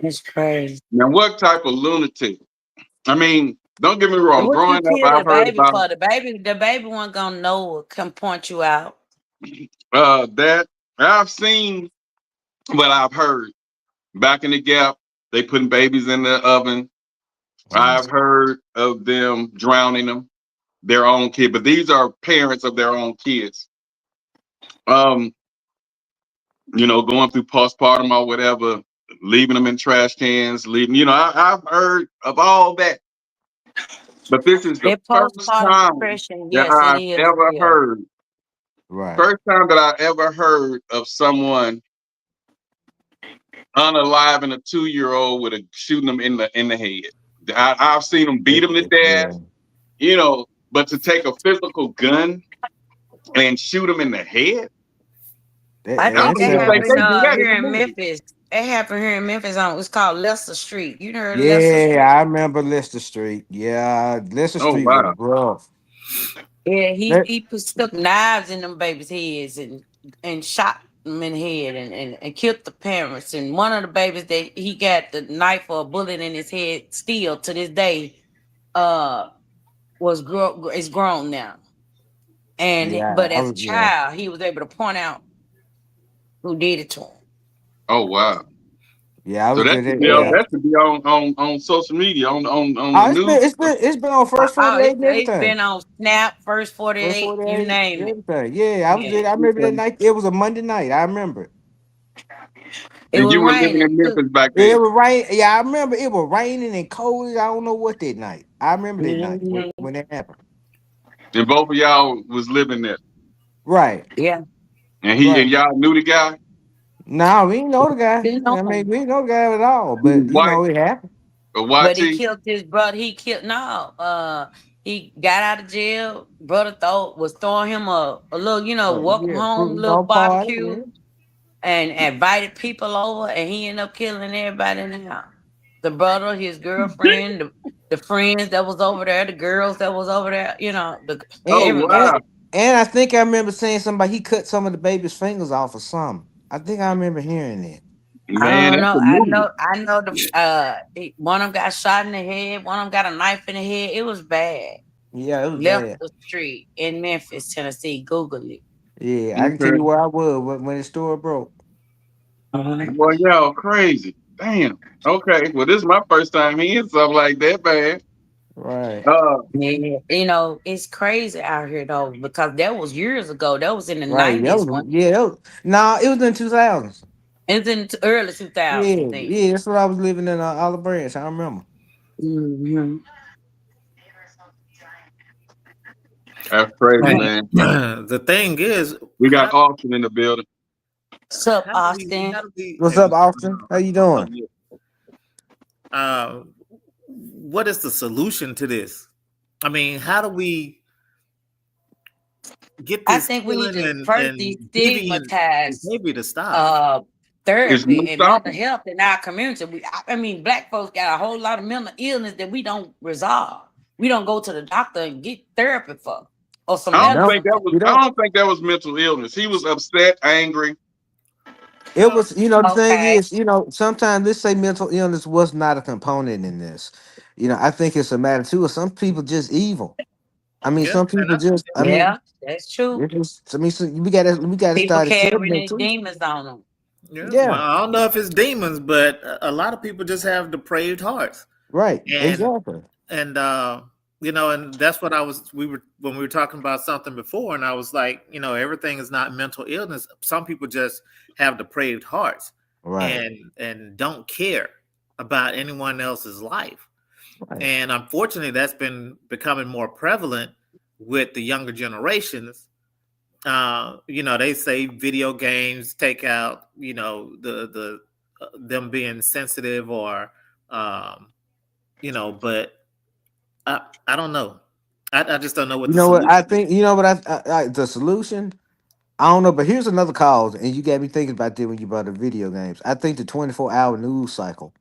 It's crazy. Now, what type of lunatic? I mean, don't get me And wrong. what you Growing up, kill the I've heard baby about for? The baby wasn't gonna know or can point you out. that. I've seen, but I've heard back in the gap, they putting babies in the oven. Mm. I've heard of them drowning them, their own kid, but these are parents of their own kids. Um, going through postpartum or whatever, leaving them in trash cans, leaving. I've heard of all that, but this is the That first postpartum time depression, that yes, it I've is ever real. heard. Right. First time that I ever heard of someone unaliving a 2-year old with a shooting them in the head. I've seen them beat them to death, Yeah. but to take a physical gun and shoot them in the head, I I think That don't that even think sounds. happened they do that in here the in movie. Memphis. It happened here in Memphis it's called Lester Street. You heard of Lester Yeah, Street? I remember Lister Street. Yeah, Lister Oh Street was wow. rough. Yeah, he That, he put stuck knives in them babies' heads and shot them in the head and killed the parents. And one of the babies that he got the knife or a bullet in his head still to this day uh is grown now. yeah, But as a yeah, child, he was able to point out who did it to him. Oh wow. yeah. I So was that there. should be on Yeah. that should be on social media on the Oh, news. it's been on First Oh, 48 and it's everything. been on Snap, First First 48, you 48, name it. everything. Yeah, I was Yeah. there. I remember that Okay. night. It was a Monday night. I remember it. It And was you were living raining in too. Memphis back It then. was rain. Yeah, I remember it was raining and cold. I don't know what that night. I remember that night Mhm. when that happened. And both of y'all was living there. Right, Yeah. And he right. and y'all knew the guy. No, we didn't know the guy. Didn't know I mean, him. we didn't know the guy at all. He was But white it happened. or But he YT. killed his brother. He killed no. He got out of jail. Brother was throwing him a little, welcome Yeah, home fruit little dog party. barbecue Yeah. and invited people over, and he ended up killing everybody in the house. The brother, his girlfriend, the friends that was over there, the girls that was over there, Oh And, and everybody. wow. and I think I remember saying somebody he cut some of the baby's fingers off or something. I think I remember hearing that. I Man, don't that's know. a I movie. know. I know one of them got shot in the head. One of them got a knife in the head. It was bad. Yeah, it was Left bad. the street in Memphis, Tennessee. Google it. Yeah, I can tell Okay. you where I was when the store broke. Mhm. Boy, y'all crazy. Damn. Okay. Well, this is my first time hearing something like that, man. Right, Uh, Yeah, it's crazy out here though because that was years ago. That was in the right. '90s one. No, it was in 2000s. It's in the early 2000s. Yeah, Then. yeah. That's what I was living in Olive Branch. I remember. Mhm. that's crazy, Hey, man. the thing is, We got how Austin in the building. Sup, how do we Austin? how do we What's up, Austin? How you Oh, doing? yeah. uh, what is the solution to this? I mean, how do we get I this think we need killing to and first deviant destigmatize behavior to stop? uh It's therapy no and mental stopping. health in our community. I mean, black folks got a whole lot of mental illness that we don't resolve. We don't go to the doctor and get therapy for or some I We don't don't. think medicine that for. was. We I don't. don't think that was mental illness. He was upset, angry. It was, the thing Okay. is, sometimes let's say mental illness was not a component in this. I think it's a matter too of some people just evil. I mean, Yeah, some and people just, I mean, Yeah, that's true. it just, I mean, so we gotta People start carrying accepting it their too. demons on them. yeah. Well, Yeah, I don't know if it's demons, but a lot of people just have depraved hearts, right, and exactly. and and that's what we were when we were talking about something before, and I was like, everything is not mental illness. Some people just have depraved hearts Right, and don't care about anyone else's life. right. And unfortunately, that's been becoming more prevalent with the younger generations. They say video games take out, the them being sensitive or, um, but I don't know. I just don't know what You the know what? solution I is. think, what the solution, I don't know, but here's another cause, and you got me thinking about that when you brought the video games. I think the 24-hour news cycle,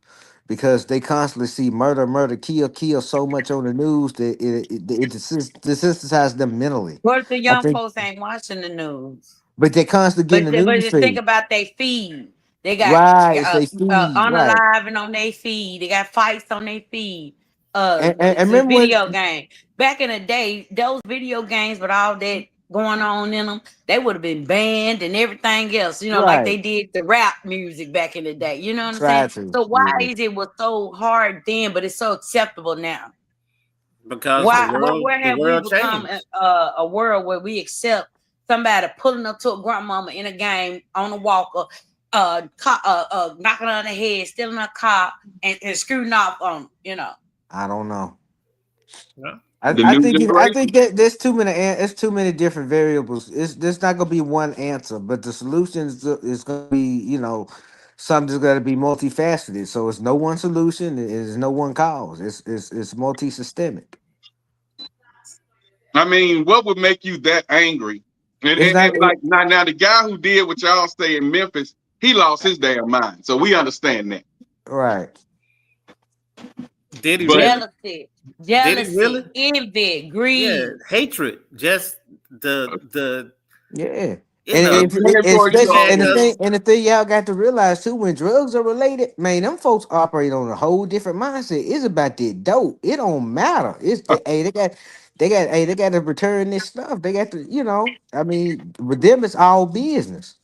because they constantly see murder, murder, kill, kill so much on the news that it desensitizes them mentally. What if the I young think, folks ain't watching the news? but they constantly getting the But news just think feed. about they feed. They got Right, it's they feed, right. unalive on their feed. They got fights on their feed. And The remember video when game. Back in the day, those video games with all that going on in them, they would have been banned and everything else. You know, like right, they did the rap music back in the day. You know what I'm saying? try to, So why yeah. is it was so hard then, but it's so acceptable now? Because Why? Where the have we world become changed. a world where we accept somebody pulling up to a grandmama in a game on a walker, knocking her on the head, stealing her car, and screwing off on? You know. I don't know. Yeah. I, The I new think I generation. think that it's too many different variables. There's not gonna be one answer, but the solution is gonna be, something that's gonna be multifaceted. So it's no one solution, it's no one cause. It's multi-systemic. I mean, what would make you that angry? And, It's and, not and like now the guy who did what y'all say in Memphis, he lost his damn mind. So we understand that. right. Did he But really? Jealousy, Did he really? envy, Yeah, greed. hatred. Just the Yeah. you And know, if paying for you especially man, and the all. because thing y'all got to realize too, when drugs are related, man, them folks operate on a whole different mindset. It's about that dope. It don't matter. They got to return this stuff. They got to, I mean, with them it's all business.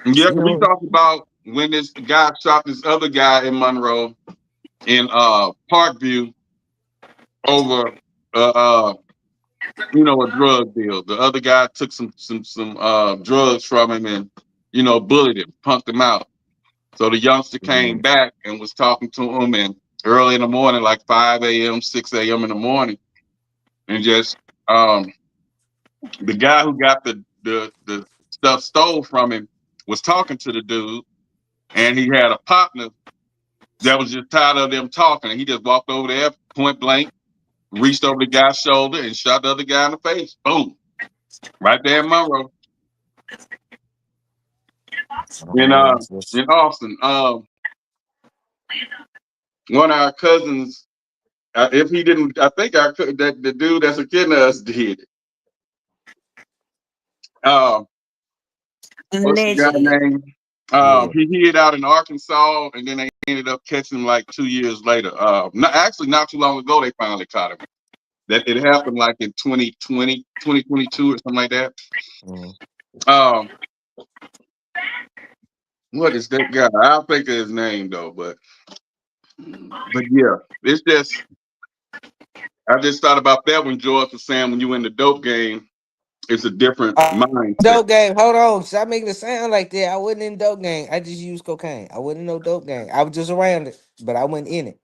Yeah, You we know, talked about when this guy shot this other guy in Monroe in Parkview over a drug deal. The other guy took some drugs from him and bullied him, punked him out. So the youngster came Mhm. back and was talking to him and early in the morning, like 5 a.m., 6 a.m. in the morning, and just the guy who got the stuff stole from him was talking to the dude, and he had a partner that was just tired of them talking, and he just walked over there point blank, reached over the guy's shoulder and shot the other guy in the face. Boom. Right there in Monroe. Oh In man, it's just, in Austin. One of our cousins, if he didn't, I think that the dude that's a kid of us did it. What's the guy Allegedly. name? yeah. He hid out in Arkansas, and then they ended up catching him like 2 years later. Not too long ago, they finally caught him. That it happened like in 2020, 2022 or something like that. Mhm. Um, what is that guy? I'll think of his name though, but yeah, it's just I just thought about that when George was saying when you in the dope game, it's a different mindset. Dope game. Hold on. Stop making it sound like that. I wasn't in dope game. I just used cocaine. I wasn't in no dope game. I was just around it, but I wasn't in it.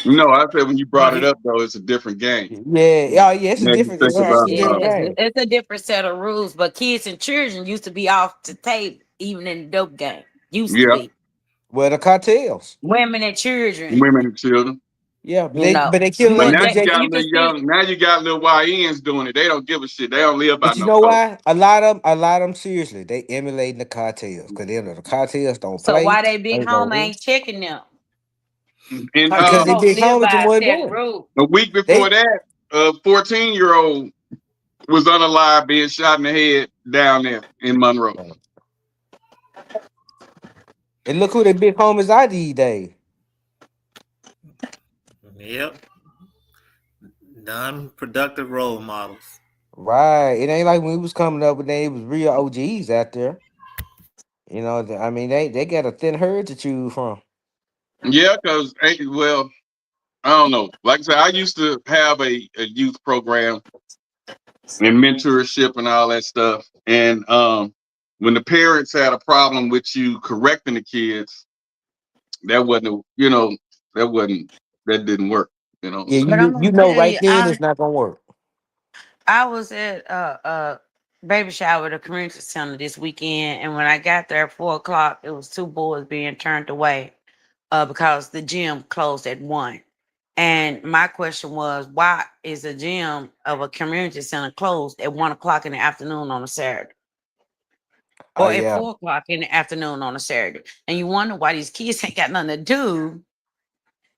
No, I said when you no, brought it up though, it's a different game. Yeah. Oh, yeah. It's a Made you different. think about It's a it. different Yes, game. it's a different set of rules. But kids and children used to be off the table, even in the dope game. Used to Yeah, be Well, the cartels. women and children. women and children. Yeah, You know, but they kill you But them. would now But you that got you little can see. young. Now you got little YNs doing it. They don't give a shit. They don't live by you no know code. why? A lot of them seriously, they emulating the cartels because they know the cartels don't So play. why they big Ain't no home win. ain't checking them? And Cause these Because they folks big live homies and by a wasn't set doing of it. rules. a week before They that, a 14-year-old was unalive being shot in the head down there in Monroe. and look who they big homies are these days. yep, non-productive role models. Right. It ain't like when we was coming up with they was real OGs out there. I mean they got a thin herd to choose from. Yeah, because well, I don't know. Like I said, I used to have a youth program and mentorship and all that stuff. And when the parents had a problem with you correcting the kids, that wasn't, that didn't work. Yeah, But I'm you gonna know tell right you, then it's not gonna work. I was at baby shower at a community center this weekend, and when I got there at 4 o'clock, it was two boys being turned away because the gym closed at 1. And my question was, why is a gym of a community center closed at 1 o'clock in the afternoon on a Saturday? Oh Or at yeah. 4 o'clock in the afternoon on a Saturday? And you wonder why these kids ain't got nothing to do.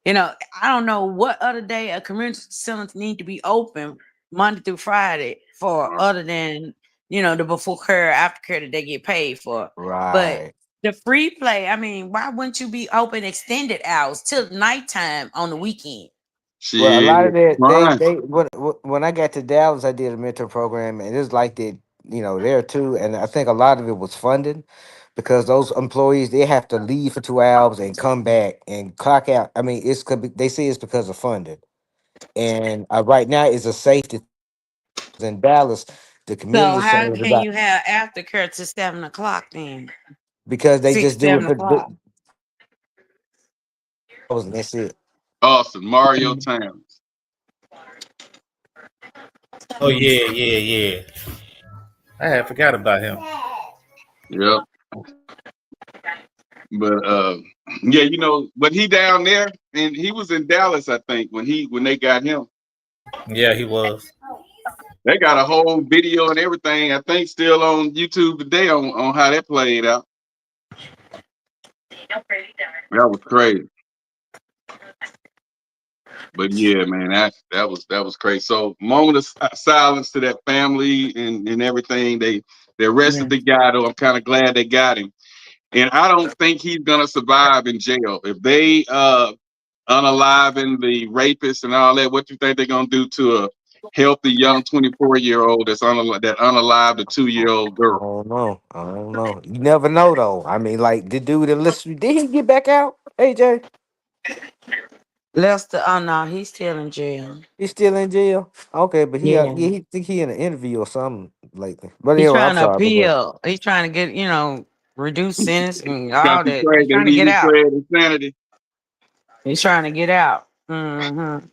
I don't know what other day a community center need to be open Monday through Friday for other than the before care, after care that they get paid for. But Right. the free play, I mean, why wouldn't you be open extended hours till nighttime on the weekend? Well, a Shit, lot of that fine. they when I got to Dallas, I did a mentor program, and it's like that, there too. And I think a lot of it was funding because those employees they have to leave for 2 hours and come back and clock out. I mean, they say it's because of funding, and right now it's a safety in Dallas. The community So is how saying can about you have aftercare to 7 o'clock then? because they Six, just do it 7 o'clock. and that's it. Austin, Mario Towns. Oh yeah. I had forgot about him. Yep. But yeah, but he down there, and he was in Dallas, I think, when they got him. Yeah, he was. They got a whole video and everything, I think, still on YouTube today on how that played out. That was crazy. But yeah, man, that was crazy. So moment of silence to that family and everything. They arrested the guy, though. I'm kind of glad they got him. And I don't think he's gonna survive in jail. If they unaliving the rapist and all that, what you think they're gonna do to a healthy young 24-year-old that unalived a 2-year-old girl? I don't know. You never know though. I mean, like the dude that listened, did he get back out? AJ, Lester, oh no, he's still in jail. he's still in jail. Okay, but Yeah. he think he in an interview or something lately. But He's anyway, I'm trying to sorry, but go ahead. appeal. He's trying to get, reduce sentence and Got all to that. pray He's that trying to get he out. played insanity. He's trying to get out. Mm-hmm.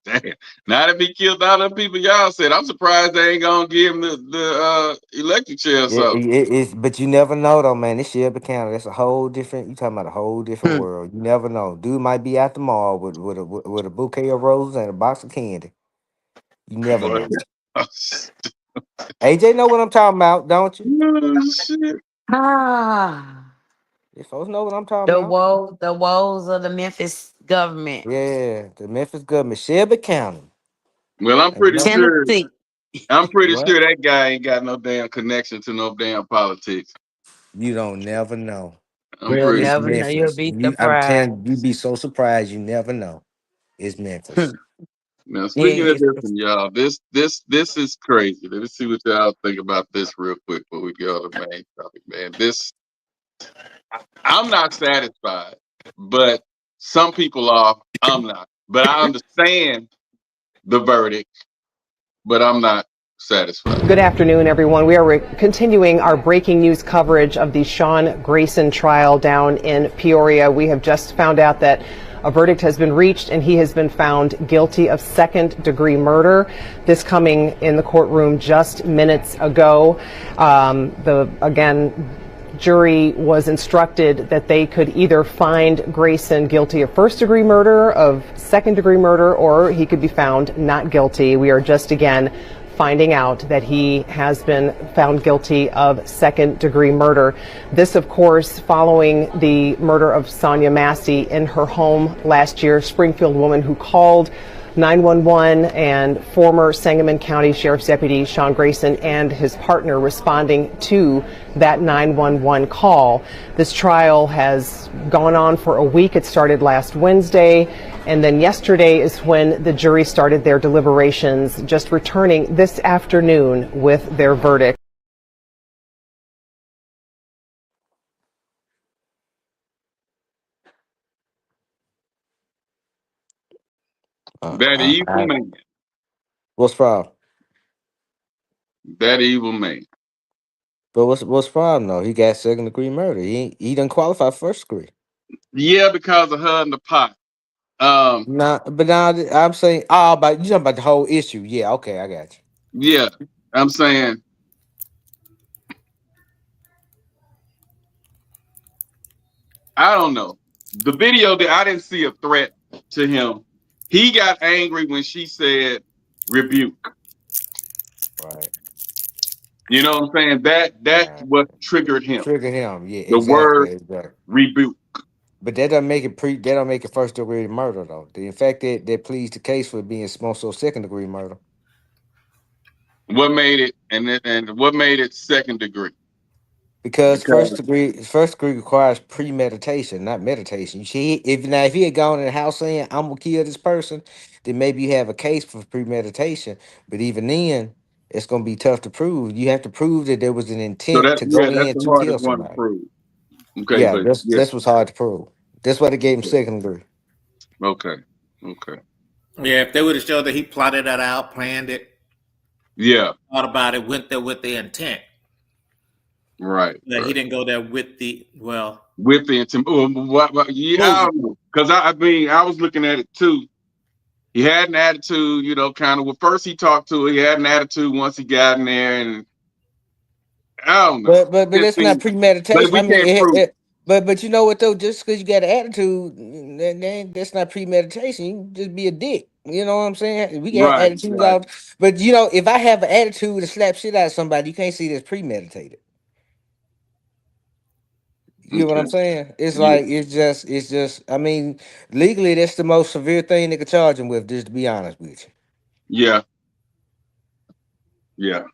Damn. Now that he killed all them people, y'all said, I'm surprised they ain't gonna give him the electric chair or Yeah, something. it's but you never know though, man. This Shelby County, that's a whole different. You talking about a whole different world. You never know. Dude might be at the mall with a bouquet of roses and a box of candy. You never Boy. know. AJ know what I'm talking about, don't you? Oh, shit. Ah, If folks know what I'm talking about. the woes of the Memphis government. Yeah, the Memphis government, Shelby County. Well, I'm And pretty no, sure Tennessee. what? that guy ain't got no damn connection to no damn politics. You don't never know. I'm We'll pretty It's never know. You'll Memphis. be I'm surprised. telling you, be so surprised. You never know. It's Memphis. Now, speaking of Yeah, this, one, y'all, this is crazy. Let me see what y'all think about this real quick before we go to the main topic, man. I'm not satisfied, but some people are. I'm not. But I understand the verdict, but I'm not satisfied. Good afternoon, everyone. We are continuing our breaking news coverage of the Sean Grayson trial down in Peoria. We have just found out that a verdict has been reached and he has been found guilty of second-degree murder. This coming in the courtroom just minutes ago. Jury was instructed that they could either find Grayson guilty of first-degree murder, of second-degree murder, or he could be found not guilty. We are just again finding out that he has been found guilty of second-degree murder. This, of course, following the murder of Sonia Massey in her home last year, Springfield woman who called 911 and former Sangamon County Sheriff's Deputy Sean Grayson and his partner responding to that 911 call. This trial has gone on for a week. It started last Wednesday, and then yesterday is when the jury started their deliberations, just returning this afternoon with their verdict. That evil man. What's problem? That evil man. But what's problem though? He got second degree murder. He didn't qualify for first degree. Yeah, because of her in the pot. Now I'm saying, but you talking about the whole issue? Yeah, okay, I got you. Yeah, I'm saying, I don't know. The video that I didn't see a threat to him. He got angry when she said rebuke. Right. You know what I'm saying? That's Right. what triggered him. Trigger him. Yeah, The word exactly. rebuke. But that doesn't make it that don't make it first degree murder though. In fact, that pleads the case for being also second degree murder. What made it, and what made it second degree? Because Because first degree requires premeditation, not meditation. You see, if he had gone in the house saying I'm gonna kill this person, then maybe you have a case for premeditation. But even then, it's gonna be tough to prove. You have to prove that there was an so intent that to yeah, go that's in the to hardest kill one to somebody. prove. Okay, Yeah, but this yeah, this was hard to prove. That's why they gave him second degree. okay. Yeah, if they would have showed that he plotted that out, planned it, Yeah, thought about it, went there with the intent. right. That he didn't go there with the With the intent. Yeah, because I mean, I was looking at it too. He had an attitude, you know, kind of. Well, first he talked to her. He had an attitude once he got in there, and I don't know. But Just it's not seems, but premeditation. we I mean, can't prove. but you know what though? Just because you got an attitude, that's not premeditation. You can just be a dick. You know what I'm saying? We got Right, attitudes right. out, but you know, if I have an attitude to slap shit out of somebody, you can't see that's premeditated. You know what I'm Okay. saying? It's Yeah, like it's just. I mean, legally, that's the most severe thing they could charge him with. Just to be honest with yeah, yeah.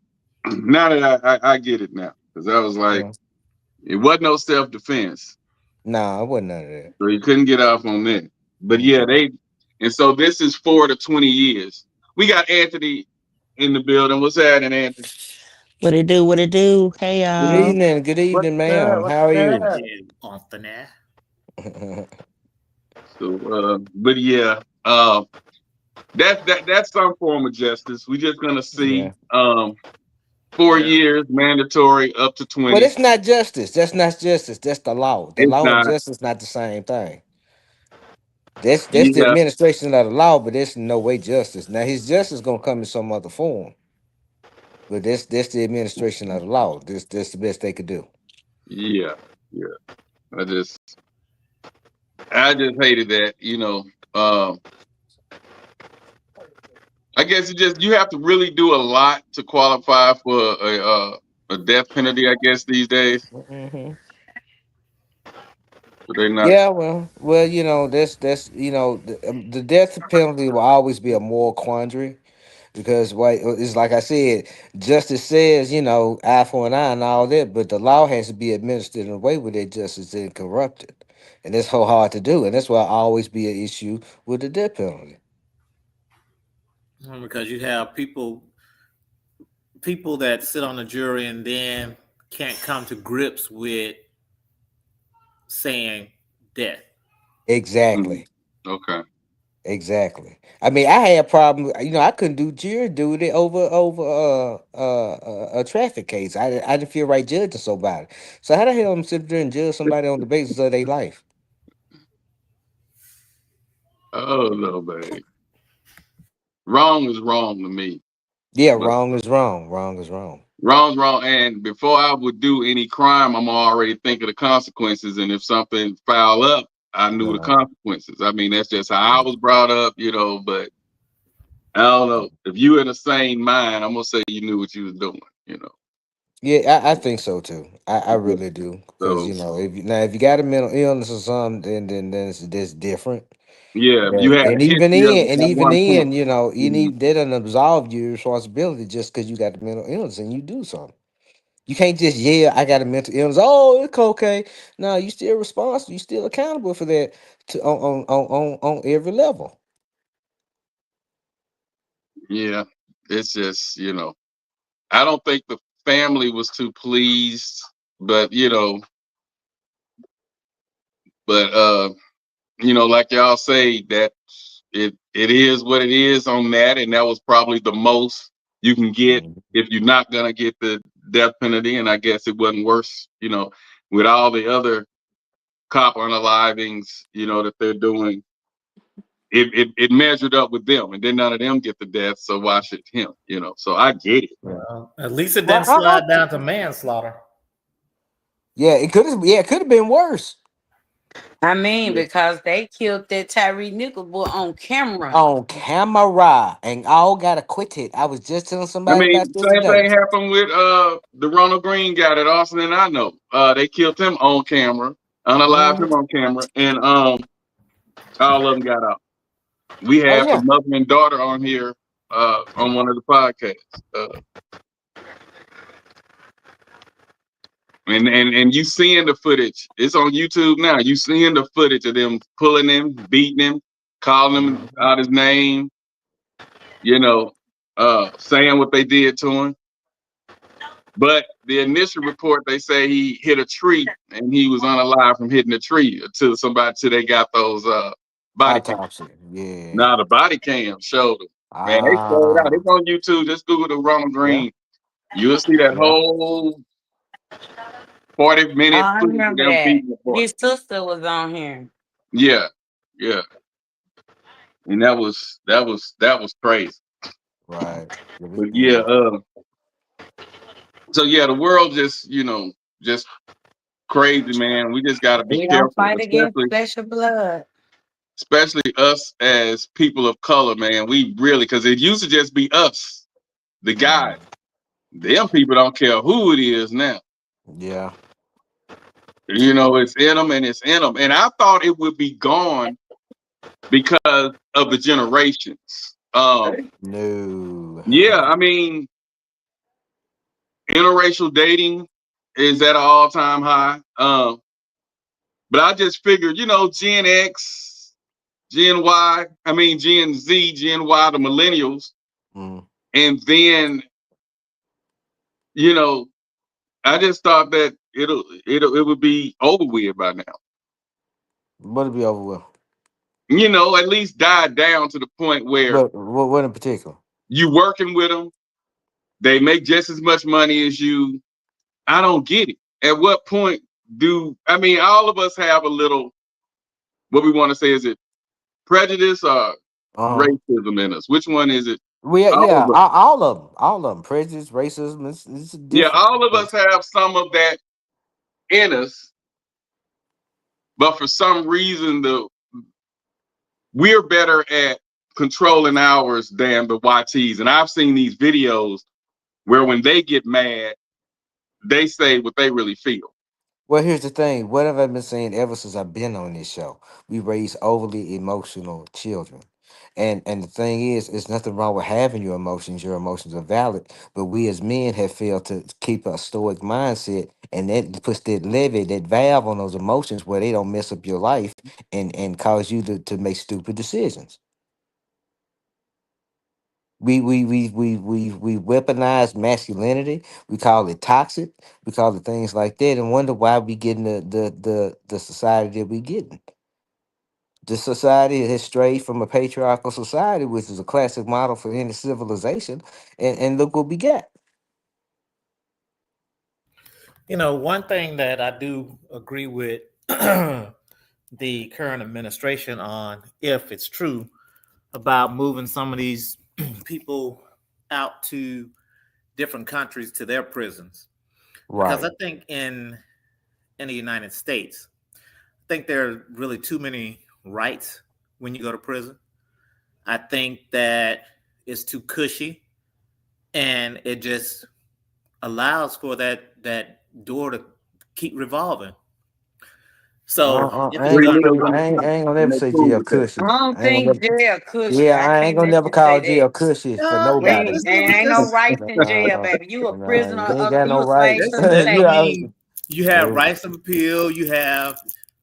Now that I get it now, because I was you. like, it wasn't no self defense, Nah, it wasn't none of that. so he couldn't get off on that. But yeah, Mm-mm. and so this is 4 to 20 years. We got Anthony in the building. What's happening, Anthony? What it do? What it do? Hey y'all. Good What's evening, ma'am. that? How are you? off the net. So, but yeah, that's some form of justice. We're just gonna see. Yeah. 4 Yeah. years mandatory up to But 20. it's not justice. That's not justice. That's the law. The It's law and not. justice not the same thing. That's the Yeah, administration of the law, but it's no way justice. Now his justice gonna come in some other form. But that's the administration of the law. That's the best they could do. yeah, yeah. I just hated that. I guess you have to really do a lot to qualify for a death penalty. I guess these days, Hmm. but they're not. Yeah, well, you know, that's the death penalty will always be a moral quandary because it's like I said, justice says eye for an eye and all that, but the law has to be administered in a way where that justice isn't corrupted, and it's so hard to do, and that's why always be an issue with the death penalty. Because you have people that sit on the jury and then can't come to grips with saying death. Exactly. Okay. Exactly. I mean, I had a problem. I couldn't do jury duty over a traffic case. I didn't feel right judging somebody. So how the hell I'm sit there and judge somebody on the basis of their life? Oh no, babe. Wrong is wrong to me. Yeah, But wrong is wrong. Wrong is wrong. wrong's wrong. And before I would do any crime, I'm already thinking of consequences. And if something foul up, I knew the Uh-huh. consequences. I mean, that's just how I was brought up, but I don't know. If you in a sane mind, I'm gonna say you knew what you was doing. Yeah, I think so too. I Yeah. really do. Because So if you got a mental illness or something, then it's different. yeah, if you But had a history of it, at even one point. then, you Mhm. need they don't absolve your responsibility just because you got the mental illness and you do something. You can't just I got a mental illness. Oh, it's okay. No, you still responsible. You still accountable for that on every level. Yeah, it's just I don't think the family was too pleased, but but like y'all say, that it is what it is on that, and that was probably the most you can get Mhm. if you're not gonna get the death penalty. And I guess it wasn't worse, with all the other cop unalivings, that they're doing. It measured up with them, and then none of them get the death, so why should him? So I get it. Well, at least it Well, didn't slide down to manslaughter. yeah, it could have. Yeah, it could have been worse I mean, Yeah. because they killed that Tyree Nichols boy on camera. on camera, and all got acquitted. I was just telling I somebody mean, about this same today. thing happened with the Ronald Green guy that Austin and I know. They killed him on camera, unalived him Mhm. on camera, and all of them got out. We Oh have the yeah, mother and daughter on here on one of the podcasts. And you seeing the footage. It's on YouTube now. You seeing the footage of them pulling him, beating him, calling him out his name, saying what they did to him. But the initial report, they say he hit a tree and he was unalive from hitting a tree till they got those body cams. Autopsy. Yeah. Now the body cam showed him. Man, they showed it out. It's on YouTube. Just Google the Ronald Green. You'll see that whole 40-minute. I remember that. His sister was on here. Yeah. And that was crazy. Right. But yeah, so yeah, the world just crazy, man. We just gotta be careful. Fight against flesh and blood. Especially us as people of color, man. We really, because it used to just be us, the guys. Them people don't care who it is now. Yeah. It's in them and it's in them. And I thought it would be gone because of the generations. No. Yeah, I mean, interracial dating is at an all-time high. But I just figured, Gen X, Gen Y, Gen Z, Gen Y, the millennials. And then, I just thought that it would be over with by now. What would be over with? At least die down to the point where what in particular? You working with them, they make just as much money as you. I don't get it. At what point all of us have a little, what we want to say, is it prejudice or racism in us? Which one is it? All of them. Prejudice, racism. It's yeah, all of us have some of that in us, but for some reason we're better at controlling ours than the YTs. And I've seen these videos where when they get mad, they say what they really feel. Well, here's the thing. What have I been saying ever since I've been on this show? We raise overly emotional children. And the thing is, there's nothing wrong with having your emotions. Your emotions are valid. But we as men have failed to keep a stoic mindset. And that puts that valve on those emotions where they don't mess up your life and cause you to make stupid decisions. We weaponize masculinity. We call it toxic. We call it things like that, and wonder why we getting the society that we getting. The society has strayed from a patriarchal society, which is a classic model for any civilization, and look what we got. One thing that I do agree with the current administration on, if it's true, about moving some of these people out to different countries to their prisons. Right. Because I think in the United States, I think there are really too many rights when you go to prison. I think that it's too cushy, and it just allows for that door to keep revolving. So I ain't gonna never say jail cushy. I don't think jail cushy. Yeah, I ain't gonna never call jail cushy for nobody. Ain't no rights in jail, baby. You a prisoner. You ain't got no rights. You have rights of appeal. You have.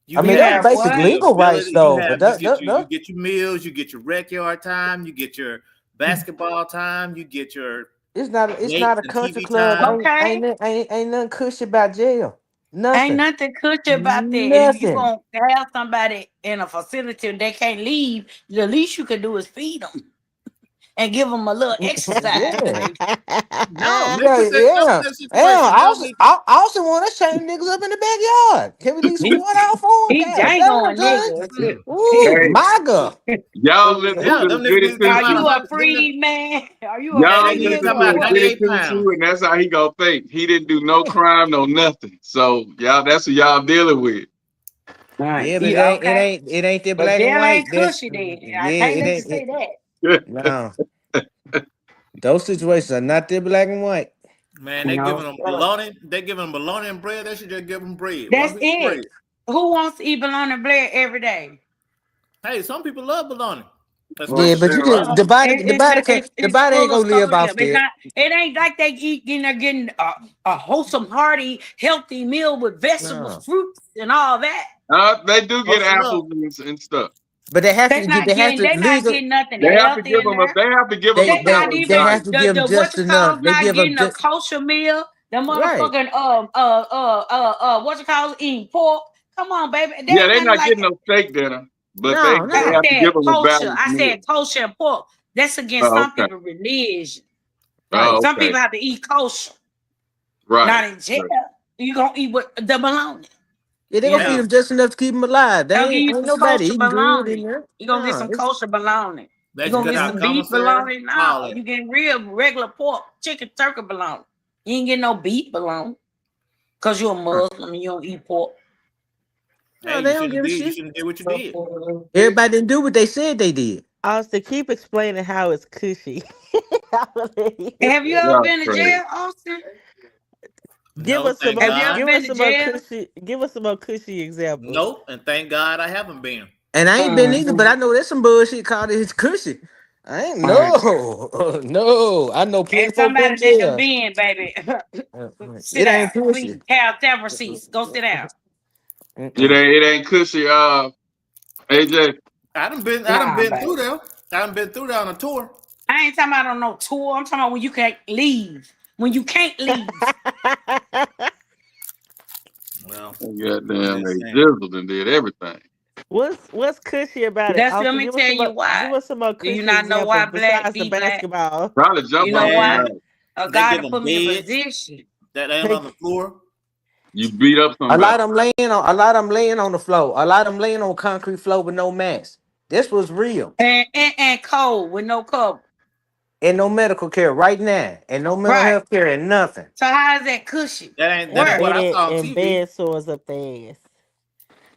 That's basic legal rights, though. You get your meals. You get your rec yard time. You get your basketball time. You get your. It's not a country club. Okay. Ain't nothing cushy about jail. Nothing. Ain't nothing cushy about that. If you gonna have somebody in a facility and they can't leave, the least you can do is feed them and give them a little exercise. I also want to chain niggas up in the backyard. Can we leave some water out for them? Niggas. Ooh, MAGA. Y'all listen. Are you a free man? Are you a free man? And that's how he gonna think. He didn't do no crime, no nothing. So that's what y'all dealing with. Right. Yeah, but it ain't the black and white. Ain't cushy then. I can't let you say that. No. Those situations are not the black and white. Man, they're giving them bologna. They're giving them bologna and bread. They should just give them bread. That's it. Bread. Who wants to eat bologna and bread every day? Hey, some people love bologna. That's Well, Yeah, true. but you shit, can the It's body ain't full of gonna live off sodium. It's that. not. It ain't like they getting a wholesome, hearty, healthy meal with vegetables, No. fruits, and all that. they do get Close enough. apples and stuff. But they have They to not they have getting. to They not legal getting nothing They have to healthy give in them a there. they have to give them they a They not balanced they even have diet. to give them the what just you call enough. They not give them getting a just kosher meal. The right. motherfucking what you call eating pork. Come on, baby. They Yeah, ain't they're nothing not like getting no steak dinner, but they No, they I have no. to said give them a kosher. balanced I meal. said kosher and pork. That's against Oh, some okay. people religion. Right. Oh, Some okay. people have to eat kosher. Right. Not in jail. Right. You gonna eat with the bologna. Yeah, they You gonna feed know, Yeah, them just enough to keep them alive. They they'll give you ain't some nobody kosher eating good in bologna. there. You gonna get No, some it's kosher bologna. You that's gonna good get out some beef commissary. bologna? All No, that. you getting real regular pork, chicken, turkey bologna. You ain't getting no beef bologna. Cause you're a Muslim and you don't eat pork. Hey, no, they don't give a you shit. shouldn't do what you did. Everybody didn't do what they said they did. Austin, keep explaining how it's cushy. Have you ever Yeah, been to crazy. jail, Austin? Give No, us some thank more. Have you ever God. Give been us to some more jail? cushy. Give us some more cushy examples. Nope, and thank God I haven't been. And I ain't been either, but Mm. I know there's some bullshit called it's cushy. I ain't All right. no. I know plenty And of folk been somebody that done jail. been, baby. Sit It down. ain't cushy. Please have receipts. Go sit down. Mm-mm. It ain't cushy. AJ. I done Nah, been baby. through there. I done been through there on a tour. I ain't talking about on no tour. I'm talking about when you can't leave. When you can't leave. Well, I'm Goddamn, just they saying. jizzled and did everything. What's cushy about it? That's let Austin, me tell you give why. us some more Do you cushy not know why examples black besides the be black? basketball. Probably You jump know on why? somebody. Man, A they God give to them put me in beds position. that ain't on Take the floor. You beat up A lot somebody. of them laying on the floor. A lot of them laying on concrete floor with no mask. This was real. And cold with no cover. And no medical care right now. And no mental Right. health care and nothing. So how is that cushy? That ain't and Where? what I saw on and TV. bed sores up their ass.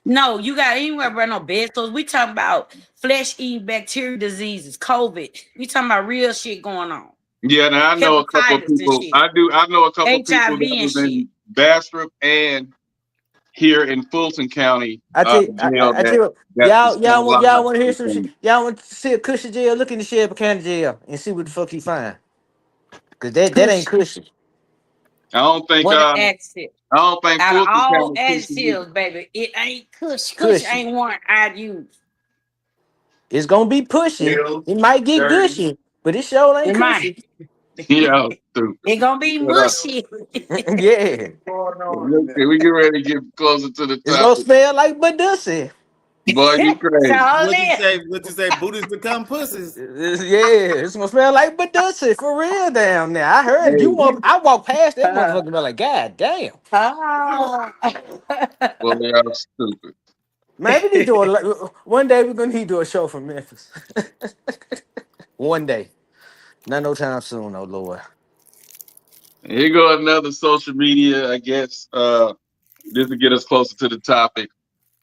No, you got anywhere but no bed sores. We talking about flesh-eating bacteria diseases, COVID. We talking about real shit going on. Yeah, now I know a couple of Hepatitis and people. shit. I know a couple of people HIV that and was shit. in Bastrop and here in Fulton County I tell you, jail I tell you what, that was kind of y'all live. want to hear some shit? Y'all want to see a cushy jail? Look in the Shelby County jail and see what the fuck you find. Cause that ain't Cushy. cushy. I don't think What an adjective. I don't think Out of Fulton all County Christian either. adjectives, baby, it ain't cushy. Cushy Cushy. ain't one I'd use. It's gonna be pushy. It might get gushy, but it sure ain't It might. cushy. Yeah, stupid. It gonna be Shut up. mushy. Yeah, Okay, we get ready to get closer to the it's gonna topic. smell like Badussy. Boy, you So crazy. all What you this. say? What you say? Booties become pussies. Yeah, it's gonna smell like Badussy for real down there. I heard you Hey, walk. I walked past that Uh, motherfucker, and be like, God damn. oh. boy, they are stupid. Man, we need to do one day. We're gonna need to do a show from Memphis. One day, not no time soon. Oh Lord. Here go another social media, I guess. This to get us closer to the topic.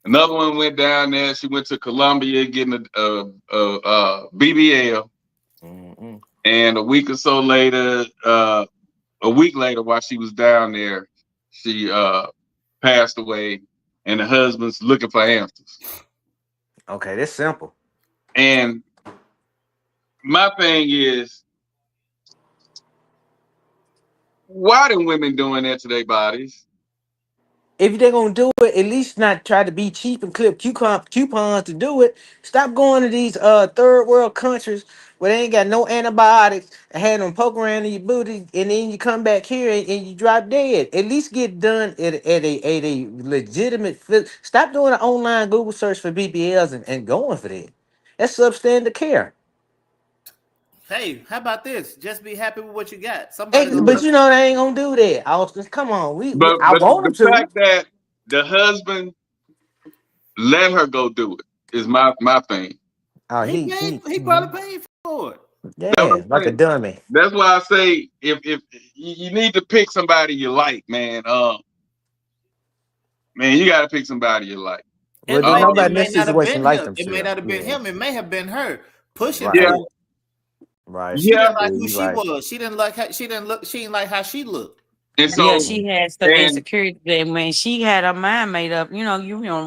Another one went down there. She went to Columbia getting a BBL, Mm-mm. and a week later, while she was down there, she passed away, and the husband's looking for answers. Okay, that's simple. And my thing is, why do women doing that to their bodies? If they're gonna do it, at least not try to be cheap and clip coupons to do it. Stop going to these third world countries where they ain't got no antibiotics and had them poke around in your booty, and then you come back here and you drop dead. At least get done at a legitimate. Stop doing an online Google search for BBLs and going for that. That's substandard care. Hey, how about this? Just be happy with what you got. Somebody gonna But love you know they ain't gonna do that, Austin. Come on, But I want them the to. fact that the husband let her go do it is my thing. Oh, you. He probably paid for it. That's what yeah, I'm like a saying. dummy. That's why I say if you need to pick somebody you like, man. Man, you got to pick somebody you like. Well, It there's may nobody it in may that not have situation been like him. It may themselves. not have been Yeah, him. It may have been her pushing right, Yeah, for it. right. She yeah. didn't like who You she right. was. She didn't like how she didn't look. She didn't like how she looked. And Yeah, so, she had some and insecurity. And when she had her mind made up, you know,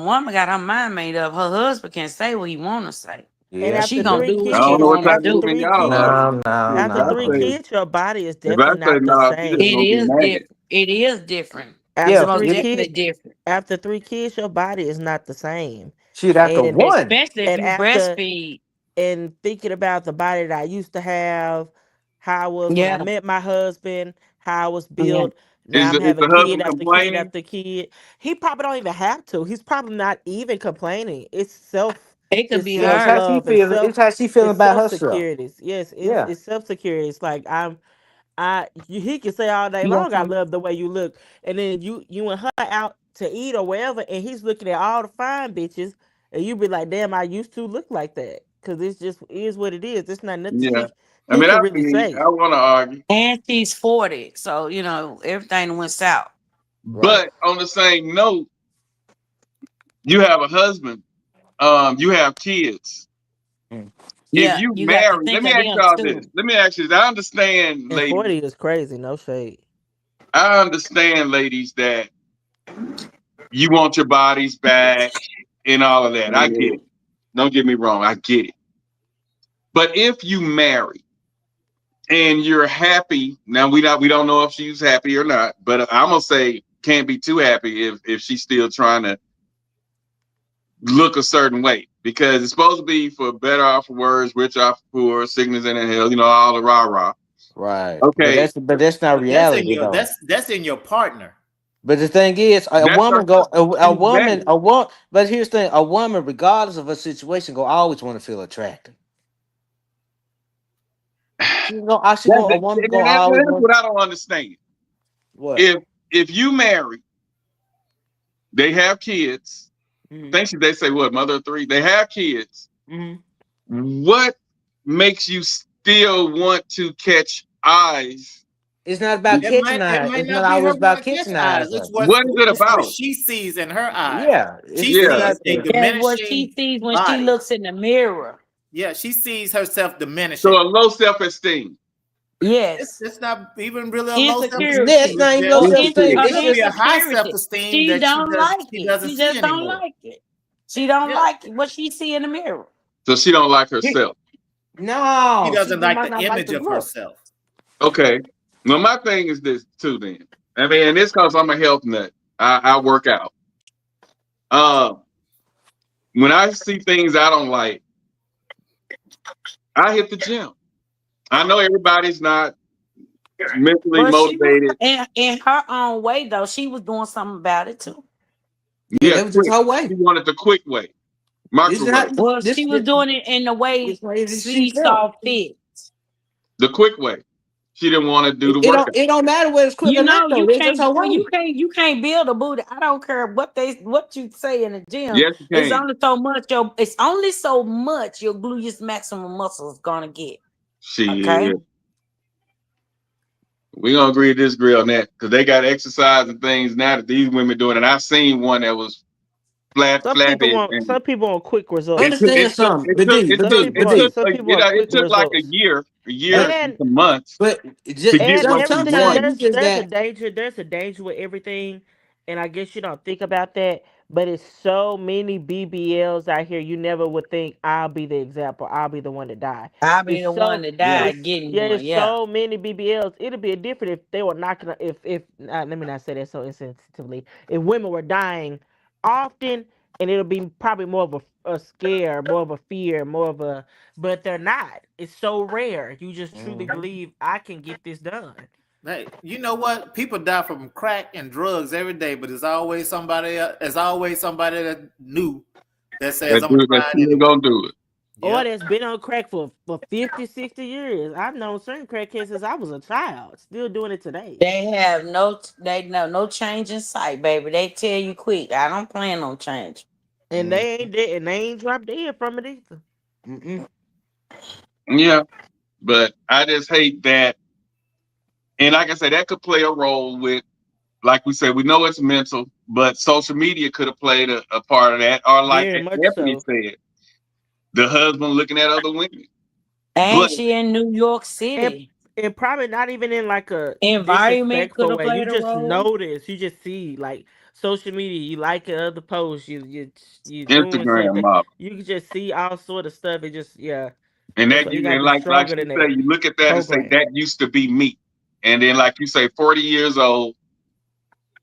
woman got her mind made up. Her husband can say what he want to say. And Yeah. She after gonna three do what I she don't know kids, what wanna type after of do. women three y'all kids, are. No, no, after I three no. say, kids, your body is if I definitely say not the no, she just same. It gonna get is mad. different. It is different. It's After Yeah. most three It, definitely kids, different. after 3 kids, your body is not the same. shit, after And one. Especially if and you after breastfeed. and thinking about the body that I used to have, how I was when I Yeah. met my husband, how I was Yeah. built. Now I'm Is having the kid husband after kid complaining? after kid. He probably don't even have to. He's probably not even complaining. It's It could it's be Yeah, it's self how her. she love and feeling. It's how she feeling about self herself. security. Yes, Yeah. it's self security. It's like he can say all day You got long, I some? love the way you look. And then you and her out to eat or wherever, and he's looking at all the fine bitches, and you be like, damn, I used to look like that. Cause it's just is what it is. It's not nothing Yeah. I he mean, can I really mean, say. I want to argue, And she's 40. So, everything went south. Right. but on the same note, you have a husband, you have kids. Mm. If Yeah, you you got to marry, think let me of ask them y'all this. too. Let me ask you this. I understand, And ladies. 40 is crazy, no shade. I understand, ladies, that you want your bodies back and all of that. I get it. Don't get me wrong. I get it. But if you marry and you're happy, now we don't know if she's happy or not, but I'm gonna say can't be too happy if she's still trying to look a certain way, because it's supposed to be for better off for worse, rich off for poor, sickness and in hell, all the rah-rah. Right. Okay, But that's not But that's in reality your though. that's in your partner. But the thing is, a that's her woman go a she's woman vetted. a woman. But here's the thing: a woman, regardless of her situation, go always want to feel attractive. A woman go always That's want what I don't understand. what? If you marry, they have kids. Mm-hmm. They say what, mother of three? They have kids. Mm-hmm. What makes you still want to catch eyes? It's not about catching It eyes. might It's not not be her always want about to catch catching eyes. eyes. Though. What is it It's what about? she sees in her eyes. Yeah, She it's Yeah, not. sees a That's what she diminishing sees when she body. looks in the mirror. Yeah, she sees herself so diminishing. a low self-esteem. Yes. It's not even really a low self-esteem. Yeah, it's Insecurity. not even low Or self esteem. Insecurity. It It's could be just a high insecurity. self-esteem She that don't like she it. doesn't She see just don't anymore. like it. She don't Yeah. like what she see in the mirror. So she don't like herself. no. She doesn't She like might the not like image the of look. herself. Okay. Well, my thing is this too. Then I mean, and this because I'm a health nut. I work out. When I see things I don't like, I hit the gym. I know everybody's not mentally But she was motivated. in her own way though. She was doing something about it too. Yeah, Yeah, that was just quick. her way. She wanted the quick way, It's microwave, not Well, this. she was doing it in the way This way that she she felt. saw fit. the quick way. She didn't want to do the workout. It don't matter whether it's quick or not though. You It's just can't her well, way. you can't build a booty. I don't care what you say in the gym. Yes, you can. It's only so much your gluteus maximum muscle is gonna get. Okay. Shit. We gonna agree to disagree on that because they got exercise and things now that these women doing. And I seen one that was flabby, and Some people want quick results. Understand something, but D, but D, but D. Some people want quick it took like results. a year and And some months But to get what she everything wanted. sometimes you just there's a got. danger. There's a danger with everything, and I guess you don't think about that. But it's so many BBLs out here. You never would think I'll be the example. I'll be the one to die. I'll be It's the one so that Yeah. died getting yeah. one. It's Yeah. so many BBLs. It'd be different if they were knocking. If let me not say that so insensitively. If women were dying often, and it'll be probably more of a scare, more of a fear, more of a. But they're not. It's so rare. You just truly believe I can get this done. Hey, you know what? People die from crack and drugs every day, but there's always somebody that knew that says I'm gonna try it Still anyway. gonna do it. Or that's been on crack for 50, 60 years. I've known certain crackheads since I was a child, still doing it today. They have no change in sight, baby. They tell you quick. I don't plan on change. And they ain't dead, and they ain't dropped dead from it either. Yeah, but I just hate that. And like I said, that could play a role with, like we said, we know it's mental, but social media could have played a part of that. Or like Very much Anthony so. said, the husband looking at other women. And But she in New York City. And probably not even in like a Environment disrespectful could have way. You played a just role. notice. You just see like social media, you like other posts, you doing Instagram something, model. you can just see all sort of stuff. It just And that's that why you you gotta and be like stronger you than say, that you look at that and say program. that used to be me. And then like you say, 40 years old,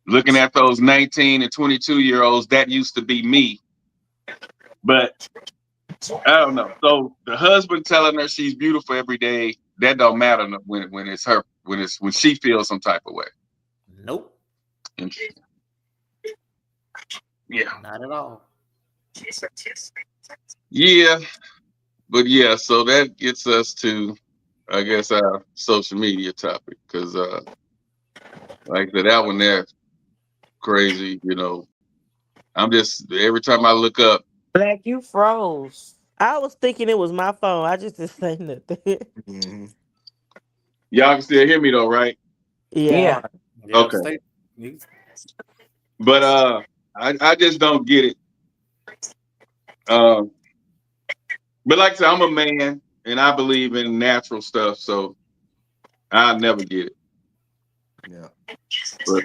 looking at those 19 and 22-year-olds, that used to be me. But I don't know. So the husband telling her she's beautiful every day, that don't matter when it's her, when she feels some type of way. Nope, And yeah. not at all. Yeah. But yeah, so that gets us to, I guess, our social media topic. Because like that one there, crazy, you know. I'm just, every time I look up, Black, you froze. I was thinking it was my phone. I just didn't say nothing. Mhm. y'all can still hear me though, right? Yeah. Yeah. Yep, Okay. you- But I just don't get it. But like I said, I'm a man and I believe in natural stuff, so I'll never get it. Yeah. But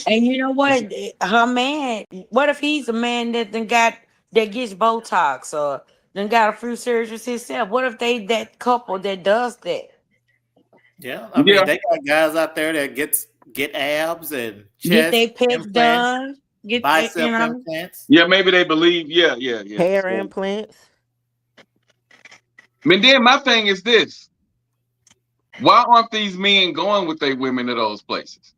And you know what? Her man, what if he's a man that gets Botox or then got a few surgeries himself? What if they that couple that does that? yeah. I yeah, mean, they got guys out there that get abs and Get chest their pets implants, done. Get bicep implants. yeah, maybe they believe, yeah. Hair So, implants. and then my thing is this: why aren't these men going with their women to those places?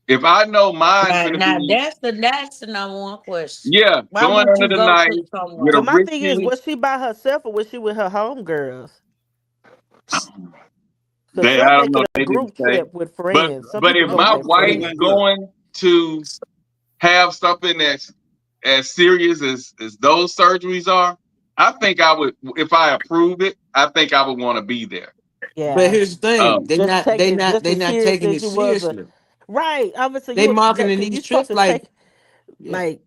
If I know mine's gonna now be, that's the number one question. yeah, Why going won't under you the go knife to with a So somewhere? my thing is, Richie, was she by herself or was she with her homegirls? So they, some I don't make know, it a they didn't group say. trip with But friends. Some but people if go with my their Most of wife them friends. would. going to have something that's as serious as those surgeries are, I think I would, if I approve it, I think I would want to be there. But Yeah. here's the thing: Um, they Just not take they it not just they as not serious taking it as you was a seriously. right. Obviously, They you marketing because these you supposed trips to like, take yeah. like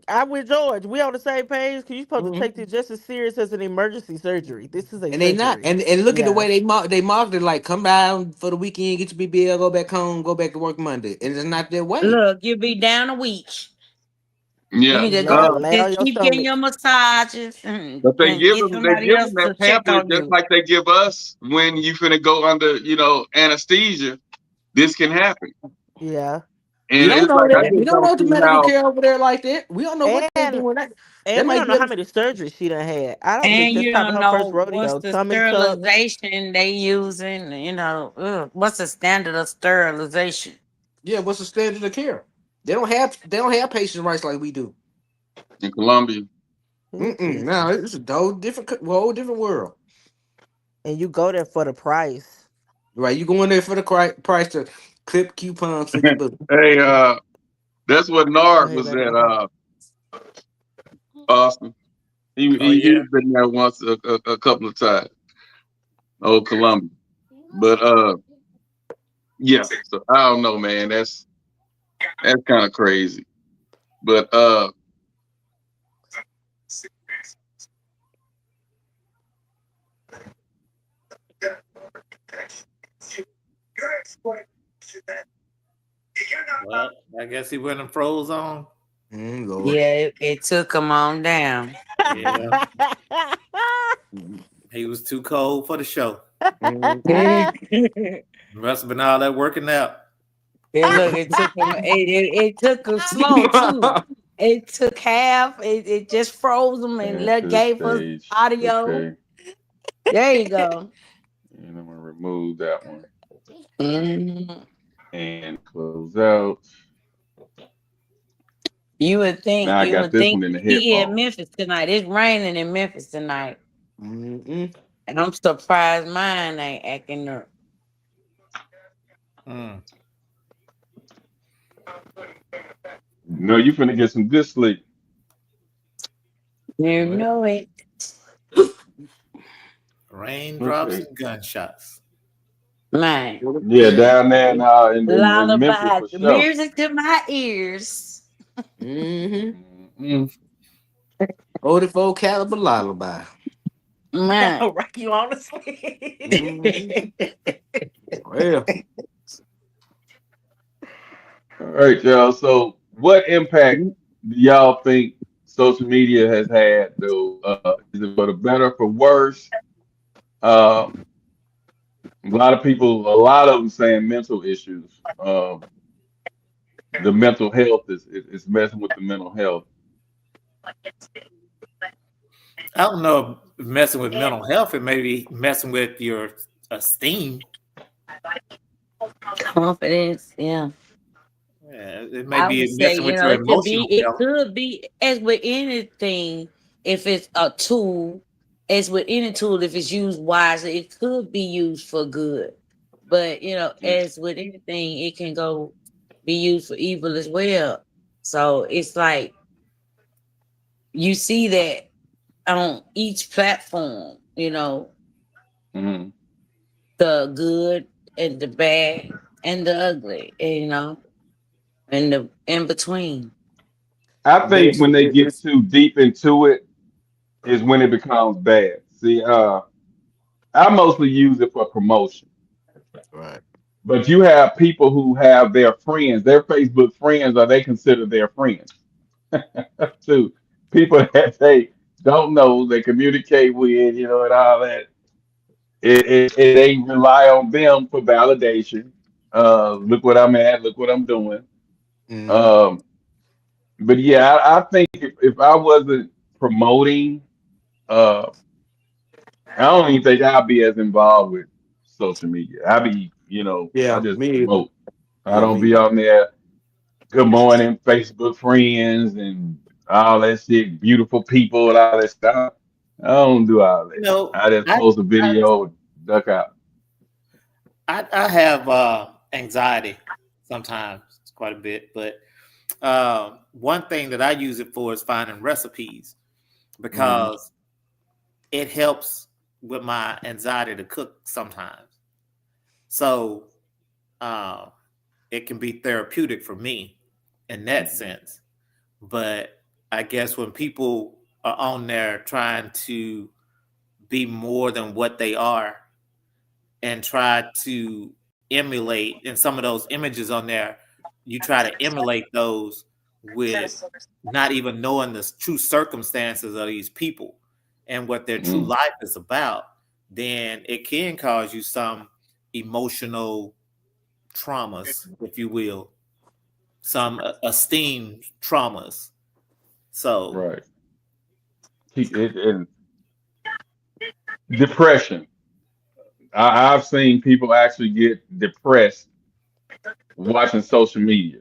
I'm with George. We on the same page because you supposed to take Mhm. this just as serious as an emergency surgery. This is a And they not, surgery. and look at the Yeah. way they market it, like come down for the weekend, get your BBL, go back home, go back to work Monday, and it's not their way. Look, you'll be down a week. You yeah. can just Lay, go, lay on just your keep getting stomach. your massages But and get they somebody give else them that to check pamphlet on just you. like they give us when you finna go under, anesthesia. This can happen, Yeah. We and don't it's know like I that. We just don't don't know the see medical how. care over there like that. We don't know what they And doing. That and we might don't be know able how to, many surgeries she done had. I don't think And this you probably don't her first know what's rodeo. the Tummy tuck. sterilization they using, what's the standard of sterilization? yeah. What's the standard of care? They don't have patient rights like we do. In Colombia, No, it's a whole different world. And you go there for the price. Right, you go in there for the price to clip coupons for your book. hey, that's what Go Nard ahead, was baby. at. Austin. Oh He's yeah. been there once a couple of times. Oh, Columbia. But yeah. So I don't know, man. That's kind of crazy. But Well, I guess he went and froze on. Lord. Yeah, it took them on down. Yeah, he was too cold for the show. It Must have been all that working out. look, it took them. It took them slow too. It took half. It just froze them and gave us stage. audio. Okay. There you go. And I'm gonna remove that one Mhm. and close out. You would think. Now I You got would this think one in the he in headphone. Memphis tonight. It's raining in Memphis tonight, Mm-mm. and I'm surprised mine ain't acting up. No, you finna get some good sleep. You know it. Raindrops Okay. and gunshots. Man, Yeah, down there in Memphis lullaby, for sure. music to my ears. Mm-hmm. 44 caliber lullaby. Man. Rock you on to sleep. Well, All right, y'all. So what impact do y'all think social media has had? Though, is it for the better, for worse? A lot of them saying mental issues. The mental health is messing with the mental health. I don't know if messing with mental health, it may be messing with your esteem. Confidence, yeah. Yeah, it may I be would say, messing with your emotional it health. could be as with anything, if it's a tool, as with any tool, if it's used wisely, it could be used for good. But as with anything, it can be used for evil as well. So it's like you see that on each platform, Mm-hmm. the good and the bad and the ugly, and the in between. I think There's, when they get it's, too deep into it is when it becomes bad. See, I mostly use it for promotion. right. But you have people who have their friends, their Facebook friends, or they consider their friends too. People that they don't know, they communicate with, and all that. They rely on them for validation. Look what I'm at, look what I'm doing. Mm-hmm. Um, but yeah, I think if I wasn't promoting, uh, I don't even think I'd be as involved with social media. I Yeah, just me either. promote. I Yeah, don't me be either. on there. Good morning, Facebook friends, and all that shit. Beautiful people and all that stuff. I don't do all You that. know, I just post a video, duck out. I have anxiety sometimes, quite a bit, but one thing that I use it for is finding recipes Mm-hmm. because it helps with my anxiety to cook sometimes. So uh, it can be therapeutic for me in that sense. But I guess when people are on there trying to be more than what they are and try to emulate, and some of those images on there, you try to emulate those with not even knowing the true circumstances of these people and what their true Mm, life is about, then it can cause you some emotional traumas, if you will, some esteem traumas. So, right. And depression. I've seen people actually get depressed watching social media.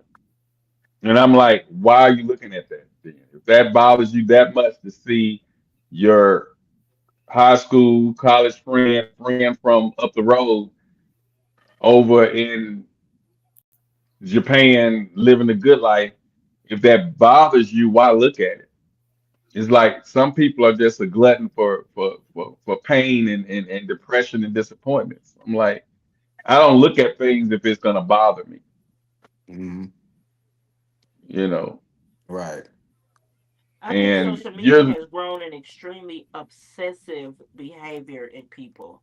And I'm like, why are you looking at that then? If that bothers you that much to see your high school, college friend from up the road over in Japan living a good life, if that bothers you, why look at it? It's like some people are just a glutton for pain and depression and disappointments. I'm like, I don't look at things if it's gonna bother me, Mm-hmm. you know. Right. I think And social media you're has grown an extremely obsessive behavior in people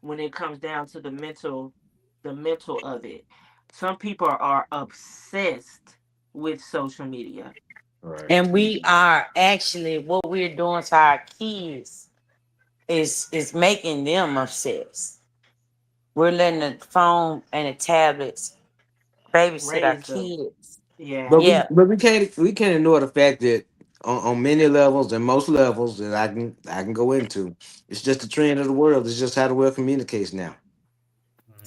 when it comes down to the mental of it. Some people are obsessed with social media. Right. And we are actually what we're doing to our kids is making them obsessed. We're letting the phone and the tablets babysit our Raise them. kids. But Yeah. Yeah. we can't ignore the fact that on many levels and most levels that I can go into, it's just the trend of the world. It's just how the world communicates now.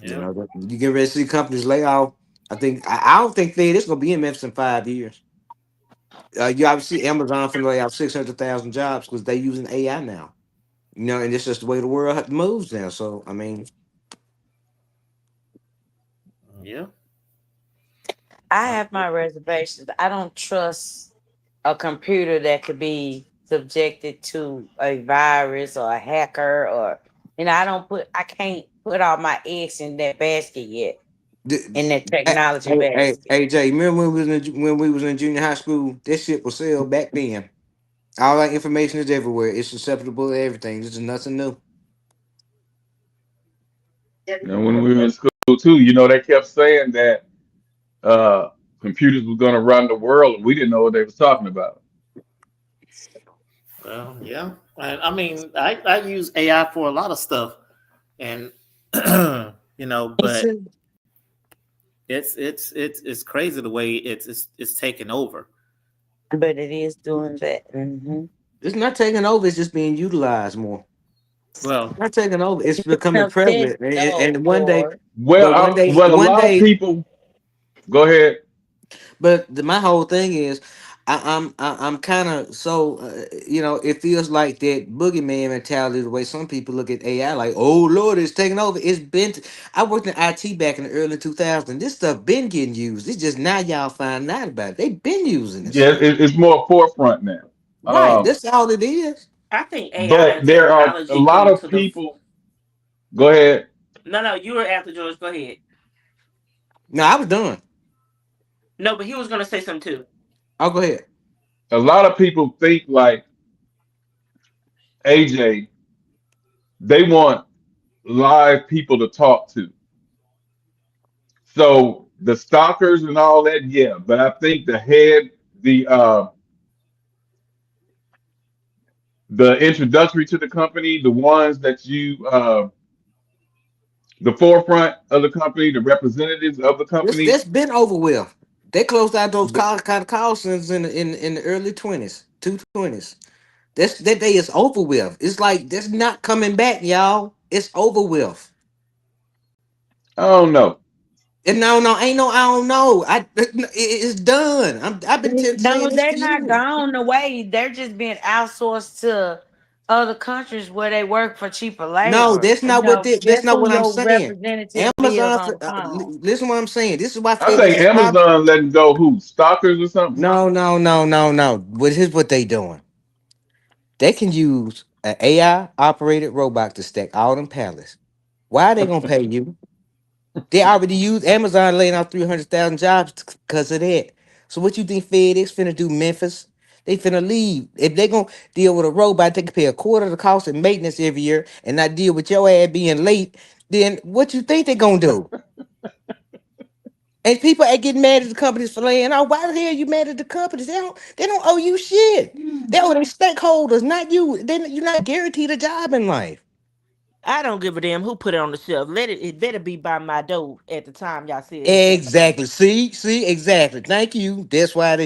yeah. You get ready to see companies lay off. I don't think it's gonna be in Memphis in 5 years. You obviously Amazon finna lay off 600,000 jobs because they using AI now. And it's just the way the world moves now. So I mean, Yeah. I have my reservations. I don't trust a computer that could be subjected to a virus or a hacker or I can't put all my eggs in that basket yet, th- in that hey, technology hey, basket. AJ, remember when we was in junior high school? This shit was sell back then. All that information is everywhere. It's susceptible to everything. This is nothing new. when we were in school too, they kept saying that computers was going to run the world, and we didn't know what they was talking about. Well, yeah. I mean, I use AI for a lot of stuff, and you know, but it's crazy the way it's taken over. But it is doing that. Mm-hmm. It's not taking over. It's just being utilized more. Well, Not taking over. It's becoming prevalent. And one day, Well, a lot of people. Go ahead. But my whole thing is, I'm kind of so it feels like that boogeyman mentality. The way some people look at AI, like, oh Lord, it's taking over. It's been. I worked in IT back in the early 2000s. This stuff been getting used. It's just now y'all find out about it. They've been using it. Yeah, it's more forefront now. Right, that's all it is. I think AI But and there are a technology lot come of to people. Go ahead. No, you were after George. Go ahead. No, I was done. No, but he was gonna say something too. I'll go ahead. A lot of people think like AJ. They want live people to talk to. So the stalkers and all that, yeah. But I think the introductory to the company, the ones that the forefront of the company, the representatives of the company. That's been over with. They closed out those kind of call centers in the early 20s. That day is over with. It's like that's not coming back, y'all. It's over with. I don't know. And no, ain't no. I don't know. It's done. I've been saying No, this they're for not years. gone away. They're just being outsourced to other countries where they work for cheaper labor. No, that's not what. That's That's not who what I'm your saying. representative is Amazon. on the phone. Listen, what I'm saying. This is why I think FedEx is popular. Amazon letting go who? Stalkers or something? No. But here's what they doing. They can use an AI operated robot to stack all them pallets. Why are they gonna pay you? They already use Amazon laying off 300,000 jobs because of that. So what you think FedEx finna do Memphis? They finna leave. If they gonna deal with a robot, they can pay a quarter of the cost of maintenance every year and not deal with your ass being late. Then what you think they gonna do? And people ain't getting mad at the companies for laying off. Why the hell you mad at the companies? They don't owe you shit. They owe their stakeholders, not you. You're not guaranteed a job in life. I don't give a damn who put it on the shelf. It better be by my door at the time y'all said. Exactly. See, exactly. Thank you. That's why they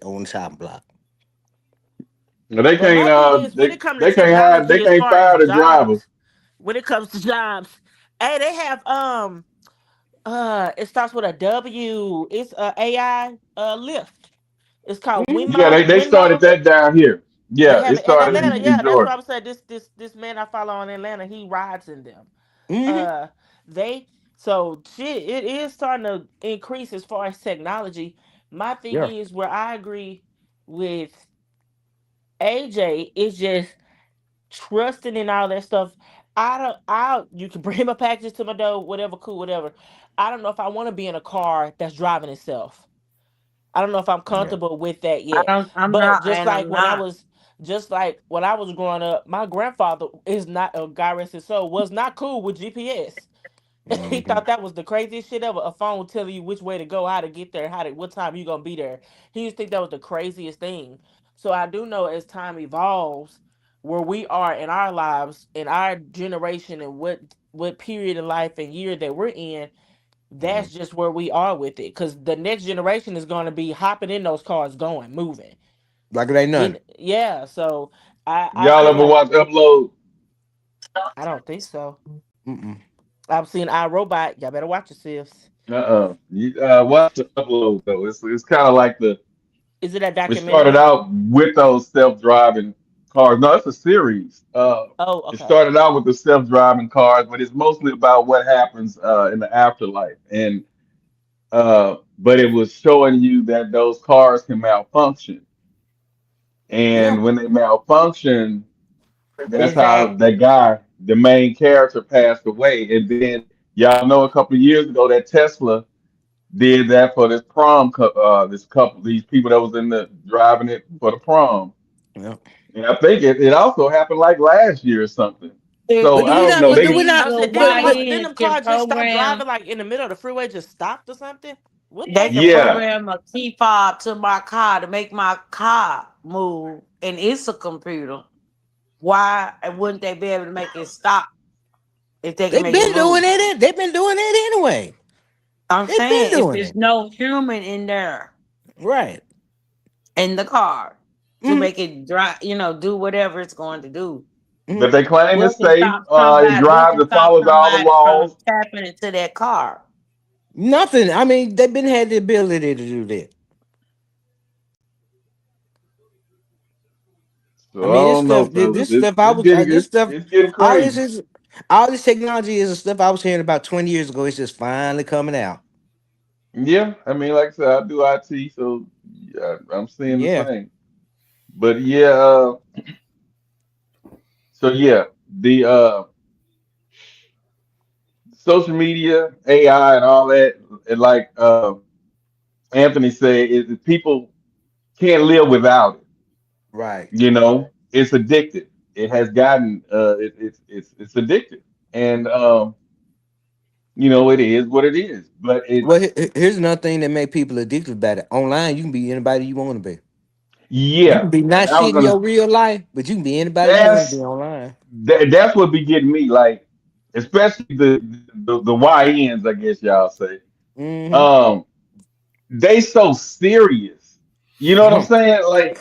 on the chopping block. No, they But my can't. thing is, when it comes to They can't hire. They technology, as can't far fire as the jobs, drivers. when it comes to jobs, hey, they have it starts with a W. It's a AI Lyft. It's called Yeah, they started that down here. They Yeah, have it it in started Atlanta. in Yeah, that's what Georgia. I'm saying. This man I follow in Atlanta, he rides in them. So shit, it is starting to increase as far as technology. My thing is where I agree with AJ is just trusting in all that stuff. You can bring my packages to my door, whatever, cool, whatever. I don't know if I want to be in a car that's driving itself. I don't know if I'm comfortable with that yet. I'm But not, just and like I'm when not. when I was growing up, my grandfather is not a guy rest his soul, was not cool with GPS. He thought that was the craziest shit ever. A phone telling you which way to go, how to get there, what time you gonna be there. He used to think that was the craziest thing. So I do know as time evolves, where we are in our lives, in our generation, and what period of life and year that we're in, that's just where we are with it. Because the next generation is going to be hopping in those cars, moving. Like it ain't nothing. Yeah. So I Y'all feel ever like watch Upload? I don't think so. Mm-mm. I've seen iRobot. Y'all better watch yourselves. Watch the Upload though. It's kind of like Is it a it started documentary? out with those self-driving cars. No, it's a series. Oh, It okay. started out with the self-driving cars, but it's mostly about what happens in the afterlife. And but it was showing you that those cars can malfunction, Yeah. and when they malfunction, that's how Exactly. that guy, the main character, passed away. And then y'all know a couple of years ago that Tesla did that for this these people that was in the driving it for the prom. Yeah. And I think it also happened like last year or something. So But do I we don't not? know. But do we They I not? said, But didn't them YNs can cars just stop program. driving like in the middle of the freeway, just stopped or something? What They the can Yeah. program a key fob to my car to make my car move, and it's a computer. Why wouldn't they be able to make it stop if they can They've make it been doing move? it. They've been doing it anyway. I'm They've been saying if doing there's it. no human in there Right. in the car to Mhm. make it drive, do whatever it's going to do. But they claim What it's can safe. stop It somebody? What drives, can it stop follows all the somebody from laws. tapping into that car? Nothing. I mean, they've been had the ability to do that. So I I mean, don't know, fellas. this stuff I was, this stuff, It's getting all this crazy. is, all this technology is the stuff I was hearing about 20 years ago. It's just finally coming out. Yeah, I mean, like I said, I do IT, so yeah, I'm seeing the Yeah. same. But yeah, so yeah, the social media, AI, and all that, and like Anthony said, people can't live without it. Right. It's addictive. It has gotten it's addictive, and it is what it is. But Well, here's another thing that make people addicted about it. Online, you can be anybody you want to be. You can yeah, be and not I was shit in gonna. your real life, but you can be anybody you want to be That's online. that's what be getting me, like, especially the YNs, I guess y'all say. Mm-hmm. Um, they so serious. You know what I'm saying? Like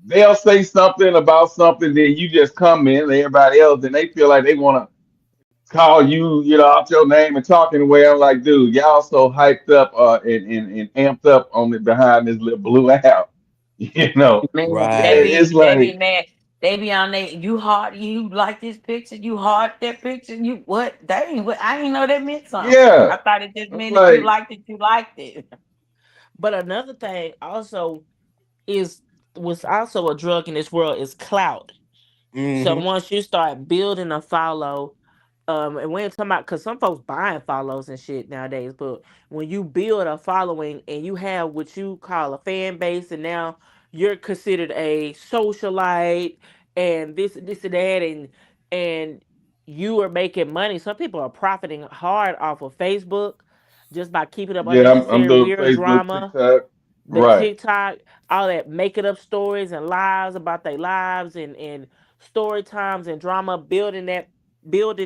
they'll say something about something, then you just come in, and everybody else, and they feel like they want to call you, out your name and talking away. I'm like, dude, y'all so hyped up and amped up on it behind this little blue app. You know, Man, they Right. it's be they be like, mad. They be on there. You like this picture? You heart that picture? You what? That ain't what I didn't know that meant something. yeah. I thought it just I'm meant if you like, liked it, you liked it. But another thing also is was also a drug in this world is clout. So Mm-hmm. once you start building a follow, and we ain't talking about because some folks buying follows and shit nowadays, but when you build a following and you have what you call a fan base, and now you're considered a socialite and this and that, and you are making money. Some people are profiting hard off of Facebook just by keeping up yeah, I'm unnecessary doing weird Facebook, drama, TikTok, the right? TikTok, all that making up stories and lies about their lives and story times and drama, building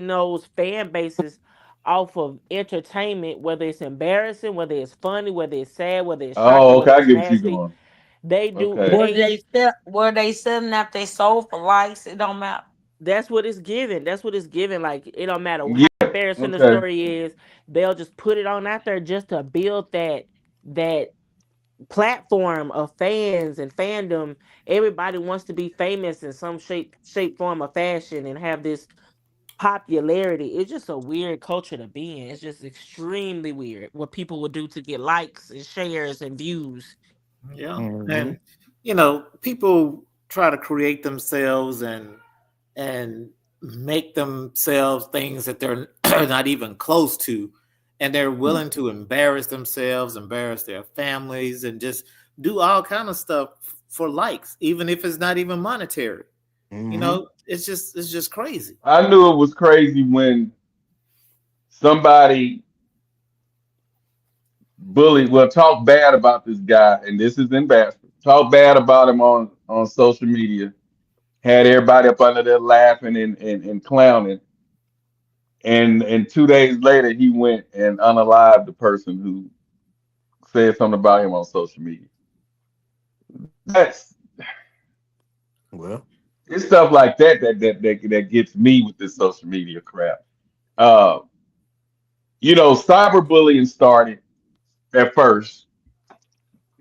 those fan bases off of entertainment, whether it's embarrassing, whether it's funny, whether it's sad, whether it's shocking, Oh, okay, whether I it's get what you're nasty. going. They do Okay, Were they selling out their soul for likes? It don't matter. that's what it's given. That's what it's given. Like it don't matter how yeah, embarrassing the okay, story is, they'll just put it on out there just to build that platform of fans and fandom. Everybody wants to be famous in some shape, form, or fashion and have this popularity. It's just a weird culture to be in. It's just extremely weird what people would do to get likes and shares and views. Yeah, Mm-hmm. and people try to create themselves and make themselves things that they're not even close to, and they're willing to embarrass themselves, embarrass their families, and just do all kind of stuff for likes, even if it's not even monetary. Mm-hmm. It's just crazy. I knew it was crazy when somebody talk bad about this guy, and this is embarrassing. Talk bad about him on social media, had everybody up under there laughing and clowning, and 2 days later he went and unalived the person who said something about him on social media. That's Well, It's stuff like that gets me with this social media crap. Uh, cyberbullying started at first,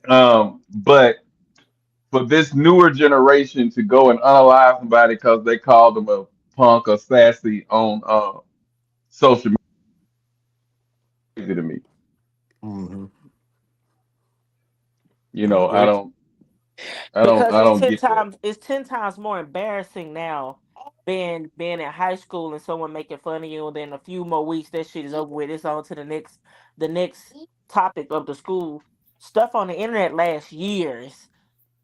but for this newer generation to go and unalive somebody because they called them a punk or sassy on social media to me. mm-hmm. I I agree. don't, I don't, Because I don't get that. it's 10 times more embarrassing now being in high school and someone making fun of you, and then a few more weeks that shit is over with. It's on to the next topic of the school. Stuff on the internet lasts years.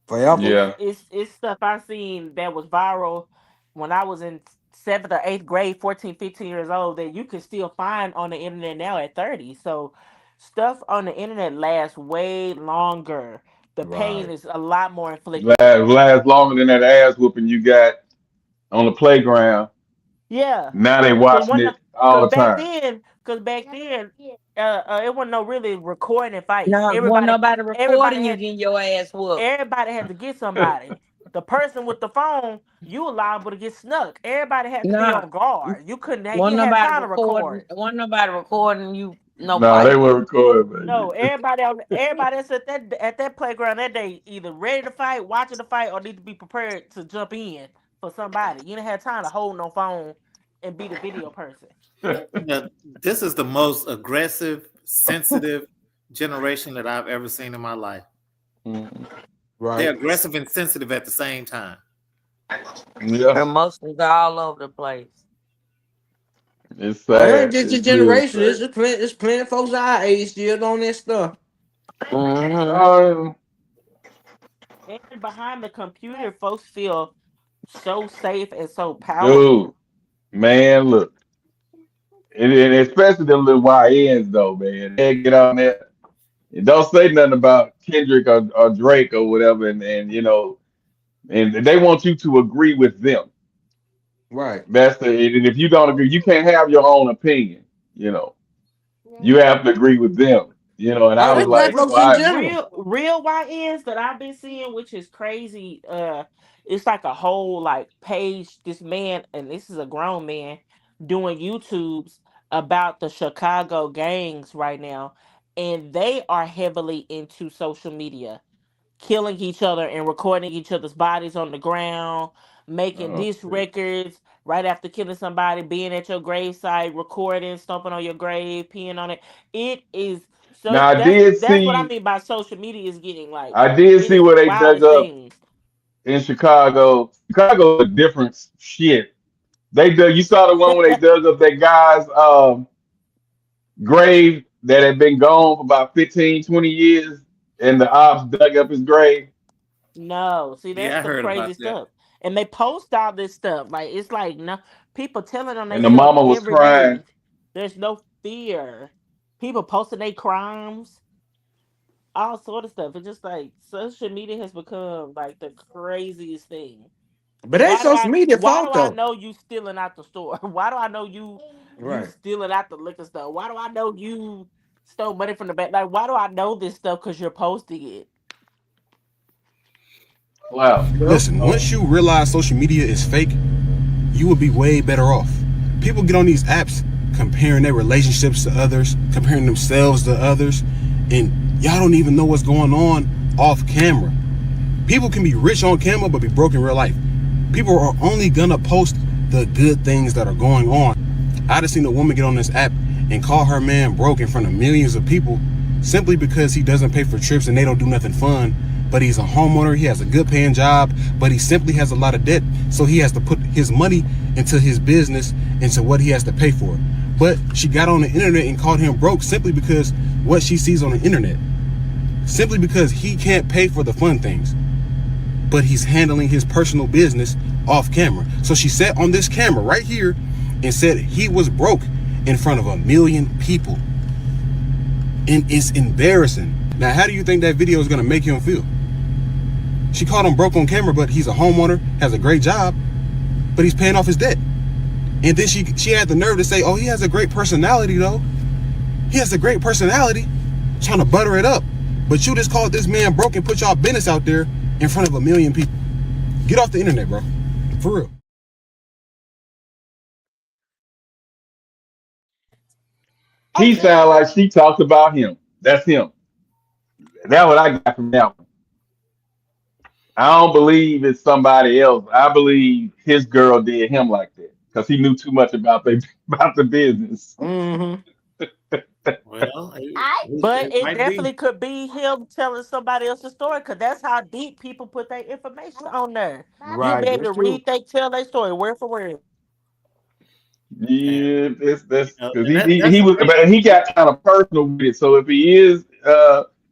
Forever. Yeah, It's stuff I seen that was viral when I was in 7th or 8th grade, 14, 15 years old, that you can still find on the internet now at 30. So stuff on the internet lasts way longer. The pain Right. is a lot more inflicted. Last longer than that ass whooping you got on the playground. Yeah. Now they watching it all the time. Cause back then, it wasn't no really recording and fights. No, wasn't nobody recording you getting your ass whooped. Everybody had to get somebody. The person with the phone, you were liable to get snuck. Everybody had to be Nah. on guard. You couldn't have. Wasn't You had nobody time to record. Wasn't nobody recording you. No, No, fight. they were recording, baby. No, everybody that's at that playground that day either ready to fight, watching the fight, or need to be prepared to jump in for somebody. You didn't have time to hold no phone and be the video person. Yeah, this is the most aggressive, sensitive generation that I've ever seen in my life. Right. They're aggressive and sensitive at the same time. Yeah, Emotions all over the place. it's Well, it sad. ain't just your It's real generation. sad. It's plenty of folks our age still on this stuff. Mhm. And behind the computer, folks feel so safe and so powerful. Dude, man, look. And especially them little YNs though, man. They get on there and don't say nothing about Kendrick or Drake or whatever, and you know, and they want you to agree with them. Right. That's the and if you don't agree, you can't have your own opinion, you know. You have to agree with them, you know, and I Oh, was it's black like, folks so in I, general. Real YNs that I've been seeing, which is crazy. It's like a whole like page. This man, and this is a grown man, doing YouTubes about the Chicago gangs right now, and they are heavily into social media, killing each other and recording each other's bodies on the ground, making oh, diss records right after killing somebody, being at your gravesite, recording, stomping on your grave, peeing on it. It is so now that's what I mean by social media is getting like I did it see is where the they dug wildest up things. in Chicago. Chicago is different shit. They dug. You saw the one where they dug up that guy's grave that had been gone for about 15, 20 years, and the ops dug up his grave. No, see Yeah, that's I the heard crazy about that. stuff. And they post all this stuff. Like it's like no people telling on And the themselves mama was every day. crying. There's no fear. People posting their crimes, all sort of stuff. It's just like social media has become like the craziest thing. But ain't social media Why fault do I though. know you stealing out the store? Why do I know you Right. stealing out the liquor store? Why do I know you stole money from the bank? Like why do I know this stuff? Because you're posting it. Wow. Listen, once you realize social media is fake, you will be way better off. People get on these apps comparing their relationships to others, comparing themselves to others, and y'all don't even know what's going on off camera. People can be rich on camera but be broke in real life. People are only gonna post the good things that are going on. I just seen a woman get on this app and call her man broke in front of millions of people simply because he doesn't pay for trips and they don't do nothing fun. But he's a homeowner, he has a good paying job, but he simply has a lot of debt. So he has to put his money into his business, into what he has to pay for. But she got on the internet and called him broke simply because what she sees on the internet. Simply because he can't pay for the fun things. But he's handling his personal business off camera. So she sat on this camera right here and said he was broke in front of 1 million people. And it's embarrassing. Now, how do you think that video is gonna make him feel? She called him broke on camera, but he's a homeowner, has a great job, but he's paying off his debt. And then she had the nerve to say, oh, he has a great personality though. He has a great personality, trying to butter it up. But you just called this man broke and put y'all business out there in front of 1 million people. Get off the internet, bro. For real. He sounded like she talked about him. That's him. That's what I got from that one. I don't believe it's somebody else. I believe his girl did him like that because he knew too much about the business. Mm-hmm. Well, But it might definitely be. could be him telling somebody else's story because that's how deep people put their information on there. You'll Right. be able That's to true. tell their story word for word. Yeah, that's because And that's he a was, great. but he got kind of personal with it. So if he is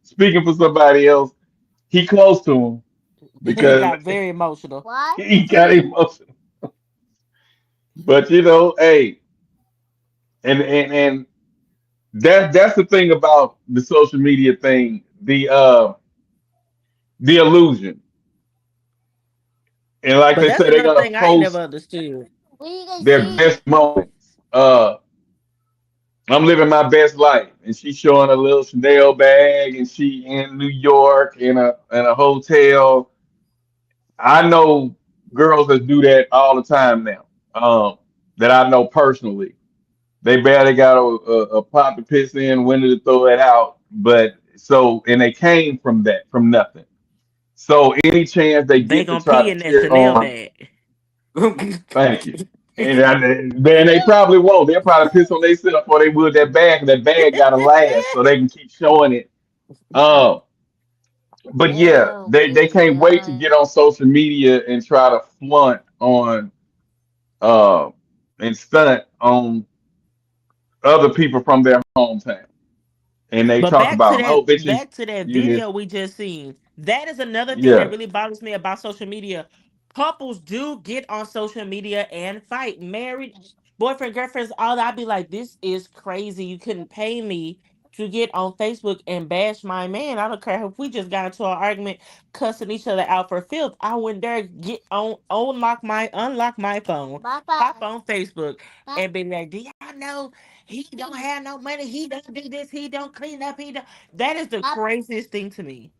speaking for somebody else, he close to him He because got very emotional. he got emotional. But you know, hey, and that's the thing about the social media thing, the illusion. And like But they that's say, they're another gonna thing I ain't never post understood. their best moments. I'm living my best life, and she's showing a little Chanel bag, and she in New York in a hotel. I know girls that do that all the time now. That I know personally. They barely got a pop to piss in, window to throw it out. But so, and they came from that, from nothing. So any chance they They get to gonna try pee to in that cheer Chanel on, bag. thank you. And then they probably won't. They'll probably piss on themselves before they would that bag, and that bag gotta last so they can keep showing it. Um, but yeah, they can't wait to get on social media and try to flaunt on uh and stunt on other people from their hometown. And they But talk about, oh, bitches, back to that you this, video we just seen. That is another thing that yeah. really bothers me about social media. Couples do get on social media and fight. Married boyfriend, girlfriends, all that. I'd be like, this is crazy. You couldn't pay me to get on Facebook and bash my man. I don't care if we just got into an argument, cussing each other out for filth. I went there, get on, unlock my phone, hop on Facebook, and be like, do y'all know he don't have no money? He don't do this. He don't clean up. He don't. That is the craziest thing to me.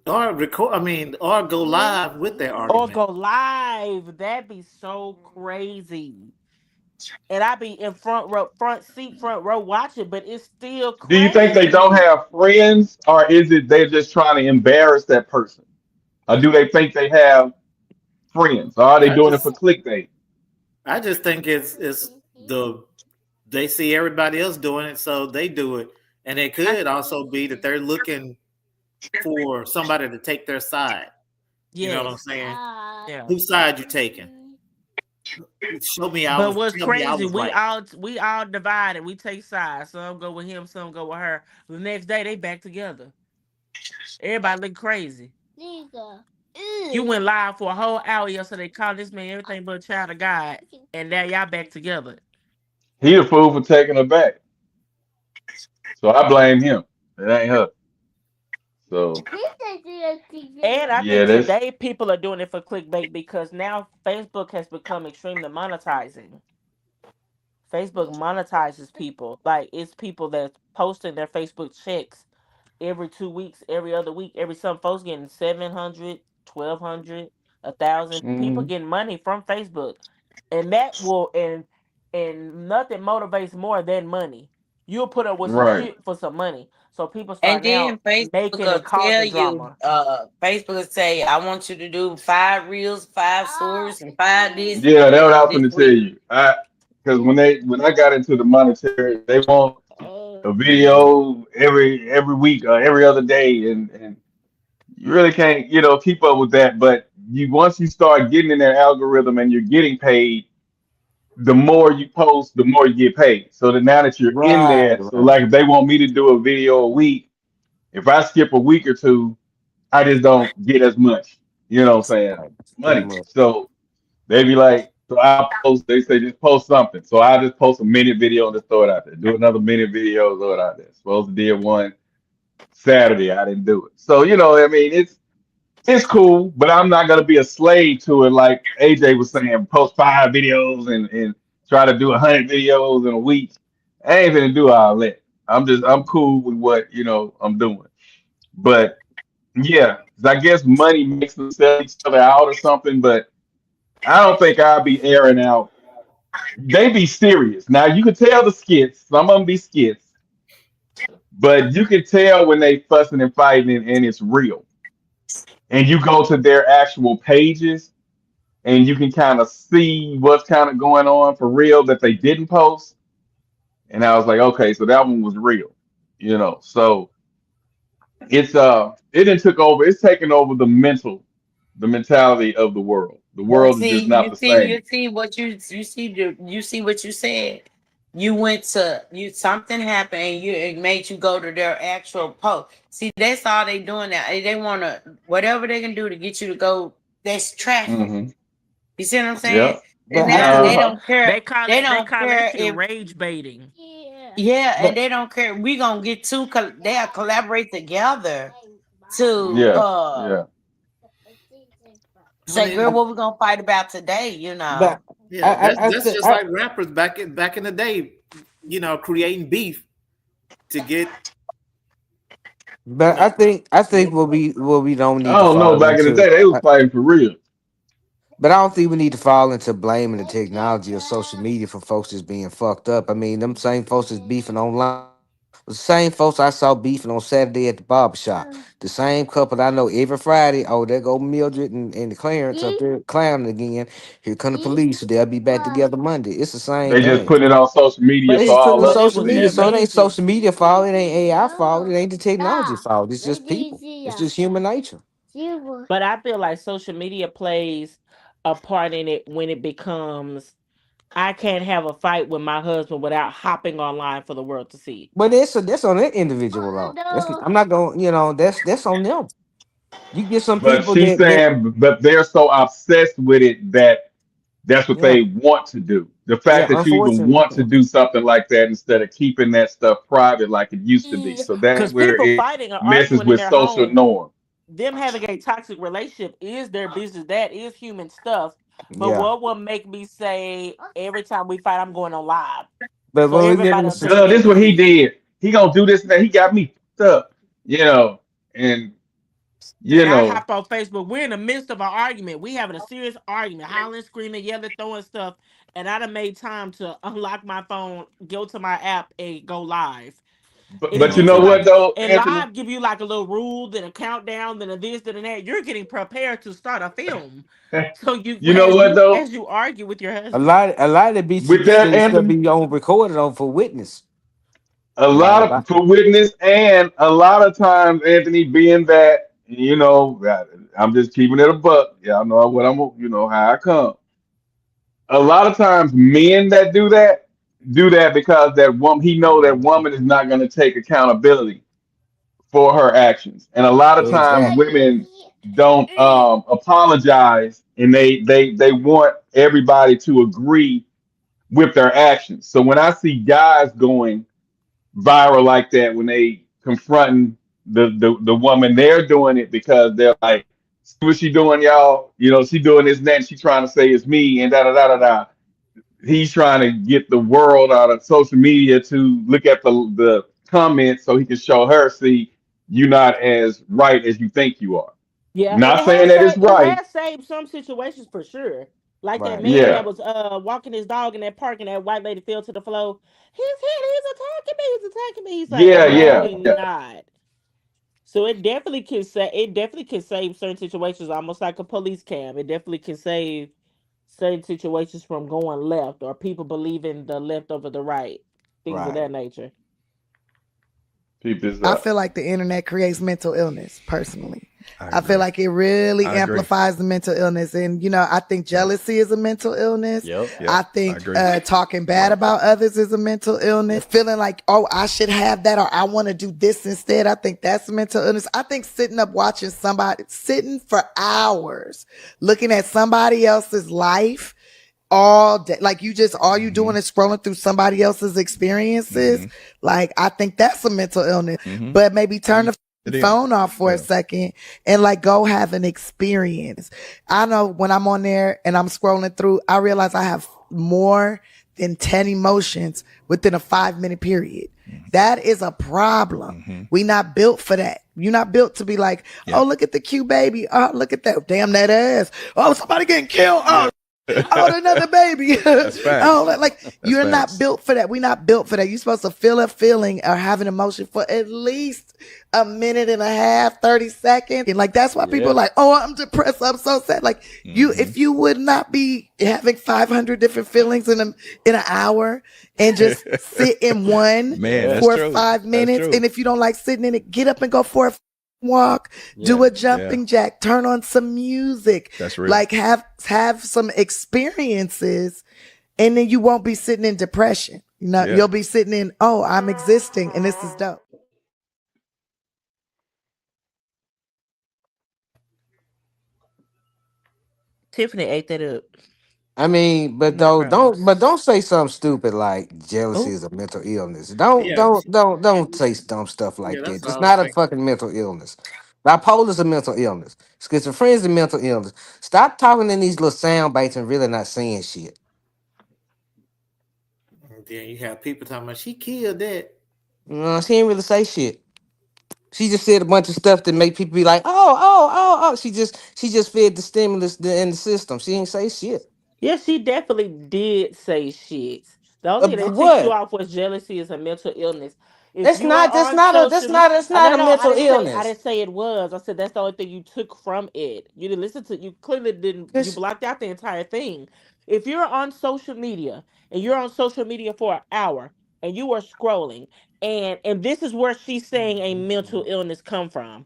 Or record. I mean, or go live with their Or argument. go live. That'd be so crazy. And I'd be in front row watching, but it's still Do you think crazy they to don't me. have friends, or is it they're just trying to embarrass that person? Or do they think they have friends? Or are they doing it for clickbait? I just think it's they see everybody else doing it, so they do it. And it could also be that they're looking for somebody to take their side. You know what I'm saying? Yeah. Whose side you taking? Show me I But was. what's Tell me I crazy, was right. we all divided. We take sides. Some go with him, some go with her. The next day they back together. Everybody look crazy. You went live for a whole hour yesterday, called this man everything but a child of God, and now y'all back together. He the fool for taking her back. So I blame him. It ain't her. So And I yeah, think that's today people are doing it for clickbait because now Facebook has become extremely monetizing. Facebook monetizes people. Like it's people that's posting their Facebook checks every 2 weeks, every other week, some folks getting 700, 1,200, 1,000. People mhm. getting money from Facebook. And that will and nothing motivates more than money. You'll put up with some Right. shit for some money. So people And start now then Facebook making will and tell causing you, drama. Facebook will say, I want you to do 5 reels, 5 stories, and 5 this Yeah, that's what I was this gonna tell week. you. Because when I got into the monetary, they want a video every week or every other day, and you really can't keep up with that. But you once you start getting in that algorithm and you're getting paid, the more you post, the more you get paid. So that now that you're in Right, there, so right. like if they want me to do a video a week, if I skip a week or two, I just don't get as much, what I'm saying, Right. Pretty money. much. So they be like, so I post, they say just post something. So I just post a minute video and just throw it out there. Do another minute video, throw it out there. Supposed to did one Saturday, I didn't do it. So I mean, it's cool, but I'm not gonna be a slave to it. Like AJ was saying, post 5 videos and try to do 100 videos in a week. I ain't gonna do all that. I'm cool with what I'm doing. But yeah, I guess money makes them sell each other out or something. But I don't think I'll be airing out. They be serious. Now you can tell the skits. Some of them be skits, but you can tell when they fussing and fighting and it's real. And you go to their actual pages and you can kind of see what's kind of going on for real that they didn't post. And I was like, okay, so that one was real. So it done took over. It's taken over the mentality of the world. The But world is see, just not the you same. see what you see what you said. You went to you something happened and it made you go to their actual post. See, that's all they doing now. They wanna whatever they can do to get you to go. That's traffic. Hmm. You see what I'm saying? Yeah. And But I now think Yeah. they don't care. They call They it don't care shit if rage baiting. Yeah, and But they don't care. We gonna get two. They'll collaborate together to Yeah, yeah. I say, girl, mean, what we gonna fight about today? You but know. yeah, that's think just like rappers back in the day, creating beef to get. but I think what we don't I need to don't know. fall Back in the into. day, they was fighting for real. But I don't think we need to fall into blaming the technology or social media for folks that's being fucked up. I mean, them same folks that's beefing online, the same folks I saw beefing on Saturday at the barber shop. The same couple I know every Friday. Oh, there go Mildred and Clarence up there clowning again. Here come the police. They'll be back together Monday. It's the same They just thing. putting it on social media But They so just it's putting all the of but us it social can was media, see their it. so it ain't business. social media fault. It ain't AI fault. It ain't the technology fault. It's just people. It's just human nature. But I feel like social media plays a part in it when it becomes I can't have a fight with my husband without hopping online for the world to see. But that's on that individual though. I'm not going. That's on them. You get some But people she's that saying, but they're so obsessed with it that that's what yeah they want to do. The yeah. fact that you even want to Unfortunately, do something like that instead of keeping that stuff private like it used to be. So that's Because where people it fighting or messes arguing in with their social home, norm. them having a toxic relationship is their business. That is human stuff. But yeah. what will make me say every time we fight, I'm going on live But so when we live in everybody the will take it This in is to what he see? did. He gonna do this and that. He got me fucked up, and And you I know, hop on Facebook. We're in the midst of an argument. We having a serious argument, hollering, screaming, yelling, throwing stuff. And I done made time to unlock my phone, go to my app, and go live. And it but you gives yeah you know like, what though, and Anthony. live give you like a little rule, then a countdown, then a this, then a that. You're getting prepared to start a film. So you, You know as what you, though, as you argue with your a husband. lot of beats with that, should Anthony. be on recorded on for witness. A You know, lot of for witness, and a lot of times, Anthony, being that I'm just keeping it a buck. Y'all know what I'm, how I come. A lot of times, men that do that because that woman, he know that woman is not going to take accountability for her actions, and a lot of times, exactly. women don't apologize, and they want everybody to agree with their actions. So when I see guys going viral like that when they confronting the woman, they're doing it because they're like, see what she doing, y'all? She doing this and that, and she trying to say it's me and da da da da da. He's trying to get the world out of social media to look at the comments so he can show her, see, you're not as right as you think you are. Yeah, and Not saying that it's it right. has saved some situations for sure. Like that Right. man that Yeah. was walking his dog in that park and that white lady fell to the floor. He's attacking me, he's attacking me. He's like, Yeah, I'm yeah, actually yeah. not. So it definitely can save certain situations, almost like a police cam. It definitely can save certain situations from going left or people believing the left over the right. Things of Right. that nature. Keep this I up. feel like the internet creates mental illness personally. I I feel agree. like it really I agree. amplifies the mental illness. And, I think jealousy is a mental illness. Yep. I I think agree. talking bad about others is a mental illness. Feeling like, oh, I should have that or I want to do this instead. I think that's a mental illness. I think sitting up watching sitting for hours, looking at somebody else's life all day, like all you doing is scrolling through somebody else's experiences. Like, I think that's a mental illness. But maybe turn the It is. phone off for a Yeah. second and like go have an experience. I know when I'm on there and I'm scrolling through, I realize I have more than 10 emotions within a 5-minute period. That is a problem. We not built for that. You're not built to be like, Yeah. oh, look at the cute baby. Oh, look at that. Damn that ass. Oh, somebody getting killed. Oh, oh, another baby. That's facts. Oh, like you're facts. not built for that. We're not built for that. You're supposed to feel a feeling or have an emotion for at least a minute and a half, 30 seconds. And like, that's why people are like, oh, I'm depressed. I'm so sad. Like if you would not be having 500 different feelings in an hour and just sit in one Man, that's for true. 5 That's minutes. true. And if you don't like sitting in it, get up and go for a walk, do a jumping jack, turn on some music. That's real. Like have some experiences, and then you won't be sitting in depression. You'll be sitting in, oh, I'm existing and this is dope. Tiffany ate that up. I mean, but No though, problems. don't say something stupid like jealousy Oh, is a mental illness. Don't Yeah, don't don't don't say dumb stuff yeah, like that's that. what It's I was not a thinking. fucking mental illness. Bipolar is a mental illness. Schizophrenia is a mental illness. Stop talking in these little sound bites and really not saying shit. And then you have people talking about she killed that. She didn't really say shit. She just said a bunch of stuff that make people be like, oh. She just fed the stimulus in the system. She didn't say shit. yes, she definitely did say shit. The only thing that ticked you What? off was jealousy is a mental illness. If That's you are not. That's on not a. That's social media, not. That's not a no, mental I illness. didn't say it was. I said that's the only thing you took from it. You didn't listen to. You clearly didn't. You blocked out the entire thing. If you're on social media and you're on social media for an hour and you are scrolling, and this is where she's saying a mental illness come from.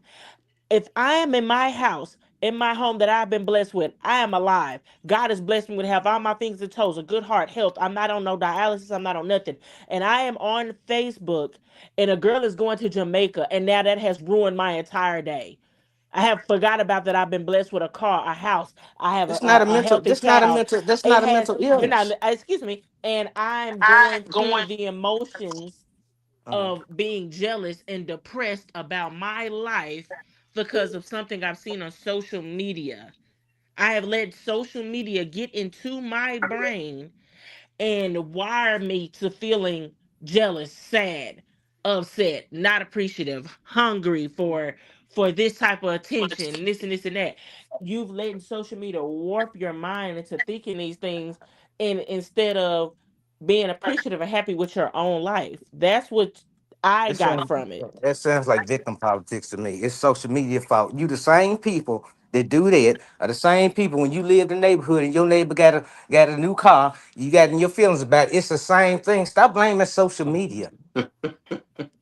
If I am in my house, in my home that I've been blessed with, I am alive. God has blessed me with have all my fingers and toes, a good heart, health. I'm not on no dialysis. I'm not on nothing. And I am on Facebook, and a girl is going to Jamaica, and now that has ruined my entire day. I have forgot about that. I've been blessed with a car, a house. I have That's not a a mental. healthy That's not a child. mental. That's It not a has. mental You're not. illness. Excuse me. And I'm going through the emotions Uh-huh. of being jealous and depressed about my life because of something I've seen on social media. I have let social media get into my brain and wire me to feeling jealous, sad, upset, not appreciative, hungry for this type of attention, this and this and that. You've let social media warp your mind into thinking these things, and instead of being appreciative and happy with your own life. That's what I It got sounds. from it. That sounds like victim politics to me. It's social media fault. You the same people that do that are the same people when you live in the neighborhood and your neighbor got a new car. You got in your feelings about it. It's the same thing. Stop blaming social media.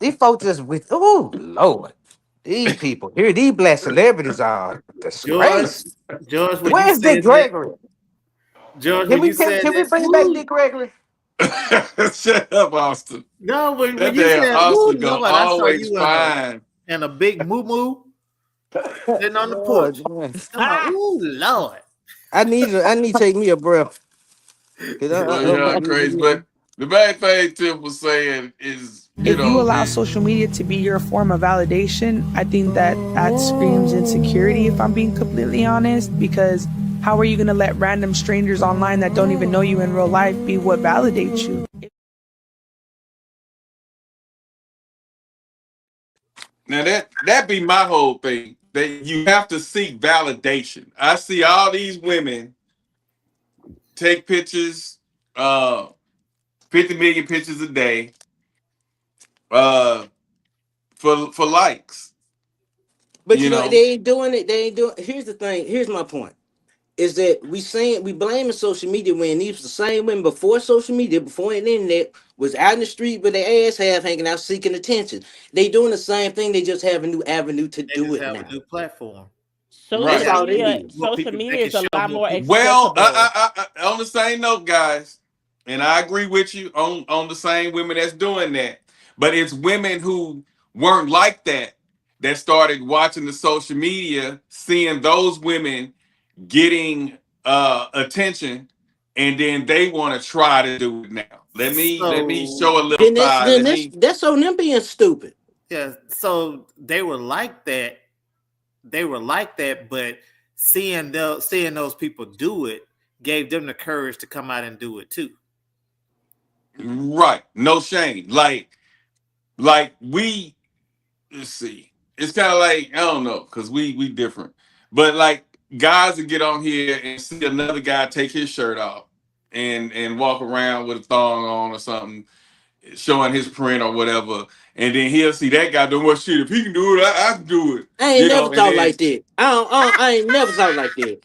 These folks just with. Oh Lord, these people here. These black celebrities are George, disgrace. George, when you Where's Dick said that, Gregory? George, Can when we you can, said can we that, bring back woo, Dick Gregory? Shut up, Austin. no, when That you damn said, woo, Austin gonna Lord, I saw always you find. in a big moo moo sitting on the Oh, porch. man. I'm like, ooh, Lord. I need to take me a breath. 'Cause Well, yeah, crazy. But the main thing Tim was saying is, If you allow social media to be your form of validation, I think that screams insecurity, if I'm being completely honest, because how are you going to let random strangers online that don't even know you in real life be what validates you? now that be my whole thing. That you have to seek validation. I see all these women take pictures, 50 million pictures a day, uh, for likes. But You you know, know, they ain't doing it. They ain't doing. Here's the thing. Here's my point. Is that we blaming social media when these the same women before social media, before the internet, was out in the street with their ass half hanging out seeking attention. They doing the same thing. They just have a new avenue to They do just it have now. a new platform. That's right? all they did. More people, Social they media can is a show lot more more people. Well, accessible. on the same note, guys, and I agree with you on the same women that's doing that. But it's women who weren't like that started watching the social media, seeing those women getting attention, and then they want to try to do it now. Let me So show a little side. Let me. That's on them being stupid. yeah, so they were like that. They were like that, but seeing those people do it gave them the courage to come out and do it too. Right, no shame. Like we, let's see. It's kind of like, I don't know, because we different. But like guys that get on here and see another guy take his shirt off and walk around with a thong on or something, showing his print or whatever, and then he'll see that guy doing what shit. If he can do it, I can do it. I ain't You never know, and thought then like that. I ain't never thought like that.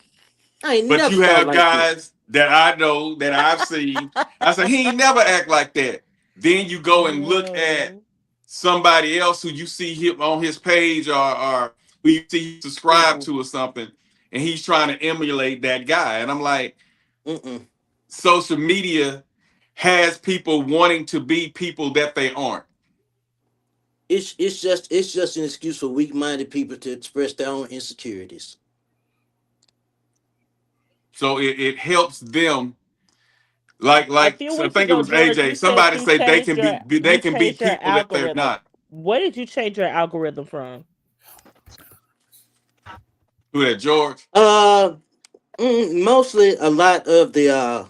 I ain't but never you thought have like that. guys that I know that I've seen. I say he ain't never act like that. Then you go and look at No. somebody else who you see him on his page or who you see subscribe Mm-mm, to or something, and he's trying to emulate that guy. And I'm like, mm-mm. social media has people wanting to be people that they aren't. It's just an excuse for weak minded people to express their own insecurities. So it helps them. Like A few so I weeks think it ago, was George, AJ. you said Somebody you say they changed can your they you can be changed your people that they're algorithm. not. What did you change your algorithm from? Who that, George? Mostly a lot of the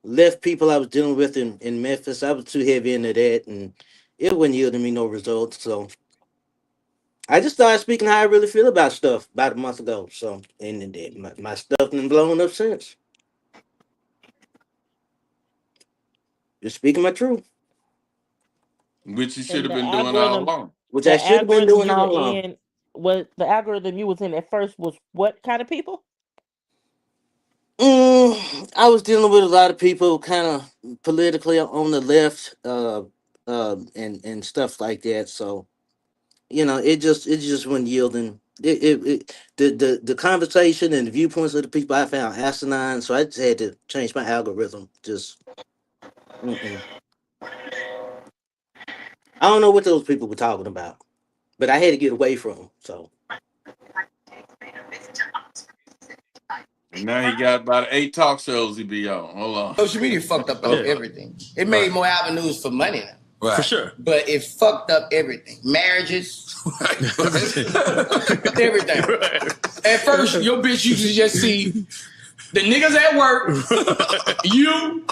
left people I was dealing with in Memphis. I was too heavy into that, and it wasn't yielding me no results. So I just started speaking how I really feel about stuff about a month ago. So and then my stuff been blowing up since. Just speaking my truth, Which you should And have the been doing all algorithm, along. which I should have been doing you were all along. in, was the algorithm you was in at first was what kind of people? I was dealing with a lot of people kind of politically on the left, and stuff like that. So it just wasn't yielding. The conversation and the viewpoints of the people I found asinine. So I just had to change my algorithm. Just I don't know what those people were talking about, but I had to get away from them. So And now he got about 8 talk shows he be on. Hold on. Social media fucked up everything. It made more avenues for money now. Right. For sure. But it fucked up everything. Marriages. Everything. At first, your bitch used to just see the niggas at work, you,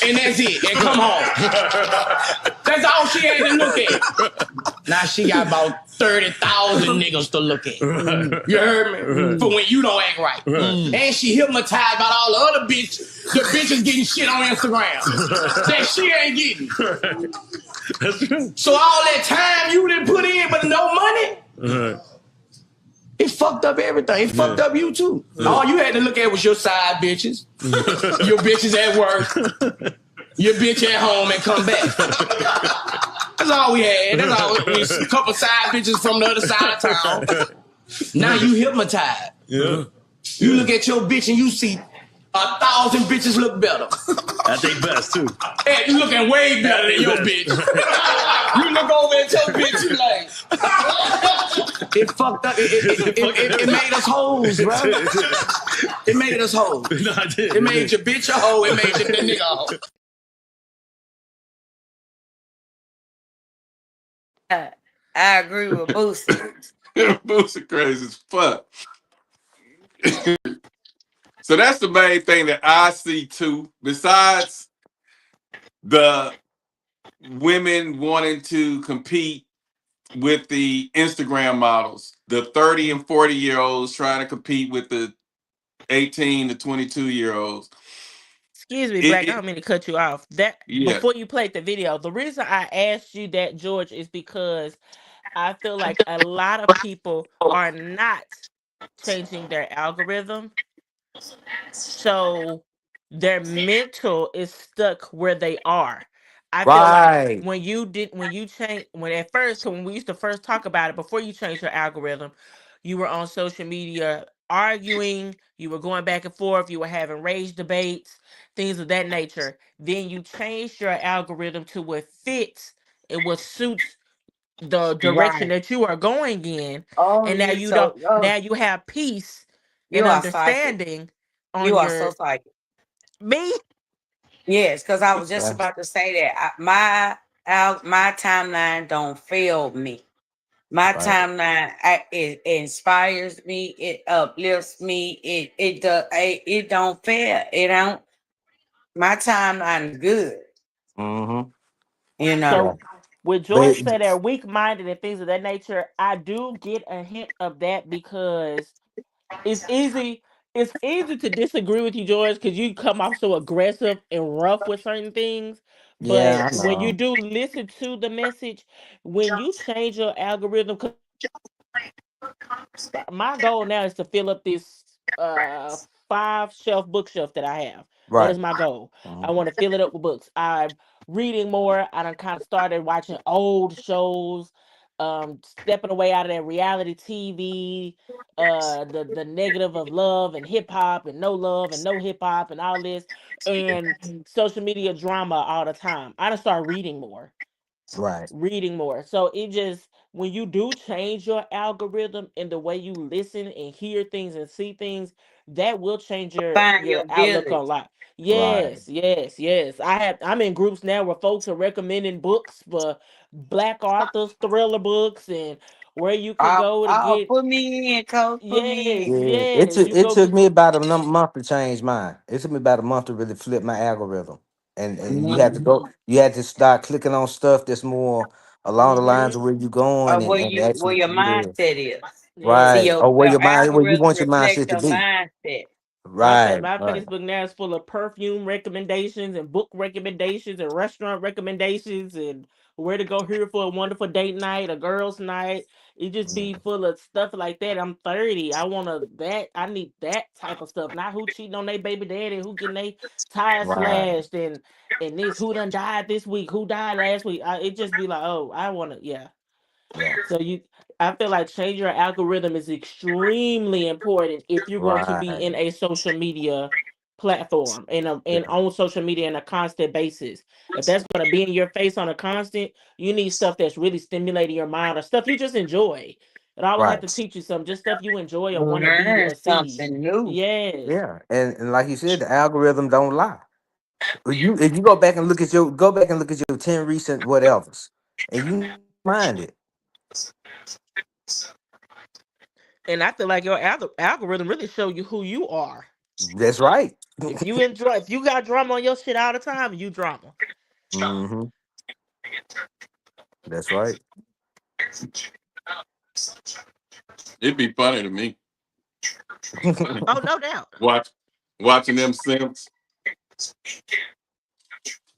and that's it. And come home. That's all she had to look at. Now she got about 30,000 niggas to look at. You heard me? For when you don't act right. And she hypnotized by all the other the bitches getting shit on Instagram that she ain't getting. So all that time you didn't put in but no money, it fucked up everything. It fucked up you too. All you had to look at was your side bitches, your bitches at work, your bitch at home, and come back. That's all we had. That's all. A couple side bitches from the other side of town. Now you hypnotized. Yeah. You look at your bitch and you see 1,000 bitches look better. I think best too. And you looking way better than your bitch. You look over at your bitch, you like, it fucked up. It made us hoes, bro. It made us hoes. No, I did. It made your bitch a hoe. It made the nigga a hoe. I agree with Boosie. Boosie crazy as fuck. So that's the main thing that I see too. Besides the women wanting to compete with the Instagram models, the 30 and 40-year-olds trying to compete with the 18 to 22-year-olds. Excuse me, Black. I don't mean to cut you off. Before you played the video, the reason I asked you that, George, is because I feel like a lot of people are not changing their algorithm. So their mental is stuck where they are. I feel like when we used to first talk about it, before you changed your algorithm, you were on social media arguing, you were going back and forth, you were having rage debates, things of that nature. Then you changed your algorithm to what fits and what suits the direction that you are going in. And now now you have peace and understanding on you are so psychic. Me? Yes, because I was just about to say that my timeline don't fail me. My timeline it inspires me. It uplifts me. It don't fail. It don't. My timeline is good. So when George said they're weak-minded and things of that nature, I do get a hint of that because it's easy to disagree with you, George, because you come off so aggressive and rough with certain things. But when you do listen to the message, when you change your algorithm, my goal now is to fill up this 5-shelf bookshelf that I have. Right. That is my goal. I want to fill it up with books. I'm reading more. I done kind of started watching old shows, stepping away out of that reality TV, the negative of love and hip hop and no love and no hip hop and all this, and social media drama all the time. I done start reading more. Right. reading more. So it just, when you do change your algorithm and the way you listen and hear things and see things, that will change Find your your outlook village. on life. Right. Yes. I'm in groups now where folks are recommending books for black authors, thriller books, and where you can go to Oh, get. put me in, coach. Put me in. Yeah. You It go took get. me about a month to change mine. It took me about a month to really flip my algorithm. And you had to Mhm. go. You had to start clicking on stuff that's more along the lines of where you going and Where actually, your yeah. mindset is. See, Right. Yes. Or where your mind, where you algorithm want your reflects mindset to your be. mindset. Right. My Right. Facebook now is full of perfume recommendations and book recommendations and restaurant recommendations and where to go here for a wonderful date night, a girls' night. It just be full of stuff like that. I'm 30. I need that type of stuff. Not who cheating on their baby daddy, who getting their tires Right. slashed and this who done died this week, who died last week. It just be like, oh, I wanna, yeah. Yeah. So I feel like changing your algorithm is extremely important if you're going to be Right. in a social media platform and Yeah. on social media on a constant basis. If that's going to be in your face on a constant, you need stuff that's really stimulating your mind or stuff you just enjoy. It always have to Right. teach you something, just stuff you enjoy or want to be Learn or see. something new. Yes. Yeah. And like you said, the algorithm don't lie. If you go back and look at your 10 recent whatevers and you find it. And I feel like your algorithm really show you who you are. That's right. If you got drama on your shit all the time, you drama. Mm-hmm. That's right. It'd be funny to me Oh, no doubt. watching them Sims.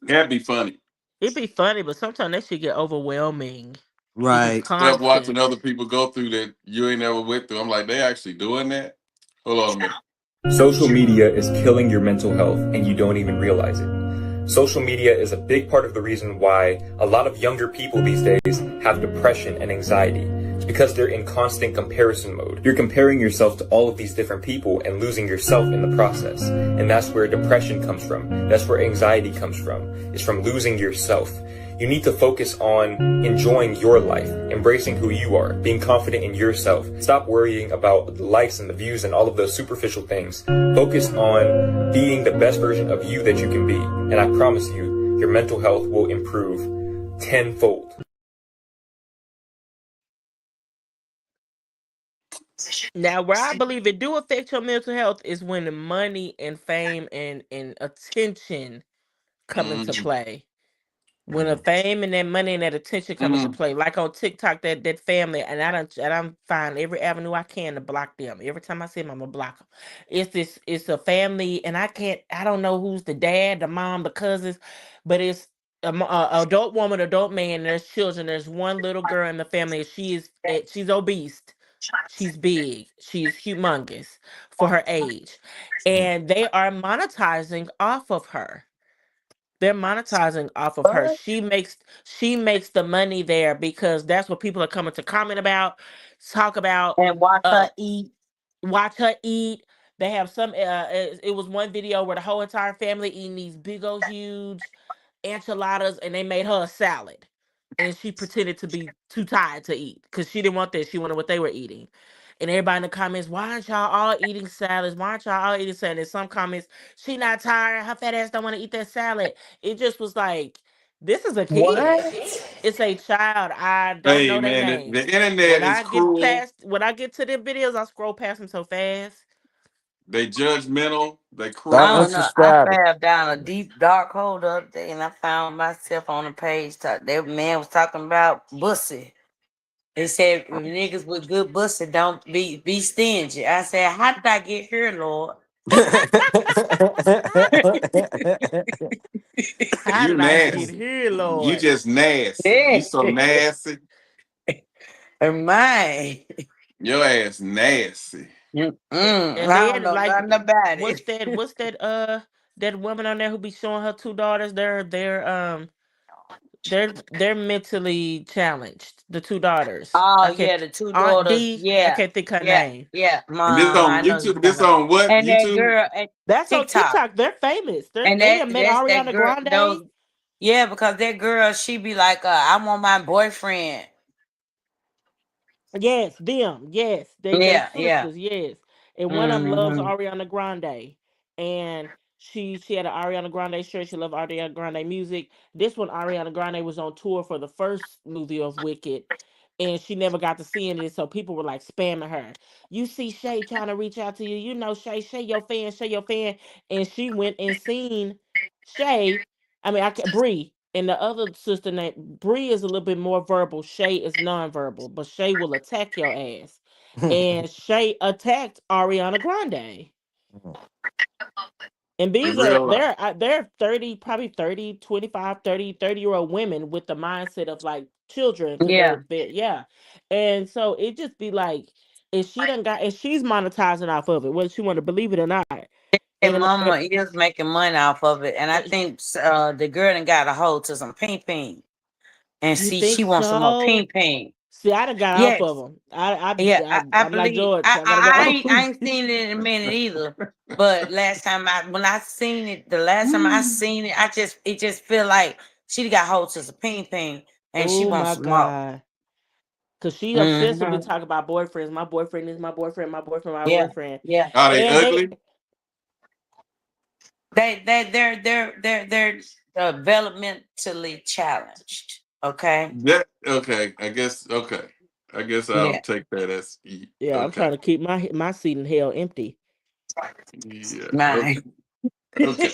That'd be funny. It'd be funny, but sometimes that shit get overwhelming. Right. Stuff watching Constant. other people go through that you ain't never went through. I'm like, they actually doing that? Hold on a minute. Social media is killing your mental health and you don't even realize it. Social media is a big part of the reason why a lot of younger people these days have depression and anxiety. It's because they're in constant comparison mode. You're comparing yourself to all of these different people and losing yourself in the process. And that's where depression comes from. That's where anxiety comes from. It's from losing yourself. You need to focus on enjoying your life, embracing who you are, being confident in yourself. Stop worrying about the likes and the views and all of those superficial things. Focus on being the best version of you that you can be. And I promise you, your mental health will improve tenfold. Now, where I believe it do affect your mental health is when the money and fame and attention come into play. When the fame and that money and that attention come into play, like on TikTok, that family, and I don't find every avenue I can to block them. Every time I see them, I'm gonna block them. It's a family, and I don't know who's the dad, the mom, the cousins, but it's a adult woman, adult man. There's children. There's one little girl in the family. She's obese. She's big. She's humongous for her age, and they are monetizing off of her. They're monetizing off of her. What? She makes the money there because that's what people are coming to comment about, talk about, And watch her eat. watch her eat. They have some. It was one video where the whole entire family eating these big old huge enchiladas, and they made her a salad, and she pretended to be too tired to eat because she didn't want this. She wanted what they were eating. And everybody in the comments, why aren't y'all all eating salads? Why aren't y'all all eating salads? In some comments, she not tired. Her fat ass don't want to eat that salad. It just was like, this is a kid. What? It's a child. I don't Hey know their man, name. the internet is cruel. When I get to them videos, I scroll past them so fast. They judgmental. They Start I cruel. don't know. I unsubscribing. fell down a deep dark hole the other day, and I found myself on a page. That man was talking about bussy. He said, if niggas with good pussy don't be stingy. I said, how did I get here, Lord? How You did I get nasty. here, Lord? You just nasty. You so nasty. Man. Your ass nasty. And I then don't know like, nothing about what's it. that woman on there who be showing her two daughters? They're mentally challenged. The two daughters. Oh yeah, the two Aunt daughters. D. Yeah, I can't think her yeah, name. yeah. And this Mom, I on know YouTube. you This talking about. on what? And that YouTube? girl and That's on TikTok. TikTok. They're famous. And They done met that's that Ariana girl. Grande. Those Yeah, because that girl, she be like, I want my boyfriend. Yes, them. Yes, they Yeah, yeah. sisters. Yes, and one of them loves Hmm. Ariana Grande, and she had an Ariana Grande shirt. She loved Ariana Grande music. This one, Ariana Grande was on tour for the first movie of Wicked, and she never got to see it. So people were like spamming her. You see Shay trying to reach out to you. You know Shay your fan, Shay your fan, and she went and seen Shay. I mean, I can Bree. And the other sister named Bree is a little bit more verbal. Shay is nonverbal, but Shay will attack your ass. And Shay attacked Ariana Grande. And these In are real life. they're 30, probably 30, 25, 30-year-old women with the mindset of like children because Yeah. they're yeah. And so it just be like if she done got if she's monetizing off of it, whether she want to believe it or not. And And mama is making money off of it. And I think the girl done got a hold to some ping ping. And you see, think she wants some more so? ping ping. See, I done got off Yes. of them. Yeah, I I'm like believe George. I gotta go. I ain't seen it in a minute either. But when I seen it, the last time I seen it, it just feel like she got hold to some ping ping and she Oh wants my some more. God. Cause she obsessively Hmm. talk about boyfriends. My boyfriend is my boyfriend, my boyfriend, my Yeah, boyfriend. yeah. Are they And ugly? They're developmentally challenged. Okay. That okay. I guess okay. I guess I'll Yeah. take that as yeah, I'm okay. trying to keep my seat in hell empty. Yeah. Mine. Okay.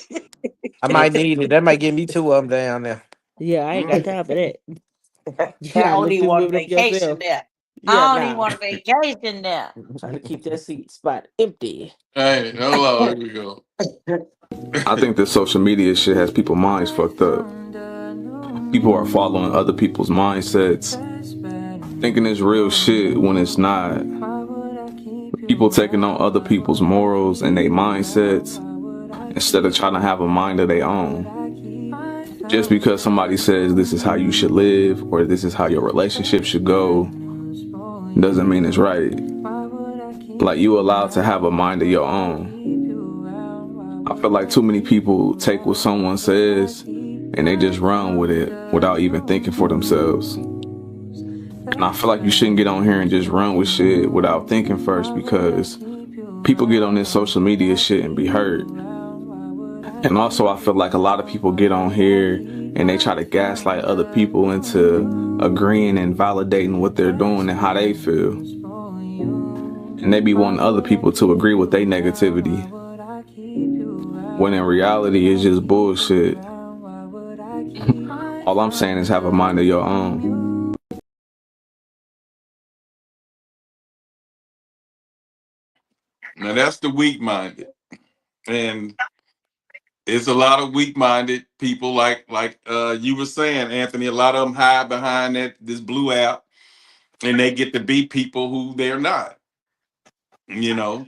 I might need it. That might get me two of them down there. Yeah, I ain't got time for that. You I gotta don't look even these want a women up vacation yourself. there. Yeah, I don't even nah. want a vacation there. Trying to keep that seat spot empty. Hey, hold on. Here we go. I think this social media shit has people's minds fucked up. People are following other people's mindsets, thinking it's real shit when it's not. People taking on other people's morals and their mindsets instead of trying to have a mind of their own. Just because somebody says this is how you should live or this is how your relationship should go doesn't mean it's right. Like, you allowed to have a mind of your own. I feel like too many people take what someone says and they just run with it without even thinking for themselves. And I feel like you shouldn't get on here and just run with shit without thinking first, because people get on this social media shit and be hurt. And also I feel like a lot of people get on here and they try to gaslight other people into agreeing and validating what they're doing and how they feel. And they be wanting other people to agree with their negativity, when in reality it's just bullshit. All I'm saying is have a mind of your own. Now that's the weak-minded, and it's a lot of weak-minded people, like you were saying, Anthony. A lot of them hide behind this blue app, and they get to be people who they're not. You know.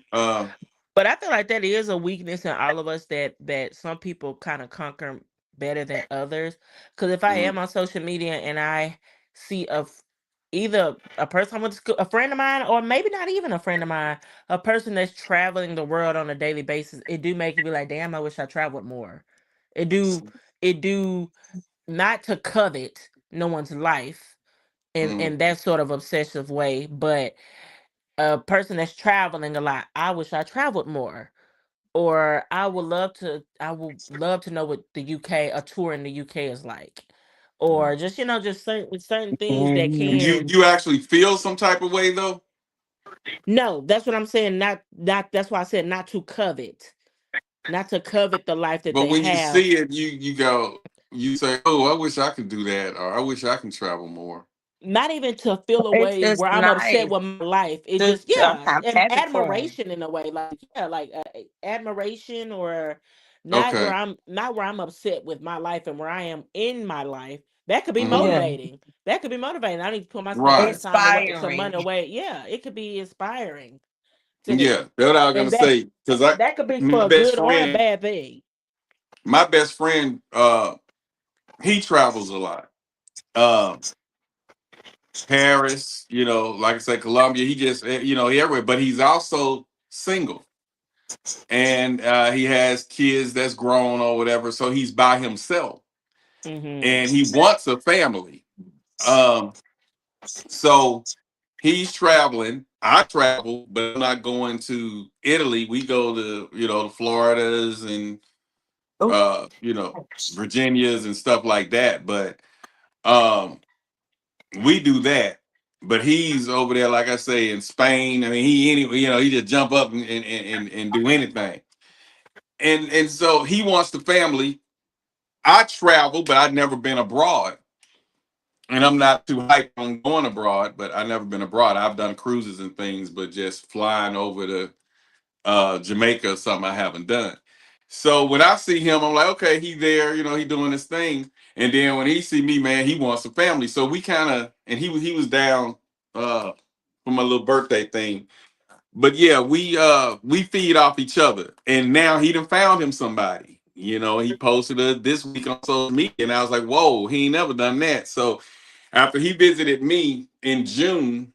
But I feel like that is a weakness in all of us that some people kind of conquer better than others. Because if I am on social media and I see either a person I went to school, a friend of mine, or maybe not even a friend of mine, a person that's traveling the world on a daily basis, it do make you be like, damn, I wish I traveled more. It do not to covet no one's life in that sort of obsessive way, but a person that's traveling a lot, I wish I traveled more. Or I would love to know what the UK, a tour in the UK is like. Or just just certain things that can. You actually feel some type of way though? No, that's what I'm saying. Not that's why I said not to covet. Not to covet the life that But they when you have. see it, you say, "Oh, I wish I could do that," or "I wish I can travel more." Not even to feel a It's way just where I'm upset nice. with my life. It's Just just I'm and happy for him. admiration in a way, like admiration, or Okay. not where I'm upset with my life and where I am in my life. That could be Yeah. motivating. That could be motivating. I need to put Right. some money Inspiring. away. Yeah, it could be inspiring to Yeah, me, that's what I was and gonna say. Because that could be my for a best good or a friend, bad thing. my best friend, he travels a lot. Paris, like I said, Colombia. He just, he everywhere. But he's also single, and he has kids that's grown or whatever. So he's by himself. and he wants a family. So he's traveling. I travel, but I'm not going to Italy. We go to, the Floridas and Virginias and stuff like that. But we do that. But he's over there, like I say, in Spain. I mean, he just jump up and do anything. And so he wants the family. I travel, but I've never been abroad. And I'm not too hyped on going abroad, but I've never been abroad. I've done cruises and things, but just flying over to Jamaica or something I haven't done. So when I see him, I'm like, okay, he there, he doing his thing. And then when he see me, man, he wants a family. So we kind of, and he was down for my little birthday thing. But yeah, we feed off each other. And now he done found him somebody. He posted it this week on social media, and I was like, whoa, he ain't never done that. So after he visited me in June,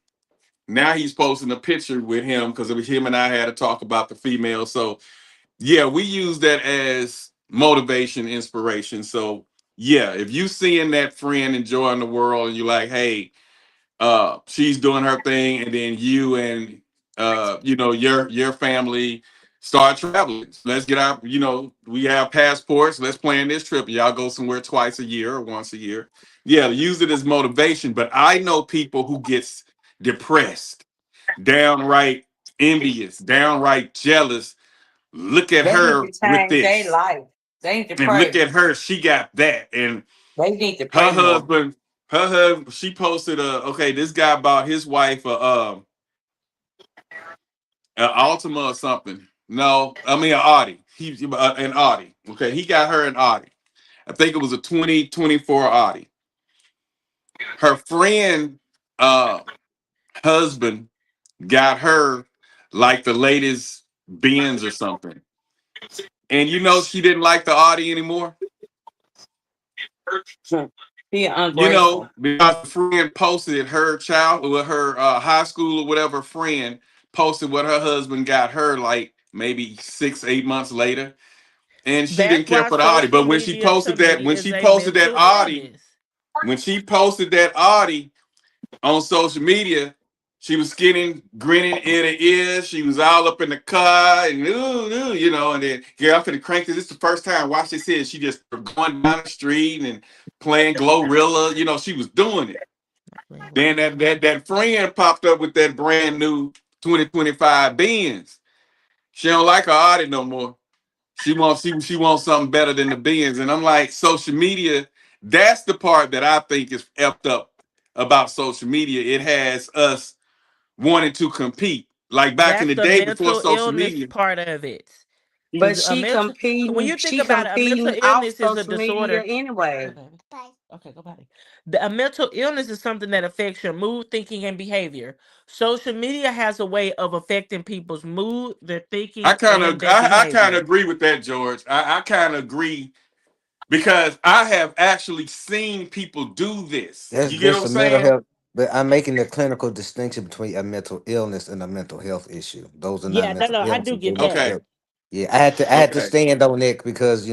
now he's posting a picture with him because it was him and I had to talk about the female. So yeah, we use that as motivation, inspiration. So yeah, if you seeing that friend enjoying the world and you're like, hey, she's doing her thing, and then you and your family start traveling. Let's get out, we have passports. Let's plan this trip. Y'all go somewhere twice a year or once a year. Yeah, use it as motivation. But I know people who gets depressed, downright envious, downright jealous. Look at They need her to with change their this. life. They need to And pray. look at her, she got that. And They need to her pray more. husband, she posted this guy bought his wife an Altima or something. No, I mean an Audi. An Audi. Okay, he got her an Audi. I think it was a 2024 Audi. Her friend husband got her like the latest Benz or something. And she didn't like the Audi anymore. He ungrateful. Because the friend posted her high school or whatever friend posted what her husband got her like maybe 6-8 months later, and she didn't care for the Audi. But when she posted that, Audi on social media, she was grinning ear to ear. She was all up in the car and and then I'm finna crank this. This is the first time. Watch this here. She just going down the street and playing Glorilla. She was doing it. Then that friend popped up with that brand new 2025 Benz. She don't like her Audi no more. She wants something better than the Benz. And I'm like, social media, that's the part that I think is effed up about social media. It has us wanting to compete. Like back in the day before social media. Part of it. But she competing. When you think she about it, a mental competing off illness is a social disorder media anyway. Okay, go back. A mental illness is something that affects your mood, thinking, and behavior. Social media has a way of affecting people's mood, their thinking. I kind of agree with that, George. I kind of agree because I have actually seen people do this. You get what I'm saying? Health, but I'm making a clinical distinction between a mental illness and a mental health issue. Those are not mental illnesses. I do get that. Okay. Yeah, I had to stand on it because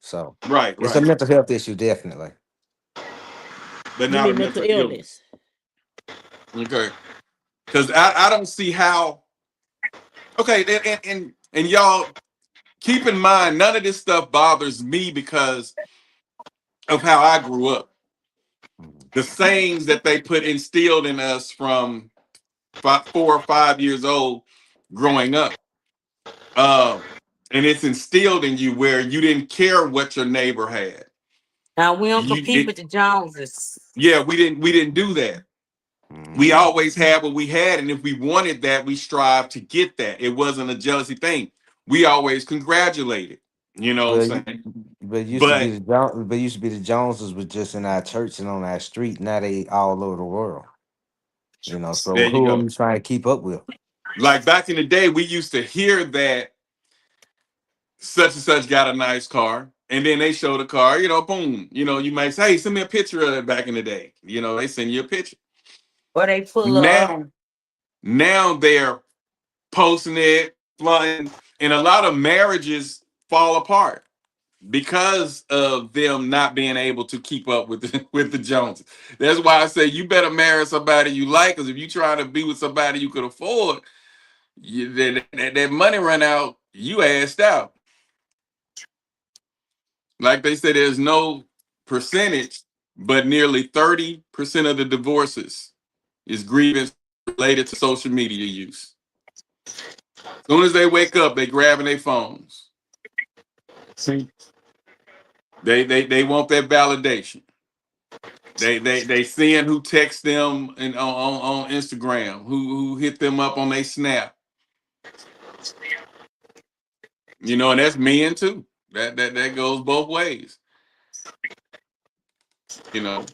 so right. It's a mental health issue, definitely. But not a mental illness. Okay. Because I don't see how. Okay, and y'all keep in mind, none of this stuff bothers me because of how I grew up. The sayings that they instilled in us from 4 or 5 years old growing up. And it's instilled in you where you didn't care what your neighbor had. Now we don't compete with the Joneses. Yeah, we didn't do that. We always had what we had, and if we wanted that, we strived to get that. It wasn't a jealousy thing. We always congratulated. You know what I'm saying? But used to be the Joneses was just in our church and on our street. Now they all over the world. So who am I trying to keep up with? Like back in the day, we used to hear that such and such got a nice car, and then they show the car, boom. You might say, hey, send me a picture of it back in the day. They send you a picture. Or they pull now they're posting it, flying, and a lot of marriages fall apart because of them not being able to keep up with the Joneses. That's why I say you better marry somebody you like, because if you try to be with somebody you could afford, that money run out, you assed out. Like they say, there's no percentage, but nearly 30% of the divorces is grievance related to social media use. As soon as they wake up, they grabbing their phones. See, they want that validation. They seeing who texts them and on Instagram, who hit them up on their Snap. You know, and that's men too. That goes both ways. You know,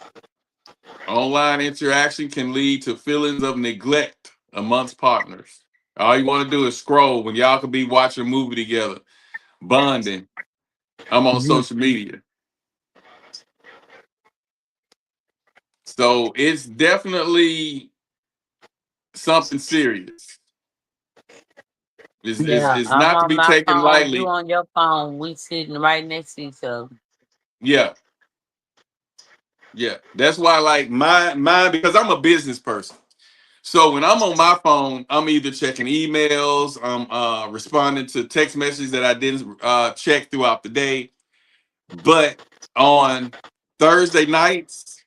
online interaction can lead to feelings of neglect amongst partners. All you want to do is scroll when y'all could be watching a movie together, bonding. I'm on social media. So it's definitely something serious. It's I'm not to on be my taken phone. lightly. You on your phone. We sitting right next to each other. Yeah. Yeah. That's why, like, my because I'm a business person. So when I'm on my phone, I'm either checking emails, I'm responding to text messages that I didn't check throughout the day. But on Thursday nights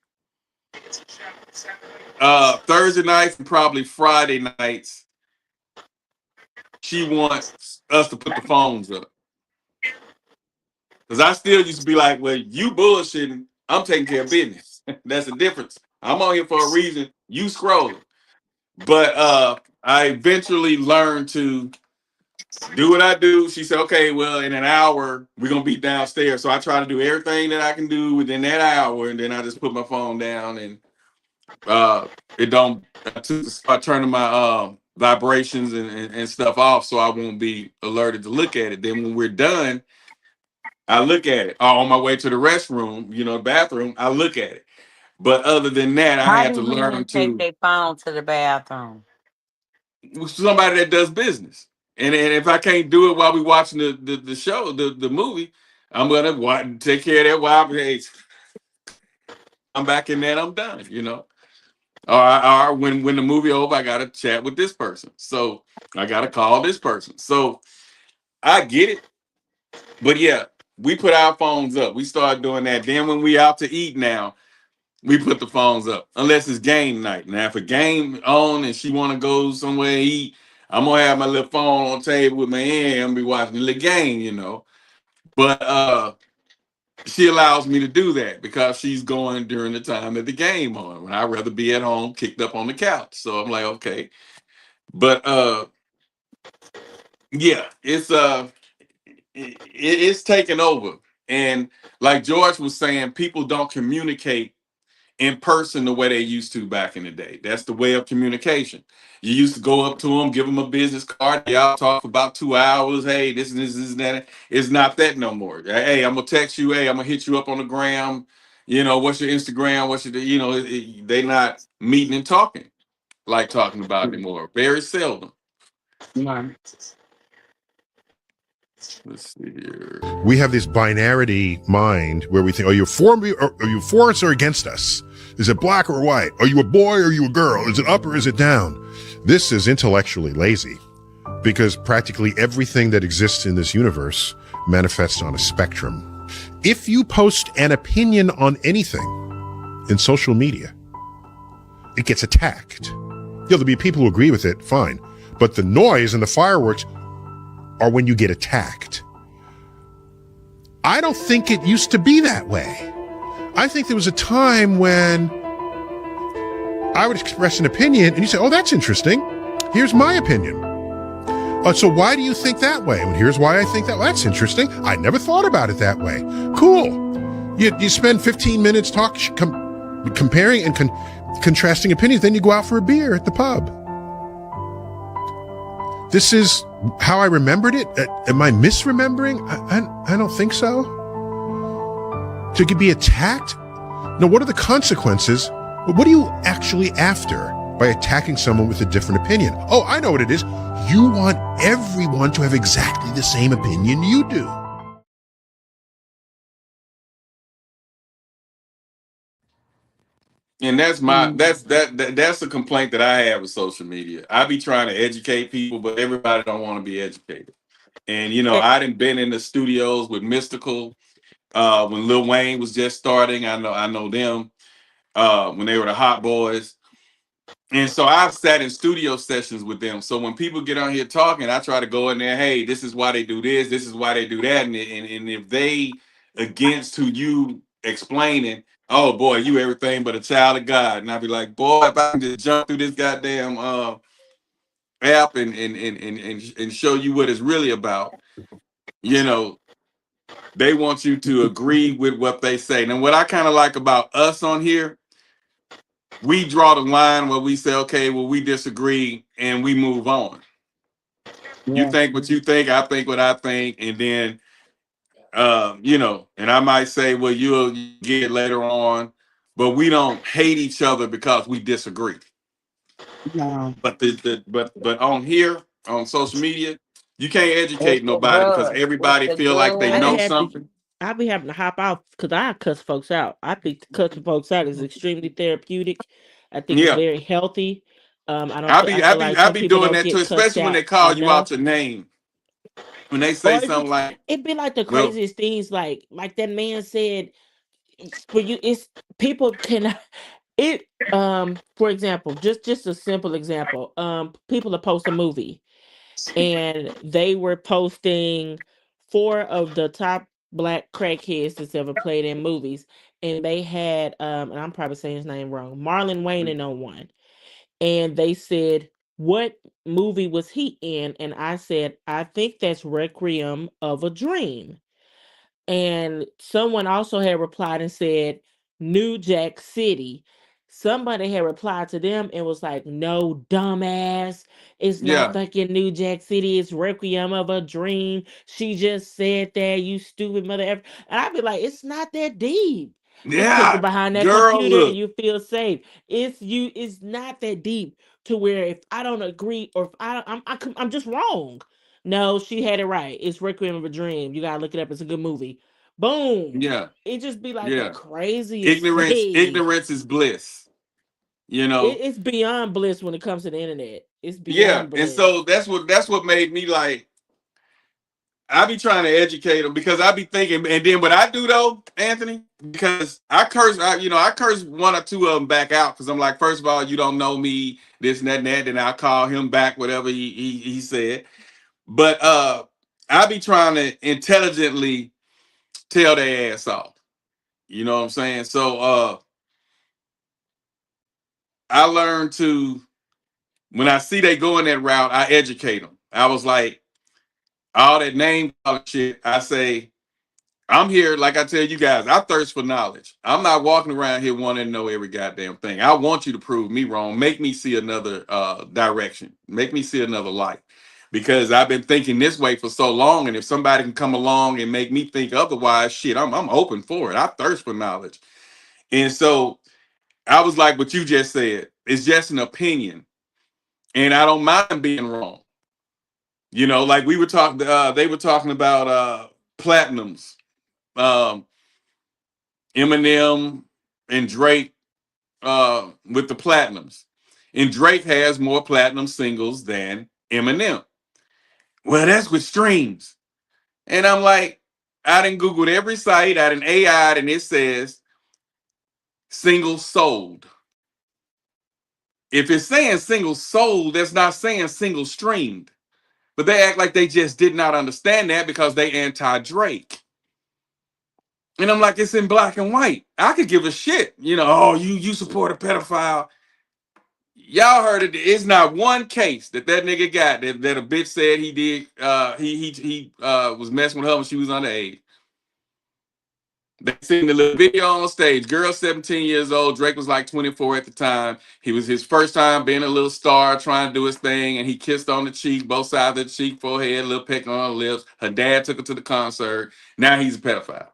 and probably Friday nights, she wants us to put the phones up. Because I still used to be like, well, you bullshitting, I'm taking care of business. That's the difference. I'm on here for a reason, you scrolling. But I eventually learned to do what I do. She said, okay, well, in an hour, we're going to be downstairs. So I try to do everything that I can do within that hour. And then I just put my phone down and I turn my vibrations and stuff off so I won't be alerted to look at it. Then when we're done, I look at it. On my way to the restroom, you know, bathroom, I look at it. But other than that, I How had to do learn women to take their phone to the bathroom? somebody that does business. And if I can't do it while we watching the show, the movie, I'm gonna take care of that while I'm back in there and I'm done, you know. Or when the movie over, I gotta chat with this person. So I gotta call this person. So I get it. But yeah, we put our phones up. We start doing that. Then when we out to eat now, we put the phones up. Unless it's game night. Now if a game on and she wanna go somewhere and eat, I'm gonna have my little phone on the table with my hand. I'm gonna be watching the little game, you know. But she allows me to do that because she's going during the time that the game on. When I'd rather be at home, kicked up on the couch. So I'm like, okay. But yeah, it's taken over. And like George was saying, people don't communicate in person the way they used to back in the day. That's the way of communication. You used to go up to them, give them a business card. Y'all talk for about 2 hours. Hey, this and that. It's not that no more. Hey, I'm gonna text you. Hey, I'm gonna hit you up on the gram. You know, what's your Instagram? What's your, you know, they not meeting and talking like talking about anymore. Very seldom. Let's see here. We have this binarity mind where we think, are you for me or are you for us or against us? Is it black or white? Are you a boy or are you a girl? Is it up or is it down? This is intellectually lazy because practically everything that exists in this universe manifests on a spectrum. If you post an opinion on anything in social media, it gets attacked. There'll be people who agree with it, fine. But the noise and the fireworks are when you get attacked. I don't think it used to be that way. I think there was a time when I would express an opinion and you say, oh, that's interesting. Here's my opinion. So why do you think that way? And here's why I think that. Well, that's interesting. I never thought about it that way. Cool. You spend 15 minutes comparing and contrasting opinions. Then you go out for a beer at the pub. This is how I remembered it. Am I misremembering? I don't think so. To be attacked? Now, what are the consequences? What are you actually after by attacking someone with a different opinion? Oh, I know what it is. You want everyone to have exactly the same opinion you do. And that's that's a complaint that I have with social media. I be trying to educate people, but everybody don't want to be educated. And I done been in the studios with Mystical when Lil Wayne was just starting. I know them when they were the Hot Boys. And so I've sat in studio sessions with them. So when people get on here talking, I try to go in there, hey, this is why they do this, this is why they do that. And if they against who you explaining, oh boy, you everything but a child of God. And I'd be like, boy, if I can just jump through this goddamn app and show you what it's really about, they want you to agree with what they say. And what I kind of like about us on here, we draw the line where we say, okay, well, we disagree and we move on. You think what you think, I think what I think, and then and I might say, well, you'll get it later on, but we don't hate each other because we disagree. No. But but on here, on social media, you can't educate nobody because everybody feel like they know something. I be having to hop out because I cuss folks out. I think cussing folks out is extremely therapeutic. I think it's very healthy. I be doing that too, especially when they call you out your name. When they say something like, it'd be like the craziest things, like that man said. For you, it's people can. It for example, just a simple example. People are posting a movie, and they were posting 4 of the top Black crackheads that's ever played in movies, and they had and I'm probably saying his name wrong, Marlon Wayne on one, and they said, what movie was he in? And I said, I think that's Requiem of a Dream. And someone also had replied and said, New Jack City. Somebody had replied to them and was like, no, dumbass. It's not fucking New Jack City. It's Requiem of a Dream. She just said that, you stupid mother. And I'd be like, it's not that deep. Yeah, behind that computer and you feel safe. It's not that deep to where if I don't agree or if I'm just wrong. No, she had it right. It's Requiem of a Dream. You gotta look it up. It's a good movie. Boom. Yeah. It just be like the craziest ignorance is bliss. It's beyond bliss when it comes to the internet. It's beyond bliss. And so that's what made me like. I be trying to educate them because I be thinking, and then what I do though, Anthony, because I curse 1 or 2 of them back out because I'm like, first of all, you don't know me, this and that and that, then I'll call him back, whatever he said. But I be trying to intelligently tell their ass off. You know what I'm saying? So I learned to, when I see they going that route, I educate them. I was like, all that name shit, I say, I'm here, like I tell you guys, I thirst for knowledge. I'm not walking around here wanting to know every goddamn thing. I want you to prove me wrong. Make me see another direction. Make me see another light. Because I've been thinking this way for so long, and if somebody can come along and make me think otherwise, shit, I'm open for it. I thirst for knowledge. And so I was like what you just said. It's just an opinion. And I don't mind being wrong. Like we were talking, they were talking about platinums. Eminem and Drake with the platinums. And Drake has more platinum singles than Eminem. Well, that's with streams. And I'm like, I done Googled every site, I done AI'd, and it says singles sold. If it's saying single sold, that's not saying single streamed. But they act like they just did not understand that because they anti-Drake. And I'm like, it's in black and white. I could give a shit. You support a pedophile. Y'all heard it. It's not one case that nigga got that a bitch said he did. He was messing with her when she was underage. They seen the little video on stage. Girl, 17 years old. Drake was like 24 at the time. He was his first time being a little star, trying to do his thing, and he kissed on the cheek, both sides of the cheek, forehead, a little peck on her lips. Her dad took her to the concert. Now he's a pedophile.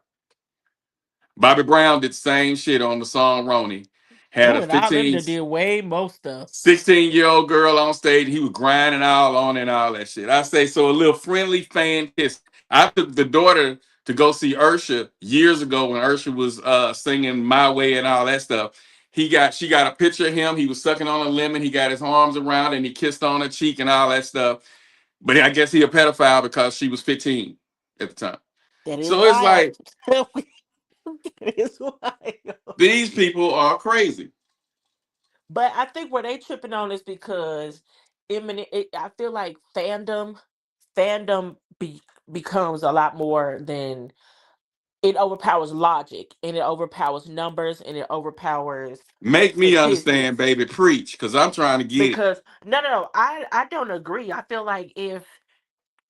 Bobby Brown did the same shit on the song Ronnie. Had a 15 did way most stuff. 16-year-old girl on stage. He was grinding all on and all that shit. I say, so a little friendly fan kiss. I took the daughter to go see Usher years ago when Usher was singing My Way and all that stuff. she got a picture of him. He was sucking on a lemon. He got his arms around and he kissed on her cheek and all that stuff. But I guess he a pedophile because she was 15 at the time. That is So it's wild. like That is wild. these people are crazy. But I think where they tripping on is because I feel like fandom becomes a lot more than it overpowers logic and it overpowers numbers and it overpowers Make me statistics. understand, baby. Preach, because I'm trying to get it. Because no, I don't agree. I feel like if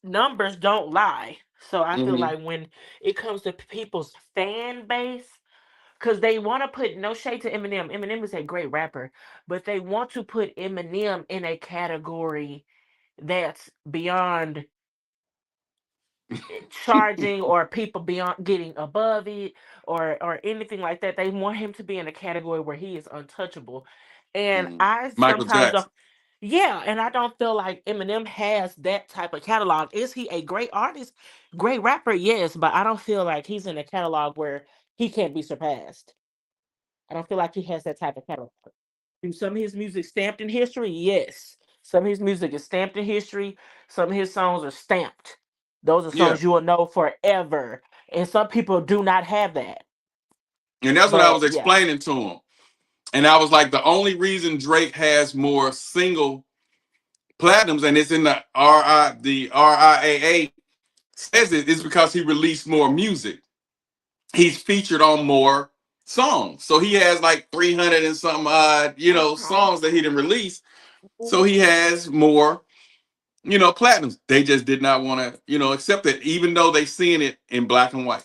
numbers don't lie, so I feel Mhm. like when it comes to people's fan base, because they want to put no shade to Eminem. Eminem is a great rapper, but they want to put Eminem in a category that's beyond charging or people beyond getting above it or anything like that. They want him to be in a category where he is untouchable. And I Michael sometimes Jackson. yeah, and I don't feel like Eminem has that type of catalog. Is he a great artist, great rapper? Yes, but I don't feel like he's in a catalog where he can't be surpassed. I don't feel like he has that type of catalog. Do some of his music stamped in history? Yes. Some of his music is stamped in history. Some of his songs are stamped. Those are Yeah. songs you will know forever. And some people do not have that. And that's what I But was yeah. explaining to him. And I was like, the only reason Drake has more single platinums, and it's in the RIAA says it, is because he released more music. He's featured on more songs. So he has like 300 and something songs that he didn't release. So he has more, platinums. They just did not want to, accept it, even though they seeing it in black and white.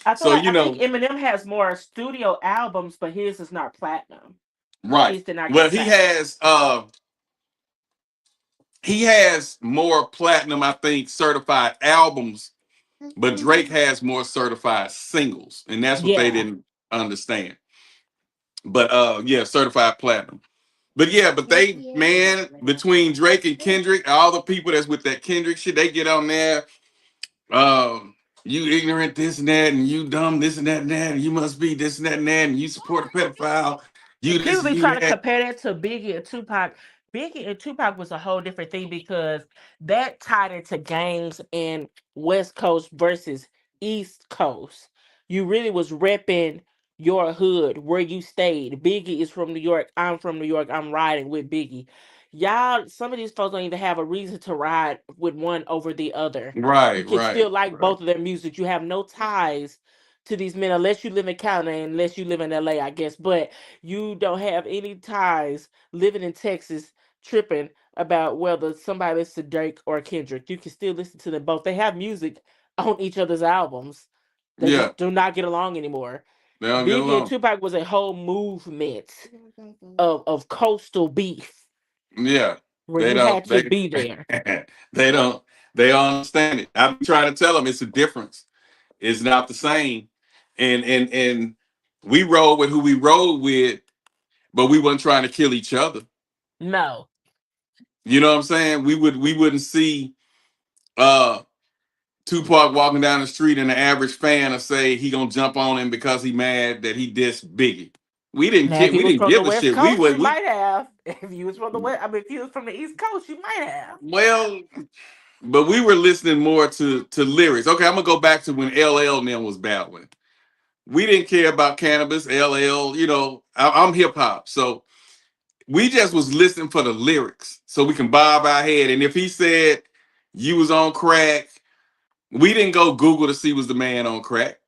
I So, I think Eminem has more studio albums, but his is not platinum. right. His did not Well, get platinum. he has more platinum, I think, certified albums, but Drake has more certified singles, and that's what they Yeah. didn't understand. But yeah, certified platinum. But yeah, they, man, between Drake and Kendrick, all the people that's with that Kendrick shit, they get on there. You ignorant this and that, and you dumb this and that and that, and you must be this and that and that, and you support a pedophile. You this People be and you trying to that. compare that to Biggie and Tupac. Biggie and Tupac was a whole different thing because that tied into gangs and West Coast versus East Coast. You really was repping your hood where you stayed. Biggie is from New York. I'm from New York. I'm riding with Biggie. Y'all, some of these folks don't even have a reason to ride with one over the other. Right, You can right, still like right. both of their music. You have no ties to these men unless you live in Canada, unless you live in LA, I guess. But you don't have any ties living in Texas tripping about whether somebody listens to Drake or Kendrick. You can still listen to them both. They have music on each other's albums. They Yeah. just do not get along anymore. They don't get Biggie and along. Tupac was a whole movement of coastal beef Yeah. where They you don't had to be there. they don't understand it. I'm trying to tell them it's a difference. It's not the same. And we roll with who we roll with, but we weren't trying to kill each other. No. You know what I'm saying? We wouldn't see Tupac walking down the street and the average fan will say he gonna jump on him because he mad that he dissed Biggie. We didn't Now, care. if you We was didn't from the give a West shit. Coast, you might have. If you was from the West, if you was from the East Coast, you might have. Well, but we were listening more to lyrics. Okay, I'm gonna go back to when LL and them was battling. We didn't care about cannabis, LL. I'm hip hop, so we just was listening for the lyrics, so we can bob our head. And if he said you was on crack, we didn't go Google to see was the man on crack.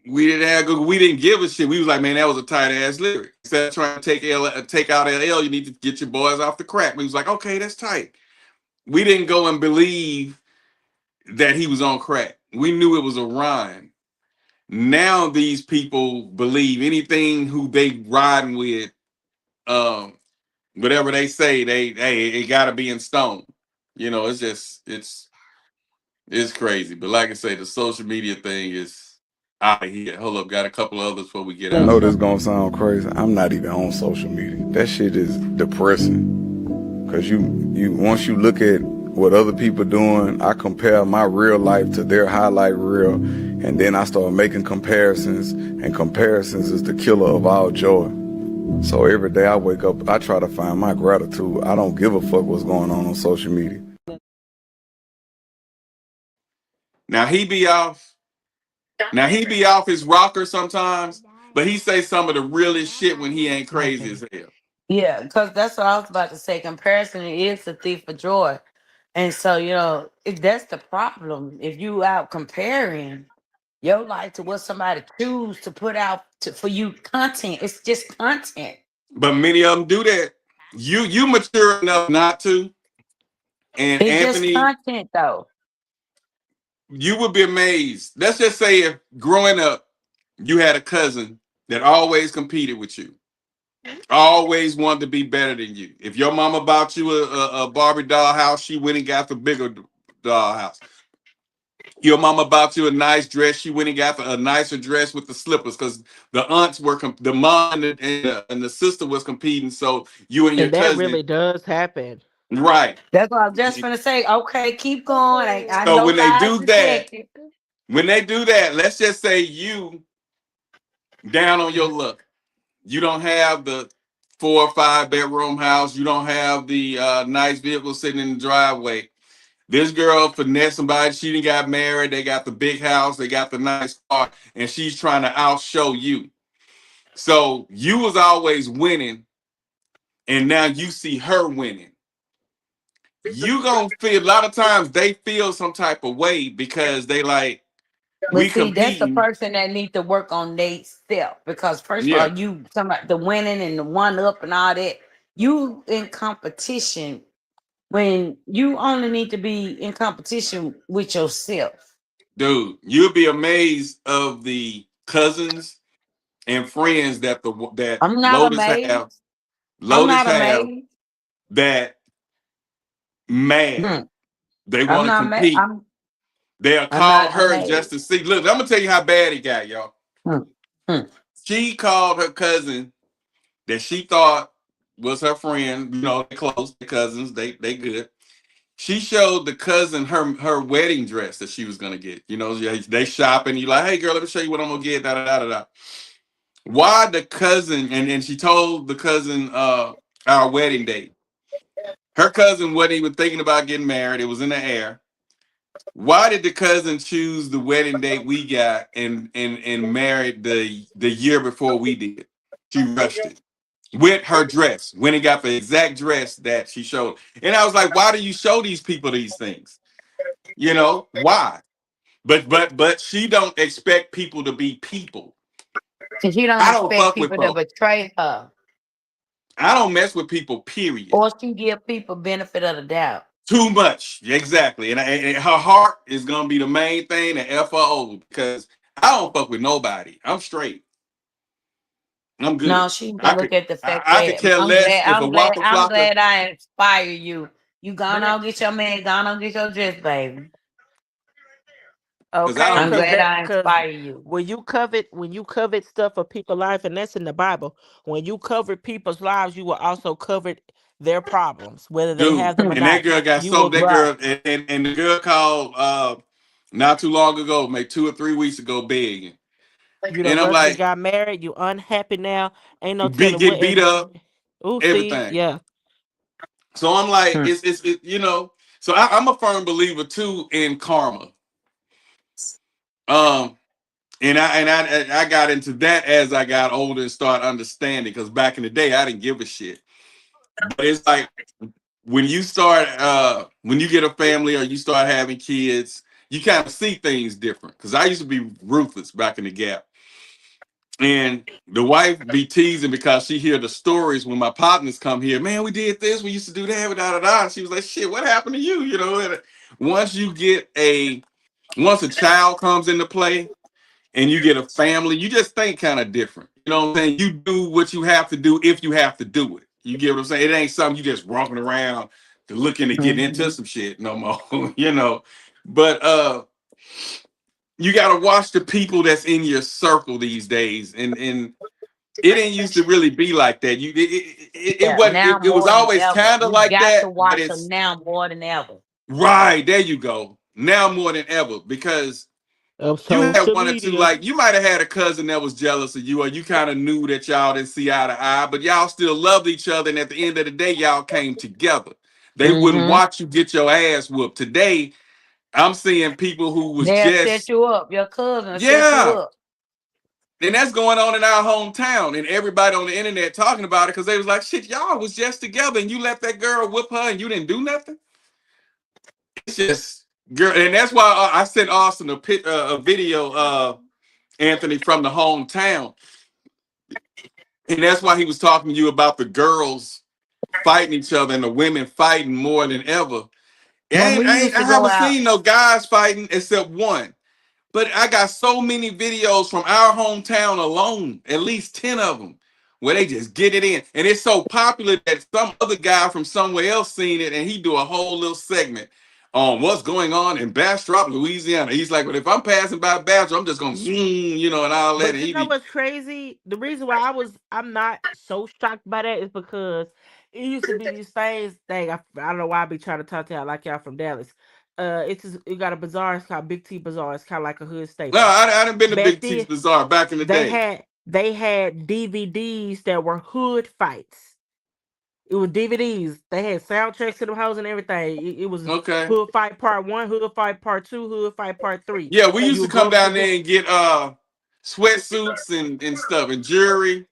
We didn't have Google. We didn't give a shit. We was like, man, that was a tight ass lyric. Instead of trying to take out LL, you need to get your boys off the crack. We was like, okay, that's tight. We didn't go and believe that he was on crack. We knew it was a rhyme. Now these people believe anything who they riding with, whatever they say, it gotta be in stone. It's just it's crazy. But like I say, the social media thing is out of here. Hold up, got a couple of others before we get I out. know this gonna sound crazy. I'm not even on social media. That shit is depressing. Cause you once you look at what other people doing, I compare my real life to their highlight reel, and then I start making comparisons, and comparisons is the killer of all joy. So every day I wake up, I try to find my gratitude. I don't give a fuck what's going on social media. Now he be off his rocker sometimes, but he say some of the realest shit when he ain't crazy as hell. Yeah, because that's what I was about to say. Comparison is the thief of joy. And so, if that's the problem, if you out comparing your life to what somebody choose to put out for you content, it's just content. But many of them do that. You mature enough not to. And It's Anthony, just content though. you would be amazed. Let's just say if growing up, you had a cousin that always competed with you. Always wanted to be better than you. If your mama bought you a Barbie doll house, she went and got the bigger doll house. Your mama bought you a nice dress, she went and got a nicer dress with the slippers because the aunts were the mom and the sister was competing. So you and your And that cousin, really does happen. right? That's what I was just gonna say. Okay, keep going. I So know when they guys do is that, hectic. let's just say you down on your luck. You don't have the 4 or 5 bedroom house. You don't have the nice vehicle sitting in the driveway. This girl finesse somebody. She done got married. They got the big house. They got the nice car, and she's trying to outshow you. So you was always winning, and now you see her winning. You gonna feel a lot of times they feel some type of way because they like we But see, that's the competing. person that need to work on their self because first of Yeah. all, you talking about the winning and the one up and all that. You in competition when you only need to be in competition with yourself. Dude, you'll be amazed of the cousins and friends that I'm not Lotus amazed. have. I'm Lotus not have amazed. that mad. They I'm want to not mad. compete. They'll I'm call not her amazed. just to see. Look, I'm gonna tell you how bad it got, y'all. She called her cousin that she thought was her friend. You know, they close, the cousins, they good. She showed the cousin her wedding dress that she was gonna get. You know, they shopping. You like, hey girl, let me show you what I'm gonna get. Da da da da da. Why the cousin? And she told the cousin our wedding date. Her cousin wasn't even thinking about getting married. It was in the air. Why did the cousin choose the wedding date we got and married the year before we did? She rushed it with her dress. Went and got the exact dress that she showed. And I was like, why do you show these people these things? You know, why? But she don't expect people to be people. Because you don't I don't expect fuck with people to folks. betray her. I don't mess with people, period. Or she give people benefit of the doubt. Too much. Exactly. And her heart is going to be the main thing and F her over because I don't fuck with nobody. I'm straight. I'm good. No, she can look at the fact I could that care less if a Waka I'm Flocka. glad I inspire you. You gonna on get your man, gonna on get your dress, baby. Okay, I I'm don't glad I because inspire you. when you covet stuff of people's life, and that's in the Bible, when you cover people's lives, you will also cover their problems, whether they Dude, have them or and not. that girl got You so will that girl and the girl called not too long ago, maybe 2 or 3 weeks ago, begging. You And know, I'm husband like, got married, you unhappy now. Ain't no telling get what beat up, Oh, see, everything. yeah. So I'm like, it's you know. So I'm a firm believer too in karma. And I got into that as I got older and started understanding. Because back in the day, I didn't give a shit. But it's like when you start, when you get a family or you start having kids, you kind of see things different. Because I used to be ruthless back in the Gap. And the wife be teasing because she hear the stories when my partners come here. Man, we did this. We used to do that. Da da da. And she was like, "Shit, what happened to you?" You know. And once a child comes into play, and you get a family, you just think kind of different. You know what I'm saying? You do what you have to do if you have to do it. You get what I'm saying? It ain't something you just walking around to looking to get into some shit no more. You know, but you gotta watch the people that's in your circle these days, and it didn't used to really be like that. It wasn't. Now It was more than always ever. kind of You like got that, to but watch it's them now more than ever. right there. You go now more than ever because Of You had social one or two, media. like you might have had a cousin that was jealous of you, or you kind of knew that y'all didn't see eye to eye, but y'all still loved each other. And at the end of the day, y'all came together. They wouldn't Mm-hmm. watch you get your ass whooped. Today, I'm seeing people who was They'll set just, you up. Your cousin will set you yeah. up. And that's going on in our hometown, and everybody on the internet talking about it because they was like, shit, y'all was just together and you let that girl whip her and you didn't do nothing. It's just, girl, and that's why I sent Austin a video, Anthony, from the hometown. And that's why he was talking to you about the girls fighting each other and the women fighting more than ever. When we used I to go haven't out, seen no guys fighting except one. But I got so many videos from our hometown alone, at least 10 of them, where they just get it in. And it's so popular that some other guy from somewhere else seen it and he do a whole little segment on what's going on in Bastrop, Louisiana. He's like, well, if I'm passing by Bastrop, I'm just going to zoom, you know, and all that. But And you he know be, what's crazy? The reason why I'm not so shocked by that is because it used to be these things. Dang, I don't know why I be trying to talk to y'all like y'all from Dallas. It got a bazaar. It's called Big T Bazaar. It's kind of like a hood no, staple. I done been to Back Big T's then, Bazaar back in the day. they had DVDs that were hood fights. It was DVDs. They had soundtracks to them hoes and everything. It was Okay. Hood Fight Part 1, Hood Fight Part 2, Hood Fight Part 3. Yeah, we used You to would go come up to down this. there and get sweatsuits and stuff and jewelry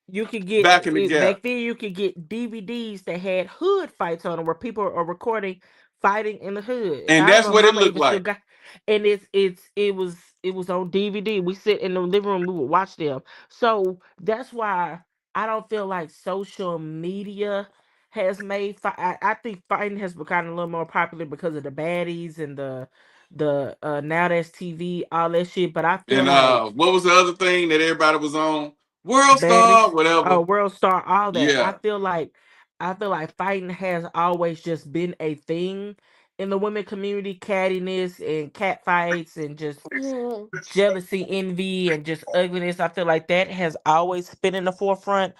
You could get back in the back gap. then. You could get DVDs that had hood fights on them, where people are recording fighting in the hood. And I don't that's know. what it Mama looked even still like. got, and it was on DVD. We sit in the living room. We would watch them. So that's why I don't feel like social media has made. I think fighting has become a little more popular because of the baddies and the now that's TV, all that shit. But I feel And like what was the other thing that everybody was on? World baddies, Star, whatever. World Star, all that. Yeah. I feel like fighting has always just been a thing in the women community, cattiness and cat fights and just jealousy, envy, and just ugliness. I feel like that has always been in the forefront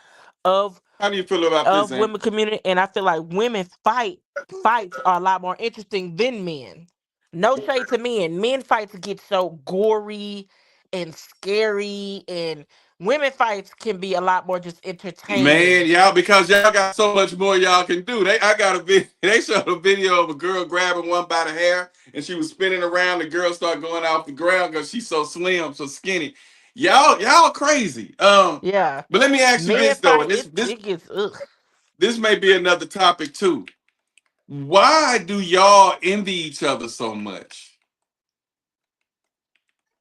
of How do you feel about this, Ant? women community, and I feel like women fights are a lot more interesting than men. No shade to men. Men fights get so gory and scary, and women fights can be a lot more just Man, entertaining. y'all, because y'all got so much more y'all can do. I got a video. They showed a video of a girl grabbing one by the hair, and she was spinning around. The girl started going off the ground because she's so slim, so skinny. Y'all crazy. Yeah, But let me ask you men this though, fight and it gets ugh. this may be another topic too. Why do y'all envy each other so much?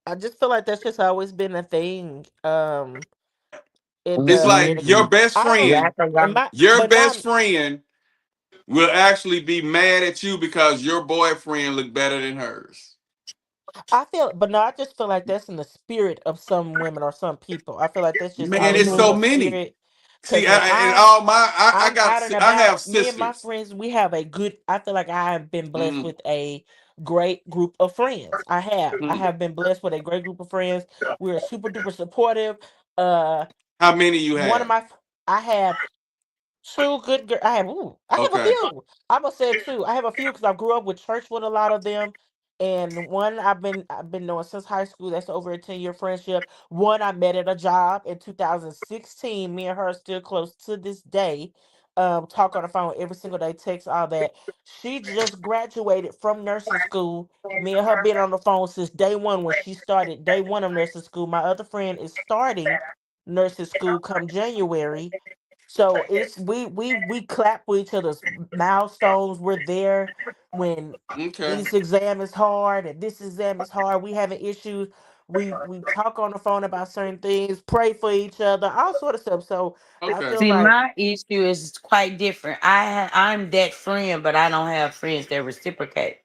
I just feel like that's just always been a thing. In It's the like in your best I don't friend, in my your but best not friend will actually be mad at you because your boyfriend look better than hers. I feel, but no, I just feel like that's in the spirit of some women or some people. I feel like that's just Man, always it's been in so the many. spirit. See, Cause when and all my, I'm out and I have about, me and my sisters. friends, we have a good. I feel like I have been blessed Mm, with a great group of friends. I mm. have been blessed with a great group of friends. We're super duper supportive. Uh, How many you one of have? my, I have two good girl. I have a Okay, few. I'm gonna say two. I have a few because I grew up with church with a lot of them, and one I've been knowing since high school. That's over a 10-year friendship. One I met at a job in 2016. Me and her are still close to this day. Talk on the phone every single day, text all that. She just graduated from nursing school. Me and her been on the phone since day one when she started day one of nursing school. My other friend is starting nursing school come January, so it's we clap for each other's milestones. We're there when okay, this exam is hard and this exam is hard. We having issues. We talk on the phone about certain things, pray for each other, all sort of stuff. So I okay. feel see, like my issue is quite different. I'm that friend, but I don't have friends that reciprocate.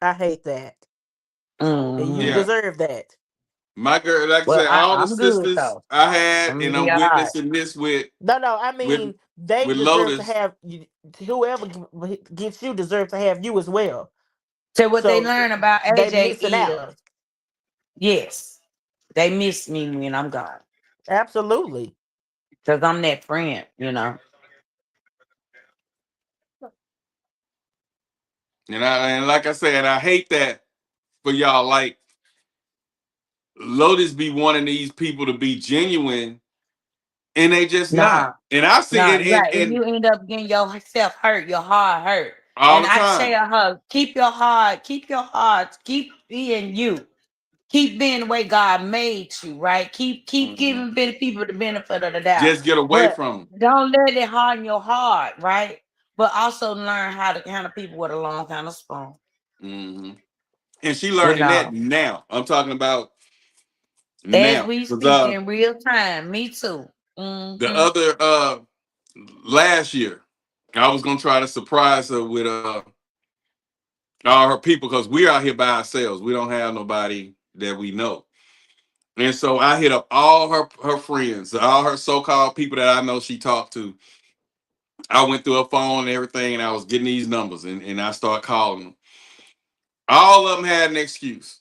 I hate that, and you Hmm. Yeah, deserve that. my girl, like I Well, said, all the I'm good sisters though. I had, I'm gonna and be I'm all right. witnessing this No, I with mean they with deserve to Lotus. have whoever gets you deserves to have you as well. So what they So learn about they AJ missing out. is yes, they miss me when I'm gone Absolutely. because I'm that friend, you know. And like I said, I hate that for y'all. Like Lotus be wanting these people to be genuine, and they just Nah, not. And I see nah, it right. And you end up getting yourself hurt, your heart hurt. all And the I time. tell her, keep your heart, keep being you. Keep being the way God made you, right? Keep giving people the benefit of the doubt. Just get away But from them. don't let it harden your heart, right? But also learn how to handle people with a long kind of spoon. Mm-hmm. And she learning that now. I'm talking about As now. we 'Cause, speak in real time. Me too. the other last year, I was gonna try to surprise her with all her people because we're out here by ourselves. We don't have nobody that we know. And so I hit up all her friends, all her so-called people that I know she talked to. I went through her phone and everything, and I was getting these numbers, and I started calling them. All of them had an excuse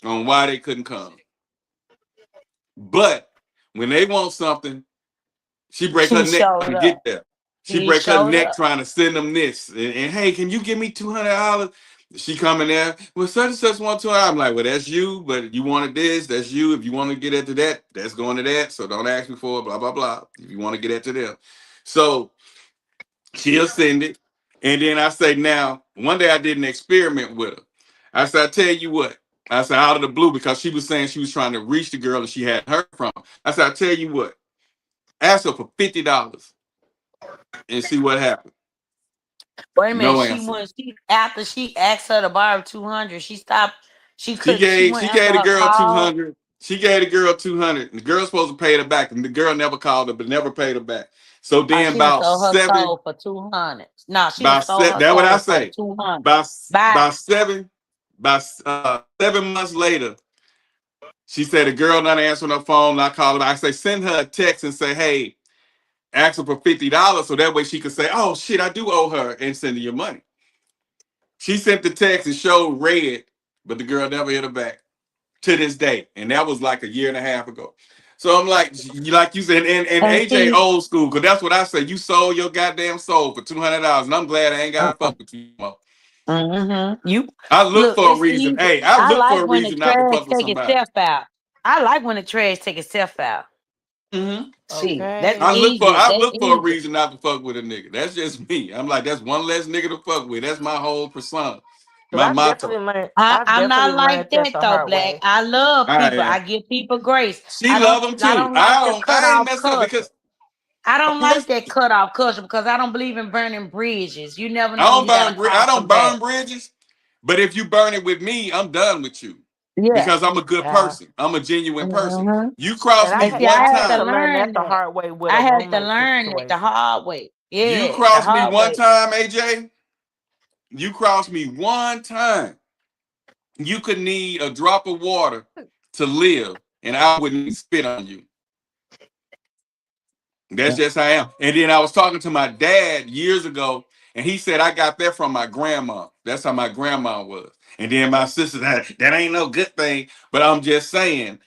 on why they couldn't come. But when they want something, she break her neck trying to get there. She break her neck trying to send them this. And hey, can you give me $200? She coming there. Well, such and such want $200. I'm like, well, that's you, but you wanted this. That's you. If you want to get into that, that's going to that. So don't ask me for it, blah, blah, blah. If you want to get into them. So she'll send it. And then I say, now, one day I did an experiment with her. I said, I tell you what. I said, out of the blue, because she was saying she was trying to reach the girl that she had heard from. I said, I tell you what. Ask her for $50 and see what happened. Wait a minute, No answer. After she asked her to borrow 200, she stopped. She gave the girl 200. She gave the girl 200. The girl's supposed to pay her back, and the girl never called her, but never paid her back. So then she about sold her 7 soul for 200. No, she by sold her that what I soul for say. 200. By 7 months later, she said the girl not answering her phone, not calling her. I say send her a text and say, hey, ask her for $50 so that way she could say, oh shit, I do owe her, and send her your money. She sent the text and showed red, but the girl never hit her back to this day. And that was like a year and a half ago. So I'm like you said, and AJ old school, because that's what I say. You sold your goddamn soul for $200, and I'm glad I ain't got to fuck with you anymore. I look for a reason. Hey, I look for a reason not to fuck with somebody. I like when the trash take itself out. Okay. I look for a reason not to fuck with a nigga. That's just me. I'm like, that's one less nigga to fuck with. That's my whole persona. My motto. I'm not like that though, Black. I love people. I give people grace. She love them too. I ain't messed up because I don't like that cut off culture because I don't believe in burning bridges. You never know. I don't burn bridges, but if you burn it with me, I'm done with you. Yeah. Because I'm a good person. I'm a genuine person. You cross me one time. I had to learn that the hard way. I had to learn it the hard way. Yeah. You crossed me one time, AJ. You crossed me one time. You could need a drop of water to live, and I wouldn't spit on you. That's just how I am. And then I was talking to my dad years ago, and he said I got that from my grandma. That's how my grandma was. And then my sister, that ain't no good thing. But I'm just saying,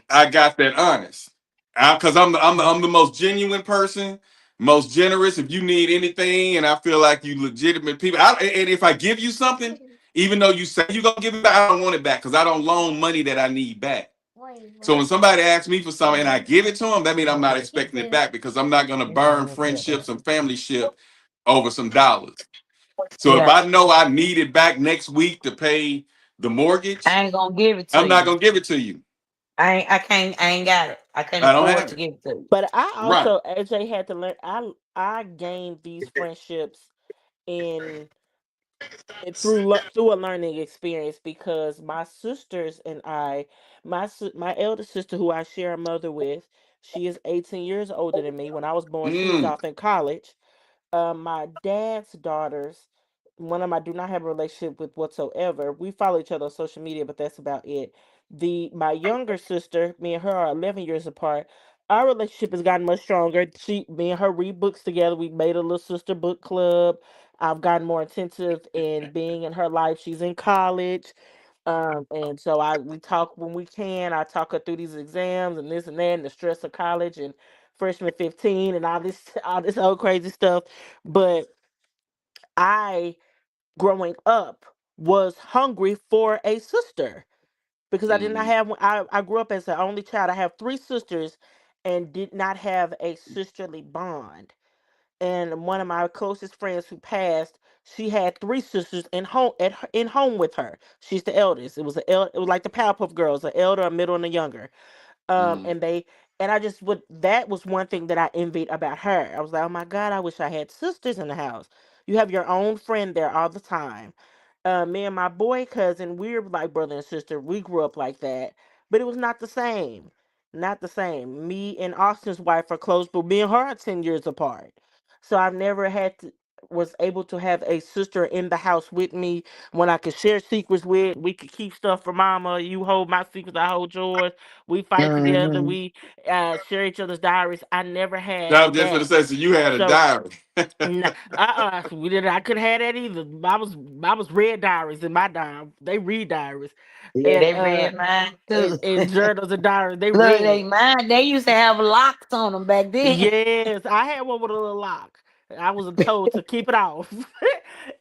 I got that honest. Because I'm the most genuine person, most generous. If you need anything, and I feel like you legitimate people, and if I give you something, even though you say you're gonna give it back, I don't want it back because I don't loan money that I need back. So when somebody asks me for something and I give it to them, that means I'm not expecting it back because I'm not gonna burn friendships and familyship over some dollars. So if I know I need it back next week to pay the mortgage, I ain't gonna give it to you. I'm not gonna give it to you. I ain't got it. I can't afford to give it to you. But I also, AJ, had to learn. I gained these friendships through a learning experience because my sisters and my eldest sister, who I share a mother with, she is 18 years older than me. When I was born, she was off in college. My dad's daughters, one of them I do not have a relationship with whatsoever. We follow each other on social media, but that's about it. My younger sister, me and her are 11 years apart. Our relationship has gotten much stronger. Me and her read books together. We made a little sister book club. I've gotten more intensive in being in her life. She's in college. And so we talk when we can. I talk her through these exams and this and that and the stress of college and freshman 15 and all this old crazy stuff. But I, growing up, was hungry for a sister because I did not have one. I grew up as the only child. I have 3 sisters and did not have a sisterly bond. And one of my closest friends who passed, she had 3 sisters in home with her. She's the eldest. It was like the Powerpuff Girls, an elder, a middle, and a younger. And I just would. That was one thing that I envied about her. I was like, oh my God, I wish I had sisters in the house. You have your own friend there all the time. Me and my boy cousin, we're like brother and sister. We grew up like that, but it was not the same. Not the same. Me and Austin's wife are close, but me and her are 10 years apart. So I've never was able to have a sister in the house with me when I could share secrets with. We could keep stuff for mama. You hold my secrets, I hold yours. We fight together. Mhm. We share each other's diaries. I never had I was just that. gonna say, so you had a So diary. we didn't. I couldn't have that either. I was read diaries in my diary. They read diaries, Yeah, and they read mine too. and journals and diaries. They Look, read. they used to have locks on them back then. Yes, I had one with a little lock. I was told to keep it off.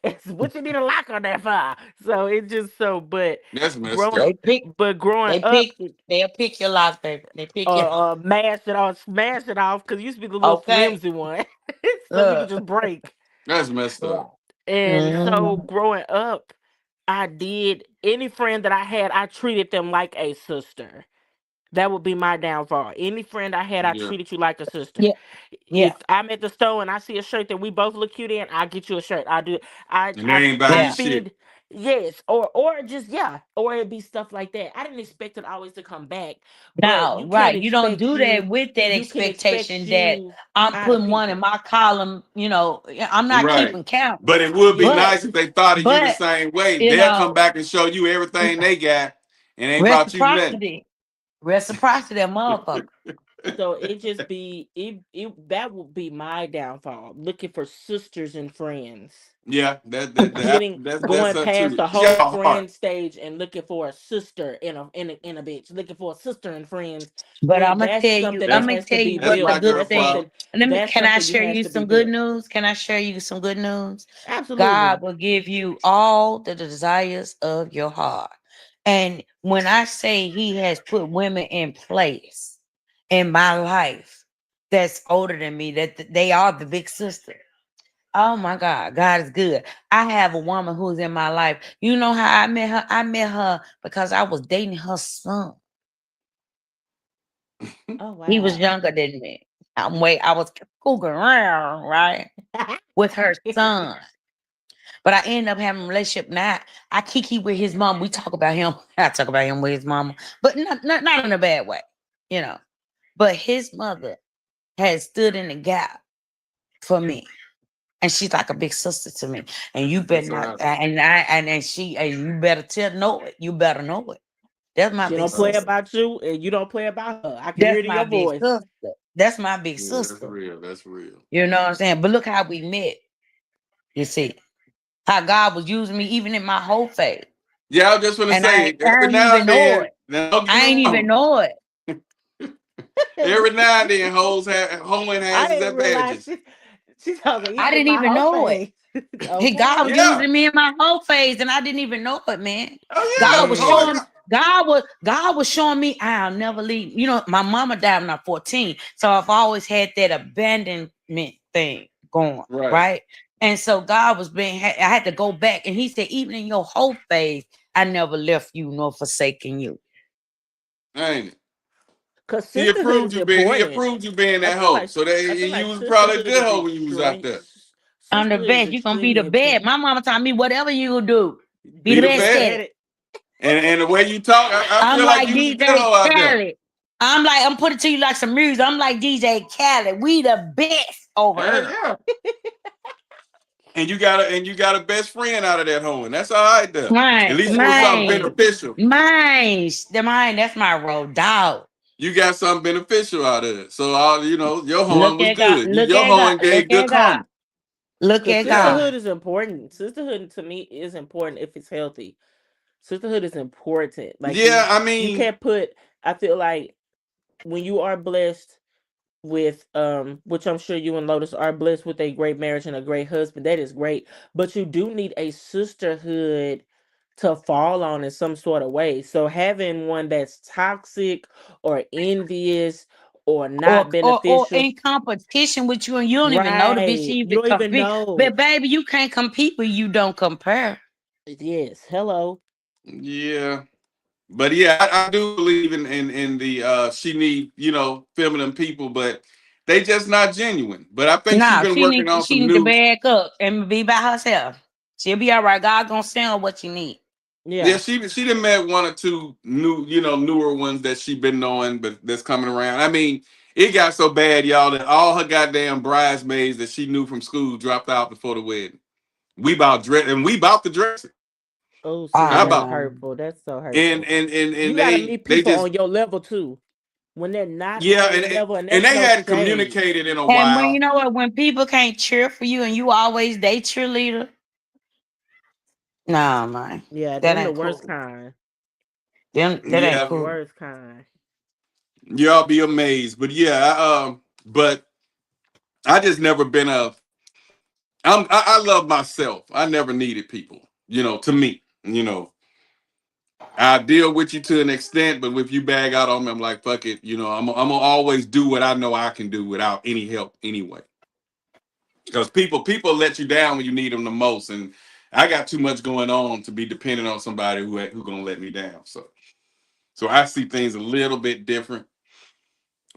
It's what you need a lock on that for. So it just so, but That's messed growing, up. growing up, They'll pick your lock, baby. They pick your. mash it off, smash it off, because it used to be the little Okay. flimsy one, so you could Look. just break. That's messed up. And so Mhm. growing up, I did any friend that I had, I treated them like a sister. That would be my downfall. Any friend I had, I Yeah. treated you like a sister. Yeah. Yeah. If I'm at the store and I see a shirt that we both look cute in, I'll get you a shirt. I do. And they ain't buying you shit. Yes, or just or it'd be stuff like that. I didn't expect it always to come back, but No, you can't right. You don't expect do that with that you can expect expectation that you I'm out of putting one in people. my column. I'm not Right. keeping count. But it would be But nice if they thought of you the but same way. you They'll come know, back and show you everything they got and ain't brought you nothing. reciprocity, that motherfucker. So it just be that would be my downfall. Looking for sisters and friends. Yeah, that's Going her past too. the She got whole a friend heart. stage and looking for a sister in a bitch. Looking for a sister and friends. But When I'm gonna that's tell you, something I'm that gonna has to tell be you what built. the my girl good thing. Something Can I something share has you to be some good built. news? Can I share you some good news? Absolutely. God will give you all the desires of your heart. And when I say He has put women in place in my life that's older than me, that they are the big sister. Oh my God, God is good. I have a woman who's in my life. You know how I met her? I met her because I was dating her son. Oh wow. He was younger than me. I was cougar around, right? With her son. But I ended up having a relationship now. I kiki with his mom. We talk about him. I talk about him with his mama, but not in a bad way, you know. But his mother has stood in the gap for me. And she's like a big sister to me. And you better not, you better know it. You better know it. That's my She big don't play sister. about you, and you don't play about her. I can hear That's it in my your big voice. sister. That's my big Yeah, that's sister. real. That's real. You know what I'm saying? But look how we met. You see how God was using me even in my whole faith. Yeah, I was just gonna And say I every ain't now even and know then. it. Don't get I ain't me even wrong. know it. Every now and then, hoeing has I his didn't realize advantages. she's talking I even didn't my even whole know it. face. God was Okay. Yeah. using me in my whole phase, and I didn't even know it, man. Oh God yeah. was Hoeing. showing. God was showing me I'll never leave. You know, my mama died when I was 14, so I've always had that abandonment thing going, Right. right? And so God was I had to go back, and He said, even in your whole phase, I never left you nor forsaken you. Ain't it? Because He sisterhood approved is you being important. that hoe. So I feel you like was probably a sisterhood good is hoe when you was out there. I'm the Sisterhood is best. You're gonna be the extremely best. important. My mama taught me whatever you do, be Be the the best best. at it. And the way you talk, I I'm feel like like you was a good DJ hoe out there. Khaled. I'm putting it to you like some music. I'm like DJ Khaled. We the best over Hell here. yeah. And you got a best friend out of that hoe, and that's all right there. At least it was something beneficial. Mine. That's my road dog. You got something beneficial out of it. So all your hoeing Look was at God. good. Look Your at God. hoeing gave Look good at God. karma. Look Because at God. sisterhood is important. Sisterhood to me is important if it's healthy. Sisterhood is important. Like Yeah, I you mean, can't put. I feel like when you are blessed with which I'm sure you and Lotus are blessed with a great marriage and a great husband, that is great. But you do need a sisterhood to fall on in some sort of way. So having one that's toxic or envious or not or beneficial, in competition with you, and you don't even know the bitch right? You even don't even compete. know. But baby, you can't compete when you don't compare. Yes. Hello. Yeah. But yeah, I do believe in the she need, feminine people, but they just not genuine. But I think she's Nah, been working on she some need to new. back up and be by herself. She'll be all right. God gonna send her what you need. Yeah, she done met one or two newer ones that she been knowing, but that's coming around. I mean, it got so bad, y'all, that all her goddamn bridesmaids that she knew from school dropped out before the wedding. We about the dress. Oh, see, How that's about hurtful. That's so hurtful. and You gotta they meet they people just on your level too. When they're not yeah, on your level, and and that's they no hadn't shade. communicated in a And when while. you know what, when people can't cheer for you and you always they cheerleader, nah, man, Yeah, that them the ain't worst cool. kind. That ain't Yeah, cool. Worst kind. y'all be amazed. But yeah, but I just never been I love myself. I never needed people. To me, I deal with you to an extent, but if you bag out on me, I'm like, fuck it. I'm gonna always do what I know I can do without any help anyway. Because people let you down when you need them the most, and I got too much going on to be dependent on somebody who gonna let me down. So I see things a little bit different.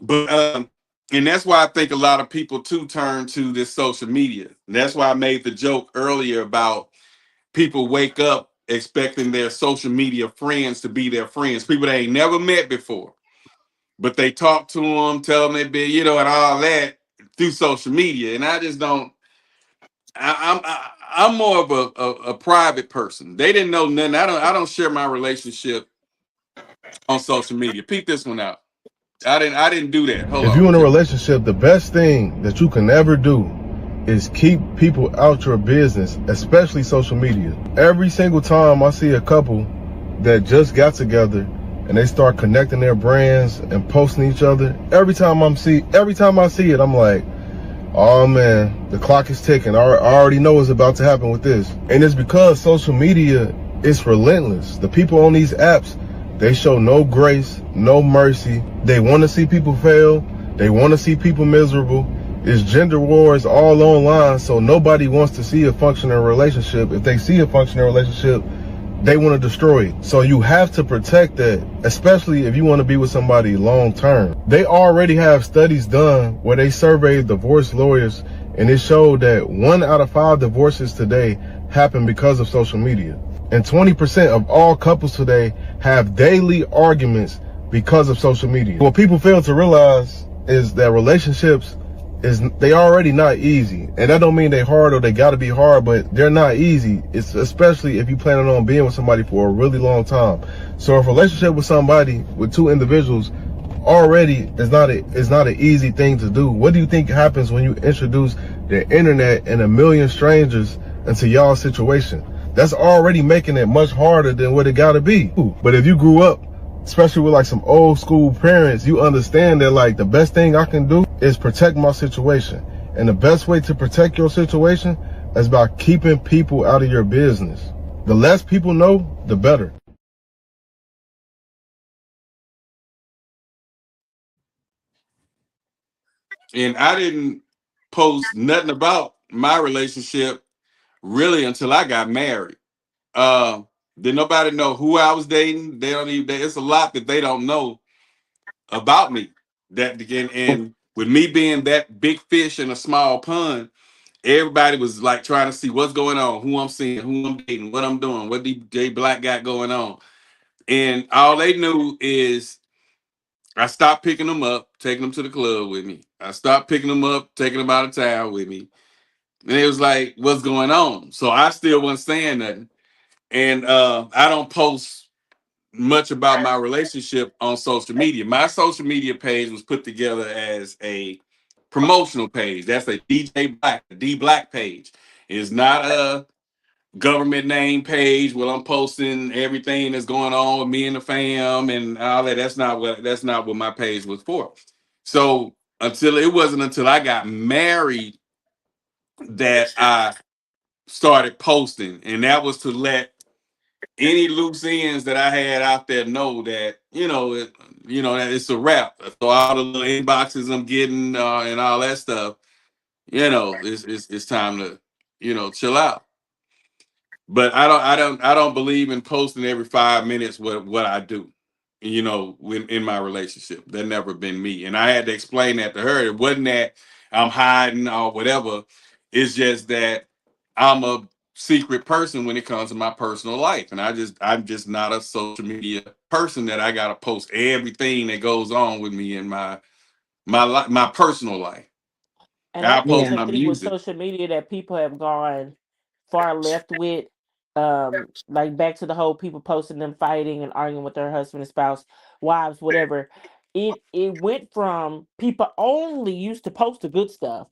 But and that's why I think a lot of people too turn to this social media. And that's why I made the joke earlier about people wake up expecting their social media friends to be their friends, people they ain't never met before, but they talk to them, tell them they be, and all that through social media. And I just don't. I'm more of a private person. They didn't know nothing. I don't share my relationship on social media. Peep this one out. I didn't do that. Hold If on. you're in a relationship, the best thing that you can ever do is keep people out your business, especially social media. Every single time I see a couple that just got together and they start connecting their brands and posting each other, every time I see it, I'm like, oh man, the clock is ticking. I already know what's about to happen with this. And it's because social media is relentless. The people on these apps, they show no grace, no mercy. They want to see people fail. They want to see people miserable. It's gender wars all online, so nobody wants to see a functioning relationship. If they see a functioning relationship, they want to destroy it. So you have to protect that, especially if you want to be with somebody long term. They already have studies done where they surveyed divorce lawyers, and it showed that 1 out of 5 divorces today happen because of social media. And 20% of all couples today have daily arguments because of social media. What people fail to realize is that relationships they already not easy, and that don't mean they hard or they gotta be hard, but they're not easy. It's especially if you planning on being with somebody for a really long time. So a relationship with somebody, with two individuals, already is not an easy thing to do. What do you think happens when you introduce the internet and a million strangers into y'all's situation? That's already making it much harder than what it gotta be. But if you grew up, especially with like some old school parents, you understand that like the best thing I can do is protect my situation. And the best way to protect your situation is by keeping people out of your business. The less people know, the better. And I didn't post nothing about my relationship really until I got married. Did nobody know who I was dating? They don't even. It's a lot that they don't know about me. That again, and with me being that big fish in a small pond, everybody was like trying to see what's going on, who I'm seeing, who I'm dating, what I'm doing, what DJ Black got going on, and all they knew is I stopped picking them up, taking them to the club with me. I stopped picking them up, taking them out of town with me. And it was like, what's going on? So I still wasn't saying nothing. And I don't post much about my relationship on social media. My social media page was put together as a promotional page. That's a DJ Black, a D Black page. It's not a government name page where I'm posting everything that's going on with me and the fam and all that. That's not what my page was for. So it wasn't until I got married that I started posting, and that was to let any loose ends that I had out there know that that it's a wrap. So all the little inboxes I'm getting and all that stuff, it's time to chill out. But I don't believe in posting every 5 minutes what I do. In my relationship, that never been me, and I had to explain that to her. It wasn't that I'm hiding or whatever. It's just that I'm a secret person when it comes to my personal life, and I'm just not a social media person that I gotta post everything that goes on with me in my personal life. And I I think post the my thing with music. social media that people have gone far left with, like back to the whole people posting them fighting and arguing with their husband and spouse, wives, whatever. It went from people only used to post the good stuff.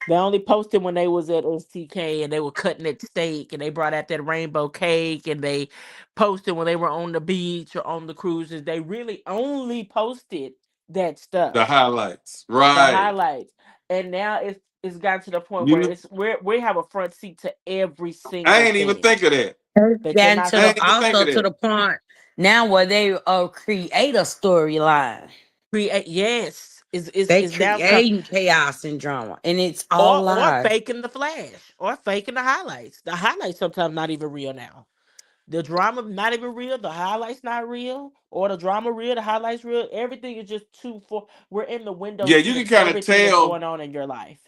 They only posted when they was at STK and they were cutting that steak and they brought out that rainbow cake, and they posted when they were on the beach or on the cruises. They really only posted that stuff, The highlights, the right? highlights. And now it's gotten to the point You where know, we have a front seat to every I single ain't even thing think of that. that you're Gotten not to I the ain't even think also of to the that. point now where they create a storyline. create. Yes, They is now because creating chaos and drama, and it's all or lies. faking the flash or faking the highlights. The highlights sometimes not even real now. The drama not even real. The highlights not real, or the drama real. The highlights real. Everything is just too for. We're in the window Yeah, you seat of can kind of everything that's tell. going on in your life.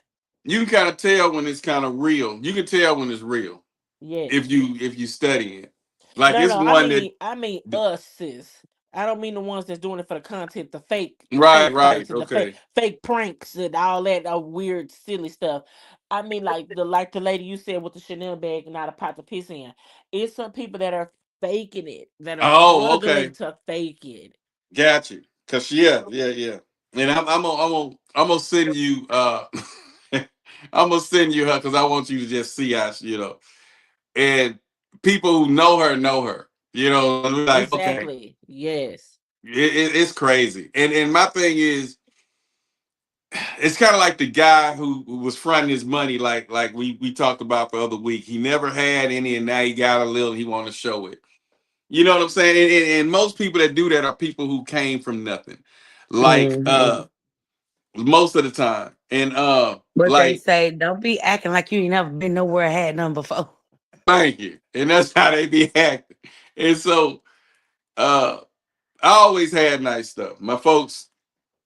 You can kind of tell when it's kind of real. You can tell when it's real Yes. if you study it. Like No, it's no. one that I mean us, sis. I don't mean the ones that's doing it for the content, the fake right, fights and the okay. fake pranks and all that weird, silly stuff. I mean, like the lady you said with the Chanel bag and not a pot to piss in. It's some people that are faking it, that are Oh, struggling okay. to fake it. Got you. Cause yeah. And I'm gonna send you I'm gonna send you her because I want you to just see how and people who know her, like okay. Exactly. Yes. It's crazy. And my thing is, it's kind of like the guy who was fronting his money, like we talked about the other week. He never had any, and now he got a little. He want to show it. You know what I'm saying? And most people that do that are people who came from nothing, like Mhm. most of the time. And But they like say, don't be acting like you ain't never been nowhere, had none before. thank you. And that's how they be acting. And so I always had nice stuff. My folks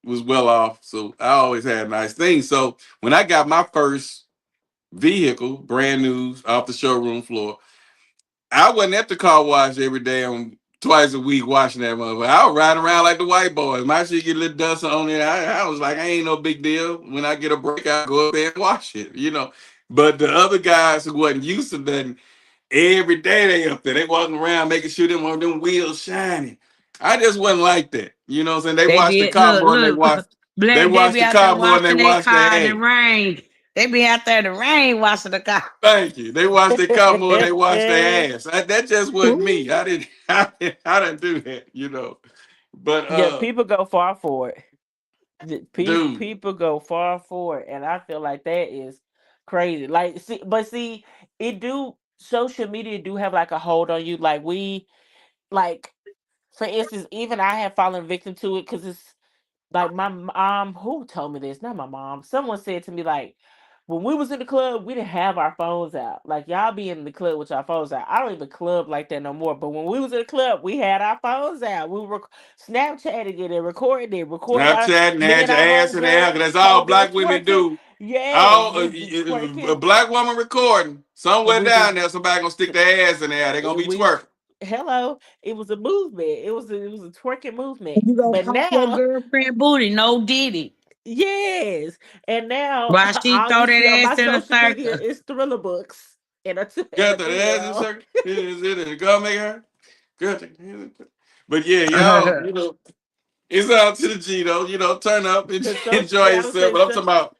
was well off, so I always had nice things. So when I got my first vehicle, brand new, off the showroom floor, I wasn't at the car wash every day on twice a week washing that motherfucker. I was riding around like the white boys. My shit get a little dust on it. I was like, I ain't no big deal. When I get a break, I go up there and wash it. But the other guys who wasn't used to that, every day they up there. They walking around making sure them wheels shining. I just wasn't like that. You know what I'm saying? They They wash the be car more than they wash. look, They Black. They wash be the out there car more than they washing their wash their car in the ass. rain. They be out there in the rain washing the car. Thank you. They wash their car more than they wash their ass. That just wasn't me. I didn't do that. But Yeah, people go far for it. dude, People go far for it, and I feel like that is crazy. Like, see, it do social media do have like a hold on you. Like, for instance, even I have fallen victim to it because it's like my mom who told me this, not my mom. Someone said to me like, when we was in the club, we didn't have our phones out. Like y'all be in the club with your phones out. I don't even club like that no more. But when we was in the club, we had our phones out. We were Snapchatting it and recording our Snapchatting me had and your our ass in the air because homegirls that's all posing and black women twerking. do. Yes, All we was a twerking black woman recording and somewhere we was down there. Somebody gonna stick their ass in there. They're gonna be we twerking. hello. It was a movement. It was a twerking movement. You gonna But pop your now girlfriend booty? No diddy. yes. And now Why she all throw you that see on my ass in a social media circle? is thriller books and and a Got that ass in video. circle. Is it a girl make her? Good. But yeah, y'all, it's out to the G though. Turn up and Cause enjoy I would yourself. say But I'm talking about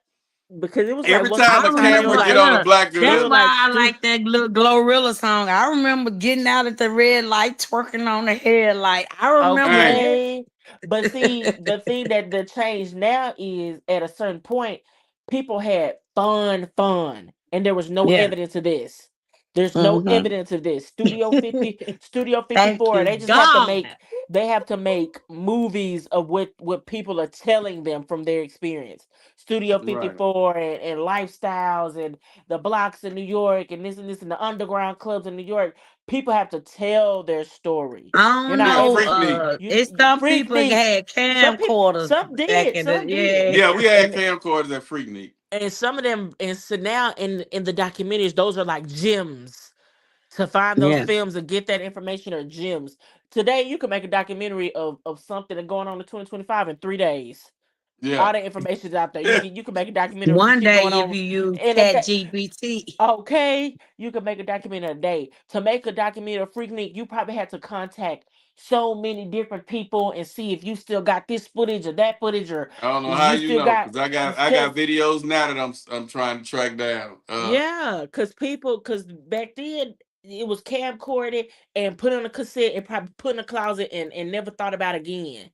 because it was like every once time upon I a a time they were camera remember, get like on a look, black they that's were girl, like why I like that little Glorilla song. I remember getting out at the red light, twerking on the headlight. I remember man, okay. But see, the thing that the change now is at a certain point, people had fun, and there was no yeah. evidence of this. There's no evidence of this. Studio 50, Studio 54, they just have to make movies of what people are telling them from their experience. Studio 54 and lifestyles and the blocks in New York and this and the underground clubs in New York. People have to tell their story. I don't know. It's some people had camcorders. Some did. Yeah, we had camcorders at Freaknik. And some of them, and so now in the documentaries, those are like gems. To find those films and get that information are gems. Today, you can make a documentary of something that's going on in 2025 in 3 days. Yeah, all the information is out there. You can make a documentary. One day if you use ChatGPT. Okay, you can make a documentary a day. To make a documentary of Freaknik, you probably had to contact so many different people and see if you still got this footage or that footage, or I don't know how you know, because I got videos now that I'm trying to track down. Because back then it was camcorded and put on a cassette and probably put in a closet and never thought about again.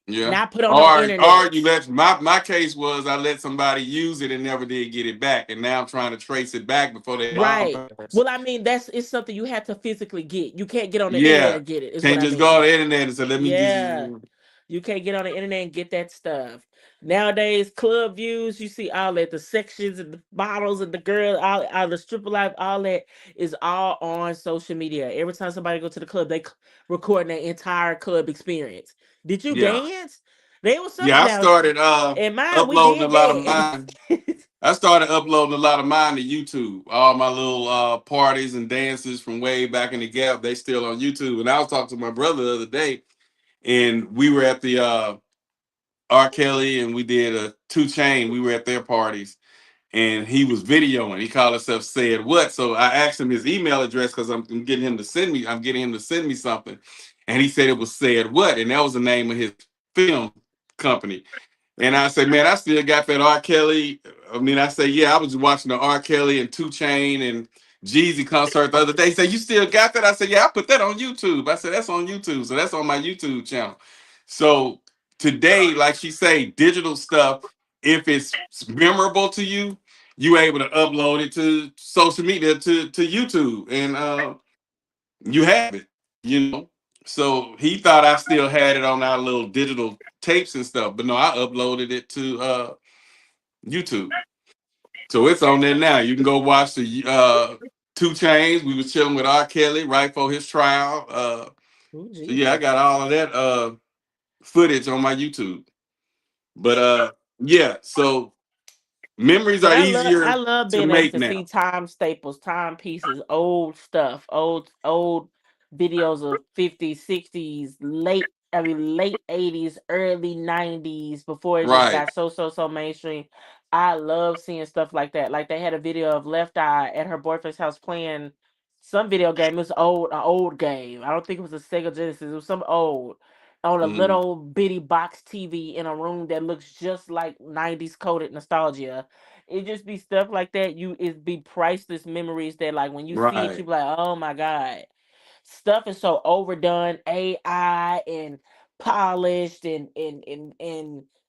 Yeah. Not put on the internet. Or you let my case was I let somebody use it and never did get it back, and now I'm trying to trace it back before they Well, I mean it's something you have to physically get. You can't get on the internet and get it. Can't just go on the internet and say let me get you. You can't get on the internet and get that stuff. Nowadays, club views, you see all that, the sections and the bottles and the girls, all the stripper life, all that is all on social media. Every time somebody go to the club, they record their entire club experience. Did you dance? There was something. I started uploading a lot of mine. I started uploading a lot of mine to YouTube. All my little parties and dances from way back in the Gap, they still on YouTube. And I was talking to my brother the other day, and we were at the R. Kelly, and we did a 2 Chainz. We were at their parties, and he was videoing. He called himself Said What. So I asked him his email address because I'm getting him to send me something. And he said it was Said What, and that was the name of his film company. And I said, man, I still got that R. Kelly. I mean, I say, yeah, I was watching the R. Kelly and 2 Chainz and Jeezy concert the other day. He said, you still got that? I said, yeah, I put that on YouTube. I said, that's on YouTube. So that's on my YouTube channel. So today, like she say, digital stuff, if it's memorable to you, you're able to upload it to social media, to YouTube, and you have it, you know. So he thought I still had it on our little digital tapes and stuff, but no, I uploaded it to YouTube. So it's on there now. You can go watch the 2 Chainz. We was chilling with R. Kelly right before his trial. So yeah, I got all of that footage on my YouTube. But yeah, so memories are easier. I love being able to see time staples, time pieces, old stuff, old videos of 50s, 60s, late 80s, early 90s, before it just got so mainstream. I love seeing stuff like that. Like they had a video of Left Eye at her boyfriend's house playing some video game. It was an old game. I don't think it was a Sega Genesis. It was some old on a little bitty box TV in a room that looks just like 90s coded nostalgia. It just be stuff like that. It'd be priceless memories that, like, when you see it, you be like, oh my God. Stuff is so overdone, AI and polished and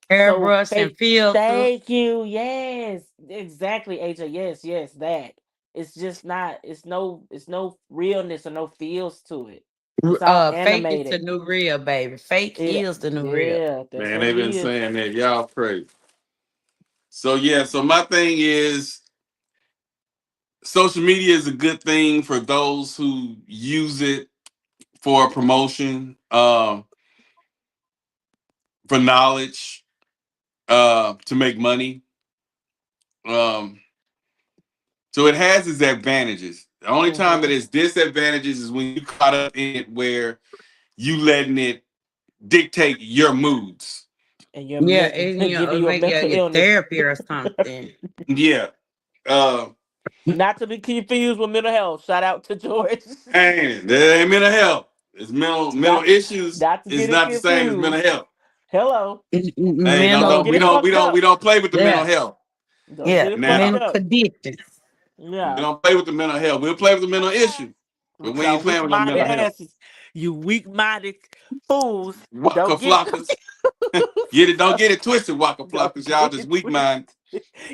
airbrush and filters. Thank you. Yes, exactly, AJ. Yes, that. It's just not. It's no realness or no feels to it. It's all fake is the new real, baby. Fake is the new real. Man, they've been saying that. Y'all crazy. So yeah, so my thing is, social media is a good thing for those who use it for promotion, for knowledge, to make money. So it has its advantages. The only time that it's disadvantages is when you caught up in it where you letting it dictate your moods. And your mental therapy or something. Yeah. Not to be confused with mental health. Shout out to George. Hey, that ain't mental health. It's mental issues. It's not the same as mental health. Hello. Hey, we don't play with the mental health. Mental conditions. Yeah. We don't play with the mental health. We'll play with the mental issue. But we ain't playing with the mental health. You weak-minded fools. Waka flockers. Don't get it twisted, Waka flockers. Y'all just weak-minded.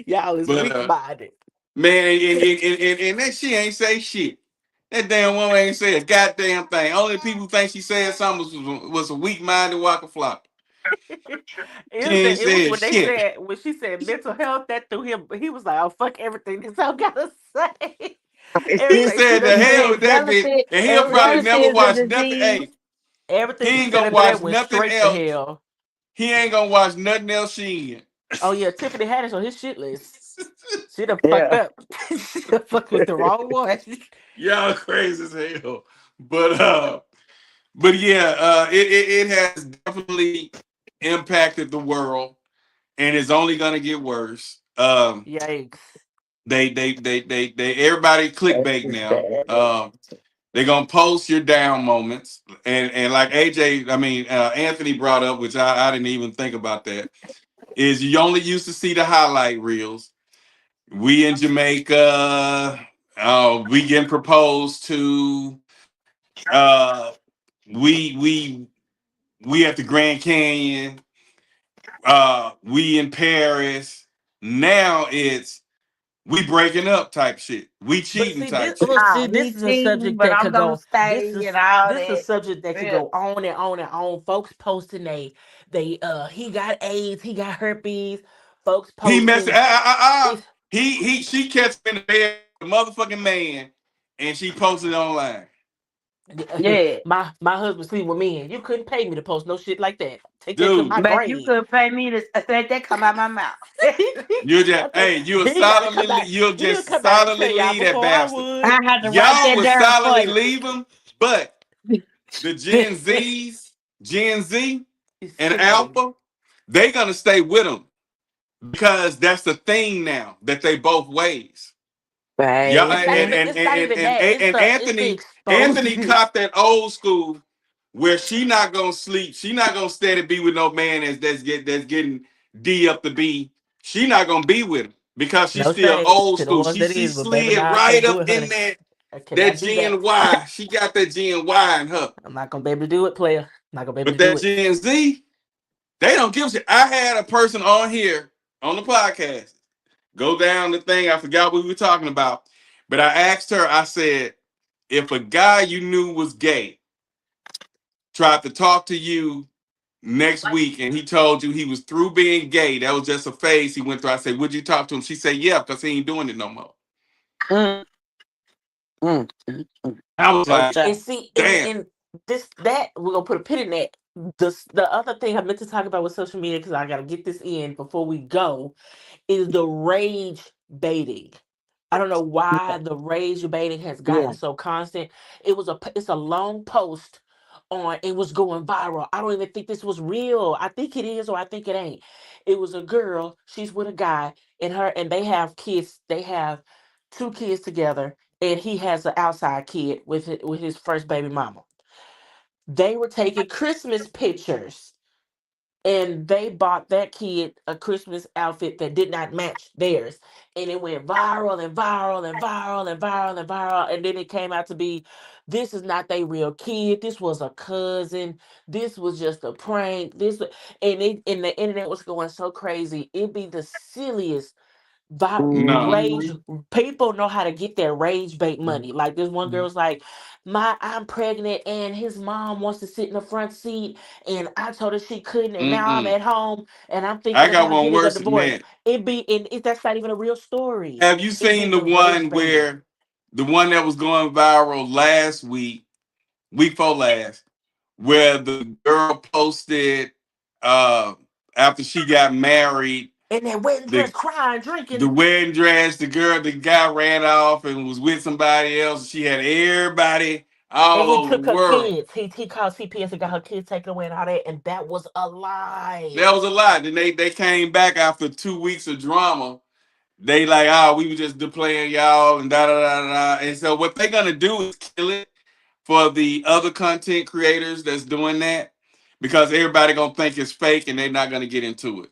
Y'all is weak-minded. Man, and that she ain't say shit. That damn woman ain't said a goddamn thing. Only people who think she said something was a weak-minded Waka Flocka. She ain't It was said when they shit. said when she said mental health that threw him. He was like, "Oh fuck everything this hoe gotta say." He Everything she said the done hell said, with that bitch, and he'll probably everything never she watch nothing. Hey, everything he she ain't said gonna after that watch went nothing straight to else. hell. He ain't gonna watch nothing else she in. Oh yeah, Tiffany Haddish on his shit list. She done fucked up. She done fucked with the wrong one. Y'all crazy as hell. But yeah, it has definitely impacted the world, and it's only gonna get worse. Yikes. They everybody clickbait now. They're gonna post your down moments, and like Anthony brought up, which I didn't even think about that, is you only used to see the highlight reels. We in Jamaica, we getting proposed to, we at the Grand Canyon, we in Paris. Now it's we breaking up type shit. We cheating type shit. This is a subject but that I'm could gonna go. stay and all This is a that. subject that could Yeah. go on and on and on. Folks posting he got AIDS, he got herpes. Folks He messed. posting. She catch him in the bed, with a motherfucking man, and she posted it online. Yeah. My husband sleep with men. You couldn't pay me to post no shit like that. Take that to Dude, my But you grave. could pay me to let that come out my mouth. you'll just Okay. you'll He gotta come solidly back. you'll He'll just come back and solidly tell y'all leave that before I bastard. would. I had to write Y'all that would down for solidly you. leave him, but the Gen Z, and Alpha, they gonna stay with him because that's the thing now that they both ways. Yeah, It's not even that. It's the Anthony exposure. caught that old school where she not gonna sleep. She not gonna stay to be with no man that's getting D up the B. She not gonna be with him because she's No still shade old to the school. ones She that is, but baby, slid now I right can't do up it, in honey. that I cannot do that. Gen Y. She got that Gen Y in her. I'm not gonna be able to do it, player. Not gonna be able But to do that it. Gen Z, they don't give a shit. I had a person on here on the podcast go down the thing. I forgot what we were talking about, but I asked her. I said, if a guy you knew was gay tried to talk to you next week and he told you he was through being gay, that was just a phase he went through, I said, would you talk to him? She said, yeah, because he ain't doing it no more. I was like, And see, damn. and that we're gonna put a pin in that. The other thing I meant to talk about with social media, because I gotta get this in before we go, is the rage baiting. I don't know why the rage baiting has gotten so constant. It's a long post on, it was going viral. I don't even think this was real. I think it is, or I think it ain't. It was a girl, she's with a guy, and they have kids, they have 2 kids together, and he has an outside kid with his first baby mama. They were taking Christmas pictures, and they bought that kid a Christmas outfit that did not match theirs. And it went viral and viral and viral and viral and viral. And then it came out to be, this is not their real kid. This was a cousin. This was just a prank. And the internet was going so crazy. It'd be the silliest rage. People know how to get their rage bait money. Like this one girl was like, I'm pregnant and his mom wants to sit in the front seat, and I told her she couldn't, and now I'm at home and I'm thinking I got about one getting a worse than divorce. that. That's not even a real story. Have you seen the one where the one that was going viral last week before last, where the girl posted after she got married, And that wedding dress, crying, drinking. the wedding dress, the guy ran off and was with somebody else. She had everybody all And he over took the her world. kids. He called CPS and got her kids taken away and all that, and that was a lie. That was a lie. Then they came back after 2 weeks of drama. They like, we were just playing y'all and da da da da. And so what they're gonna do is kill it for the other content creators that's doing that, because everybody gonna think it's fake and they're not gonna get into it.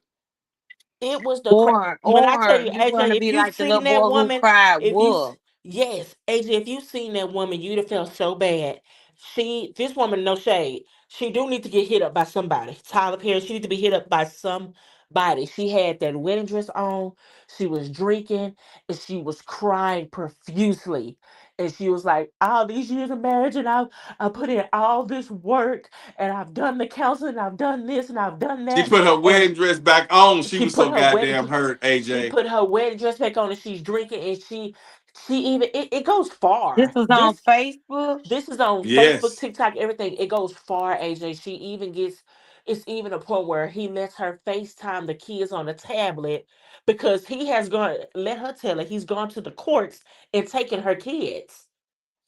It was the when I tell you, you're AJ, gonna if be you like the seen little that boy who woman, cried wolf. yes, AJ, if you seen that woman, you'd have felt so bad. This woman, no shade, she do need to get hit up by somebody. Tyler Perry, she need to be hit up by somebody. She had that wedding dress on, she was drinking, and she was crying profusely. And she was like, all these years of marriage, and I put in all this work, and I've done the counseling, I've done this, and I've done She that. put her And wedding dress back on. She she was put so her wedding goddamn hurt, she AJ. put her wedding dress back on, and she's drinking, and she even it goes This far. was on Facebook. This is on Facebook, Yes. TikTok, everything. It goes far, AJ. She even gets, it's even a point where he lets her FaceTime the kids on the tablet because he has gone, let her tell it, he's gone to the courts and taken her kids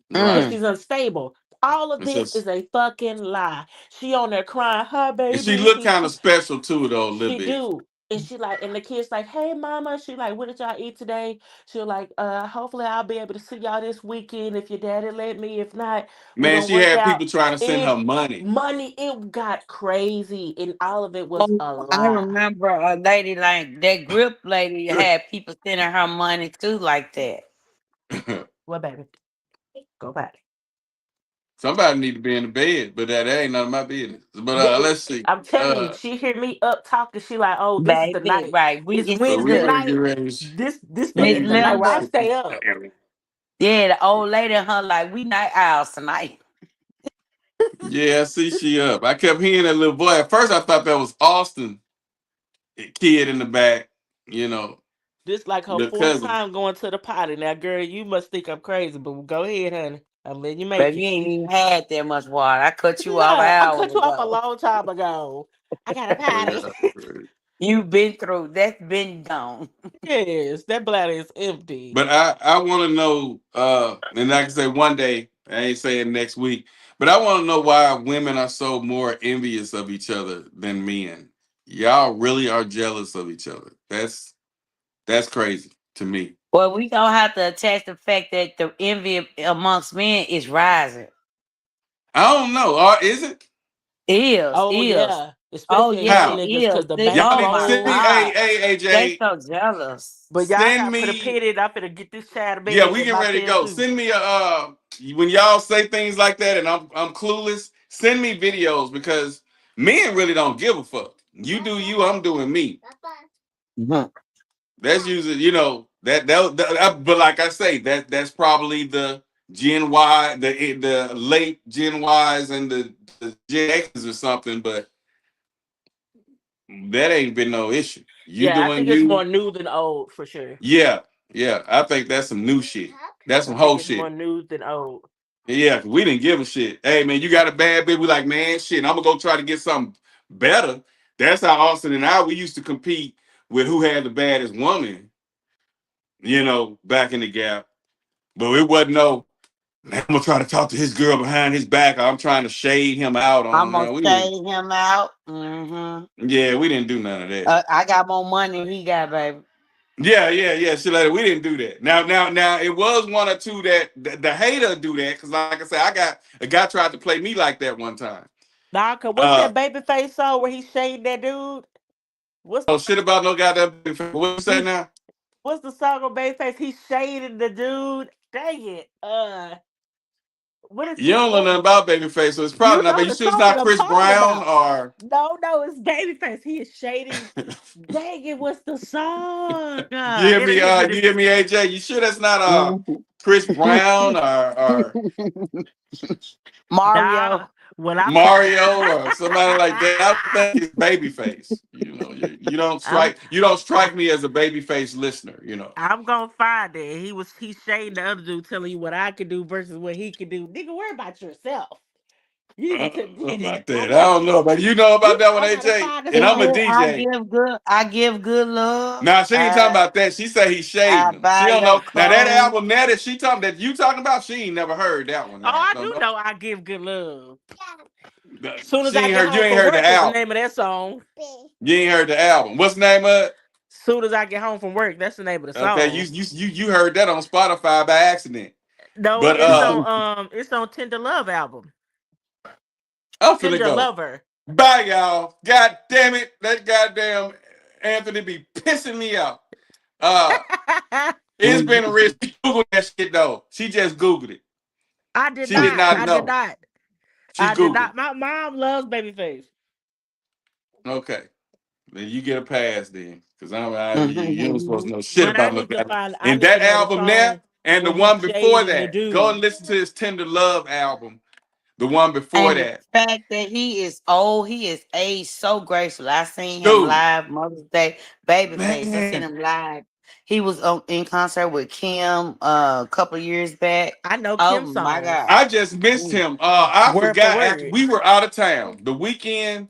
because Right. she's unstable. All of It's this just, is a fucking lie. She on there crying, her and she baby. looked kind of special too, though, a little She bit. do. And she like, and the kids like, hey mama. She like, what did y'all eat today? She like, hopefully I'll be able to see y'all this weekend if your daddy let me. If not, we're Man, gonna she work had out. people trying to send her It money. it got crazy, and all of it was Oh, a I lie. remember a lady like that grip lady had people sending her money too like that. What, baby? Go back. Somebody need to be in the bed, but that ain't none of my business. But Baby, let's see. I'm telling you, she hear me up talking. She like, oh, this is the Baby, night. right. It's It's so we Wednesday Linda. finna get night. ready. This Miss is the night where I Linda. stay up. Yeah, the old lady and her like, we night owls tonight. Yeah, I see she up. I kept hearing that little boy. At first, I thought that was Austin, kid in the back. You know, This like her the fourth cousin. time going to the potty. Now, girl, you must think I'm crazy, but go ahead, honey. I'm letting you make Baby, it. you ain't even had that much water. I cut you off No, I hours cut you off a ago. long time ago. I got a potty. You've been through. That's been gone. Yes, that bladder is empty. But I want to know, and I can say one day, I ain't saying next week, but I want to know why women are so more envious of each other than men. Y'all really are jealous of each other. That's crazy to me. Well, we gonna have to attach the fact that the envy amongst men is rising. I don't know. Or is it? Oh Is. yeah, Oh especially in yeah, some How? it niggas because is. the They, back Y'all oh need to my send me. rolls. God. Hey, They AJ. so jealous. But y'all Send got to me. pit it. I'm finna get this child to Yeah, bed we in get my ready to bed go. too. Send me when y'all say things like that and I'm clueless, send me videos because men really don't give a fuck. You do you, I'm doing me. That's usually, but like I say, that's probably the Gen Y, the late Gen Ys and the Gen X's or something, but that ain't been no issue. You Yeah, I doing think it's you. more new than old for sure. Yeah, I think that's some new shit. That's I some think whole it's more shit. new than old. Yeah, we didn't give a shit. Hey man, you got a bad bitch. We like, man, shit. I'm gonna go try to get something better. That's how Austin and I we used to compete with who had the baddest woman. Back in the gap. But it wasn't no. I'm gonna try to talk to his girl behind his back. Or I'm trying to shade him out I'm on. gonna No, we didn't. shade him out. Mm-hmm. Yeah, we didn't do none of that. I got more money than he got, baby. Yeah. Shit like that. We didn't do that. Now, it was one or two that the hater do that because, like I said, I got a guy tried to play me like that one time. Nah, cause what's that Babyface song where he shaded that dude? Oh shit about no goddamn. What you say now? What's the song on Babyface? He shaded the dude. Dang it. What is You don't know nothing about Babyface, so it's probably You not. But know you the sure it's song not I'm Chris talking Brown about. or? No, it's Babyface. He is shading. Dang it, what's the song? You hear me? You hear me, AJ? You sure that's not Chris Brown or Mario. Nah, when I Mario or somebody like that? I think it's Babyface. You don't strike me as a Babyface listener. I'm gonna find it. He shading the other dude, telling you what I could do versus what he could do. Nigga, worry about yourself. You ain't gonna tell me About that. I that, I don't know, but you know about that one, I gotta AJ. find the And I'm a song. DJ. I give good love. Now she ain't talking about that. She say he's I shading him. She buy don't your know. Now that clothes. album that you talking about, she ain't never heard that one. Oh, Now I do know I give good love. Soon as she I ain't get heard. You home ain't from heard the work is the album. name of that song. You ain't heard the album. What's the name of it? Soon as I get home from work, that's the name of the song. Okay, you heard that on Spotify by accident. No, But it's on Tender Love album. I'm finna Tender go. Lover. Bye, y'all. God damn it, that goddamn Anthony be pissing me out. It's been a risk. She Googled that shit though. She just Googled it. I did She not. did not I know. did not. She I did Googled. not. My mom loves Babyface. Okay. Then you get a pass then. Because you ain't supposed to know shit But I about no need to goddamn. find. I And need to that know the album there, song. And the When one he before shading the that, dude. go and listen to his Tender Love album. The one before And the that. fact that he is old, he is aged so graceful. I seen him Dude. live Mother's Day, Babyface. I seen Man. him live. He was in concert with Kim a couple years back. I know Oh Kim my songs. God. I just missed him. I Word for forgot after word. we were out of town. The weekend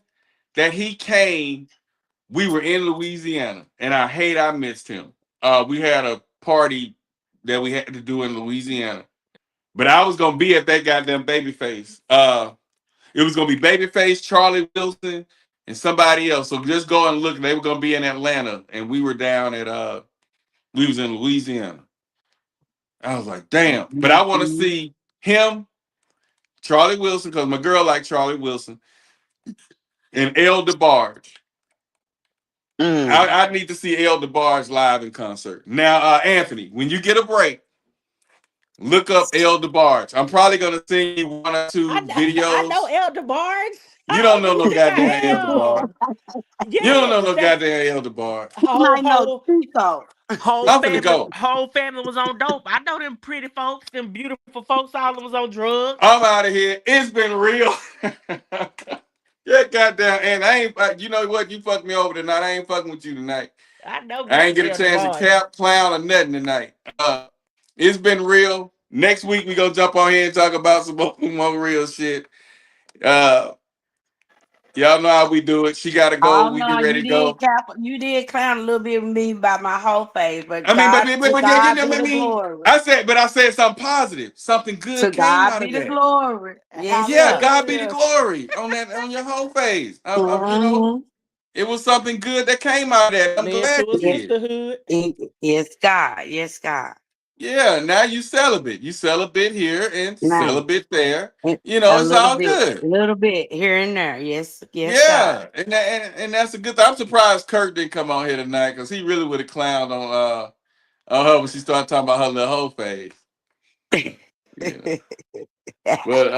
that he came, we were in Louisiana, and I missed him. We had a party that we had to do in Louisiana, but I was gonna be at that goddamn Babyface. It was gonna be Babyface, Charlie Wilson, and somebody else. So just go and look. They were gonna be in Atlanta, and we were down at we was in Louisiana. I was like, damn. But I want to see him, Charlie Wilson, because my girl liked Charlie Wilson, and El DeBarge. I need to see El DeBarge live in concert. Now, Anthony, when you get a break, look up El DeBarge. I'm probably gonna send you one or two videos. I know El DeBarge. You don't know no think I goddamn El DeBarge. Yeah, You don't know no that- goddamn El DeBarge. Whole family was on dope. I know them pretty folks, them beautiful folks, all of them was on drugs. I'm out of here. It's been real. Yeah, goddamn, and I ain't. You know what? You fucked me over tonight. I ain't fucking with you tonight. I know. I ain't get a chance to cap, clown, or nothing tonight. It's been real. Next week we gonna jump on here and talk about some more real shit. Y'all know how we do it. She gotta go. Oh, We no, get ready to go. You did clown a little bit with me about my whole face, but I mean, God, but to yeah, God you know be what I the mean. glory. I said something positive, something good To came out God of be the that. glory. Yes, Yeah, sir. God be the glory on your whole face. You know, it was something good that came out of that. I'm glad you did. Yes, God. Yes, God. Yeah, now you celibate. You celibate here and Now, celibate there. You know, it's all good. A little bit here and there. Yes, yes, Yeah, God. and that's a good thing. I'm surprised Kurt didn't come on here tonight because he really would have clowned on her when she started talking about her little whole face. Yeah. But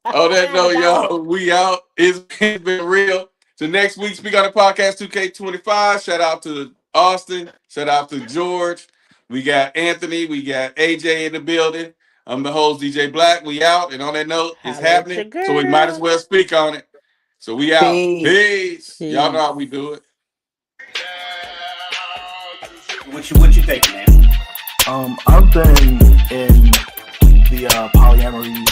on that note, y'all, we out. It's been real. So next week, Speak on the Podcast 2K25. Shout out to Austin. Shout out to George. We got Anthony. We got AJ in the building. I'm the host, DJ Black. We out. And on that note, it's happening. So we might as well speak on it. So we out. Peace. Y'all know how we do it. What you think, man? I've been in the polyamory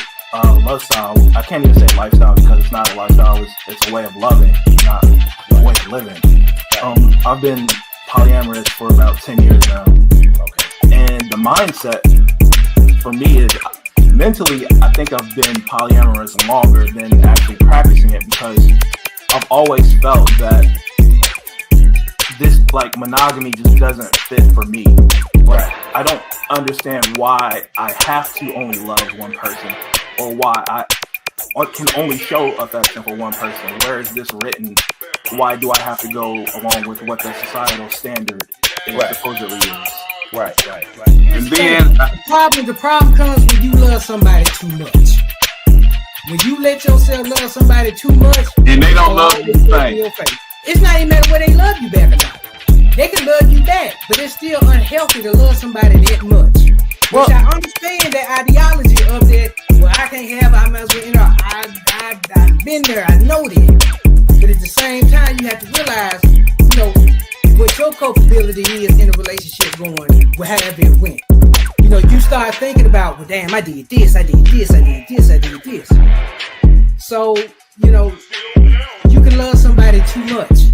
lifestyle. I can't even say lifestyle because it's not a lifestyle. It's a way of loving, not a way of living. I've been polyamorous for about 10 years now. Okay. And the mindset for me is mentally, I think I've been polyamorous longer than actually practicing it because I've always felt that this like monogamy just doesn't fit for me. Right. I don't understand why I have to only love one person or why I can only show affection for one person. Where is this written? Why do I have to go along with what the societal standard is supposedly is? Right. And then the problem comes when you love somebody too much. When you let yourself love somebody too much, and they don't love you the same. It's not even matter whether they love you back or not. They can love you back, but it's still unhealthy to love somebody that much. Which I understand that ideology of that. Well, I can't have. I might as well. You know, I've been there. I know that. But at the same time, you have to realize, you know, what your culpability is in a relationship going, however it went. You know, you start thinking about, well, damn, I did this, I did this, I did this, I did this. So, you know, you can love somebody too much.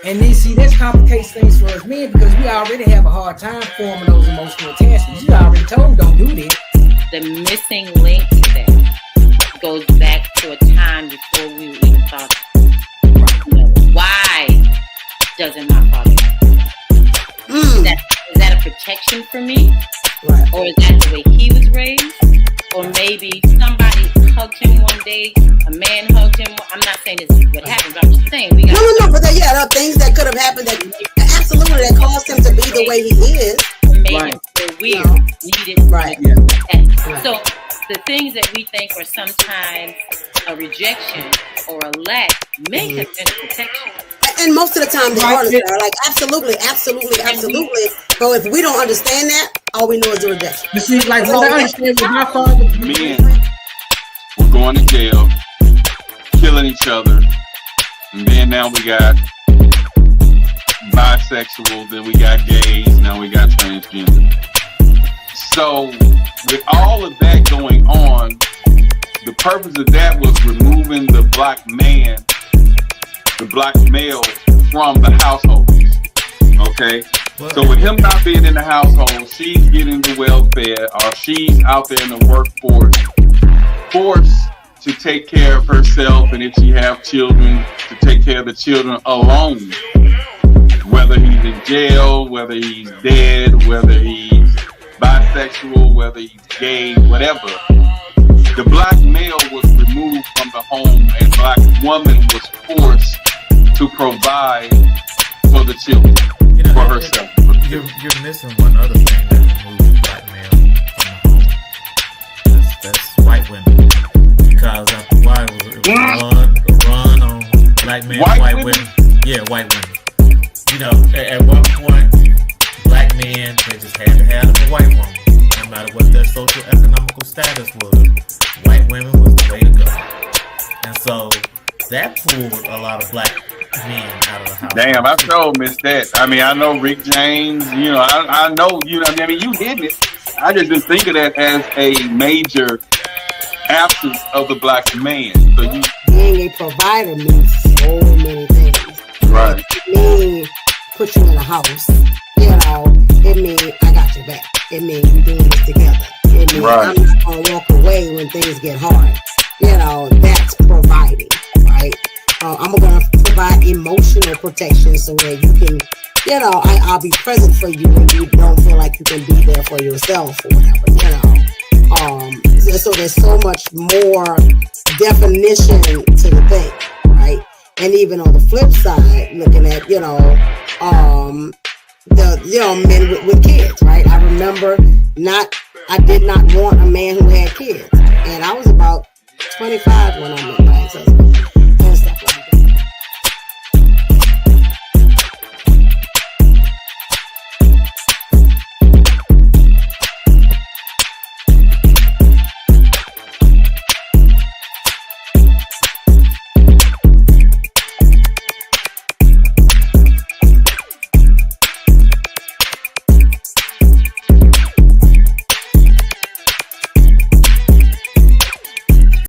And then, see, that complicates things for us men because we already have a hard time forming those emotional attachments. You already told them, don't do that. The missing link there goes back to a time before we even thought, you know, why doesn't my father is that a protection for me? Right. Or is that the way he was raised? Or maybe somebody hugged him one day, a man hugged him. I'm not saying this is what happened, but I'm just saying we got No, but there are things that could have happened that absolutely that caused him to be the way he is. made him feel weird, needed. Right. So the things that we think are sometimes a rejection or a lack may have been a protection. And most of the time they are, like, absolutely. But if we don't understand that, all we know is the rejection. You see, like, what I understand with my father. Men were going to jail, killing each other, and then now we got bisexual, then we got gays, now we got transgender. So with all of that going on, the purpose of that was removing the black man, the black male from the household. Okay? So with him not being in the household, she's getting the welfare, or she's out there in the workforce, forced to take care of herself, and if she have children, to take care of the children alone. Whether he's in jail, whether he's dead, whether he's bisexual, whether he's gay, whatever. The black male was removed from the home, and black woman was forced to provide for the children, for herself. You're missing one other thing that removes black male from the home. That's white women. Because after a while, it was a run on black men, white women. Yeah, white women. You know, at one point, black men, they just had to have a white woman. No matter what their social economical status was, white women was the way to go. And so that pulled a lot of black men out of the house. Damn, I sure missed that. I mean, I know Rick James, you know, I know, you know, I mean, you did it. I just didn't think of that as a major absence of the black man. So you being a provider means so many things. Right. It means put you in a house. You know, it means I got your back. It means we're doing this together. It means I'm not gonna walk away when things get hard. You know, that's providing, right? I'm gonna provide emotional protection so that you can, you know, I'll be present for you when you don't feel like you can be there for yourself or whatever, you know. So there's so much more definition to the thing, right? And even on the flip side, looking at, you know, men with kids, right? I remember I did not want a man who had kids. And I was about 25 when I met my ex-husband.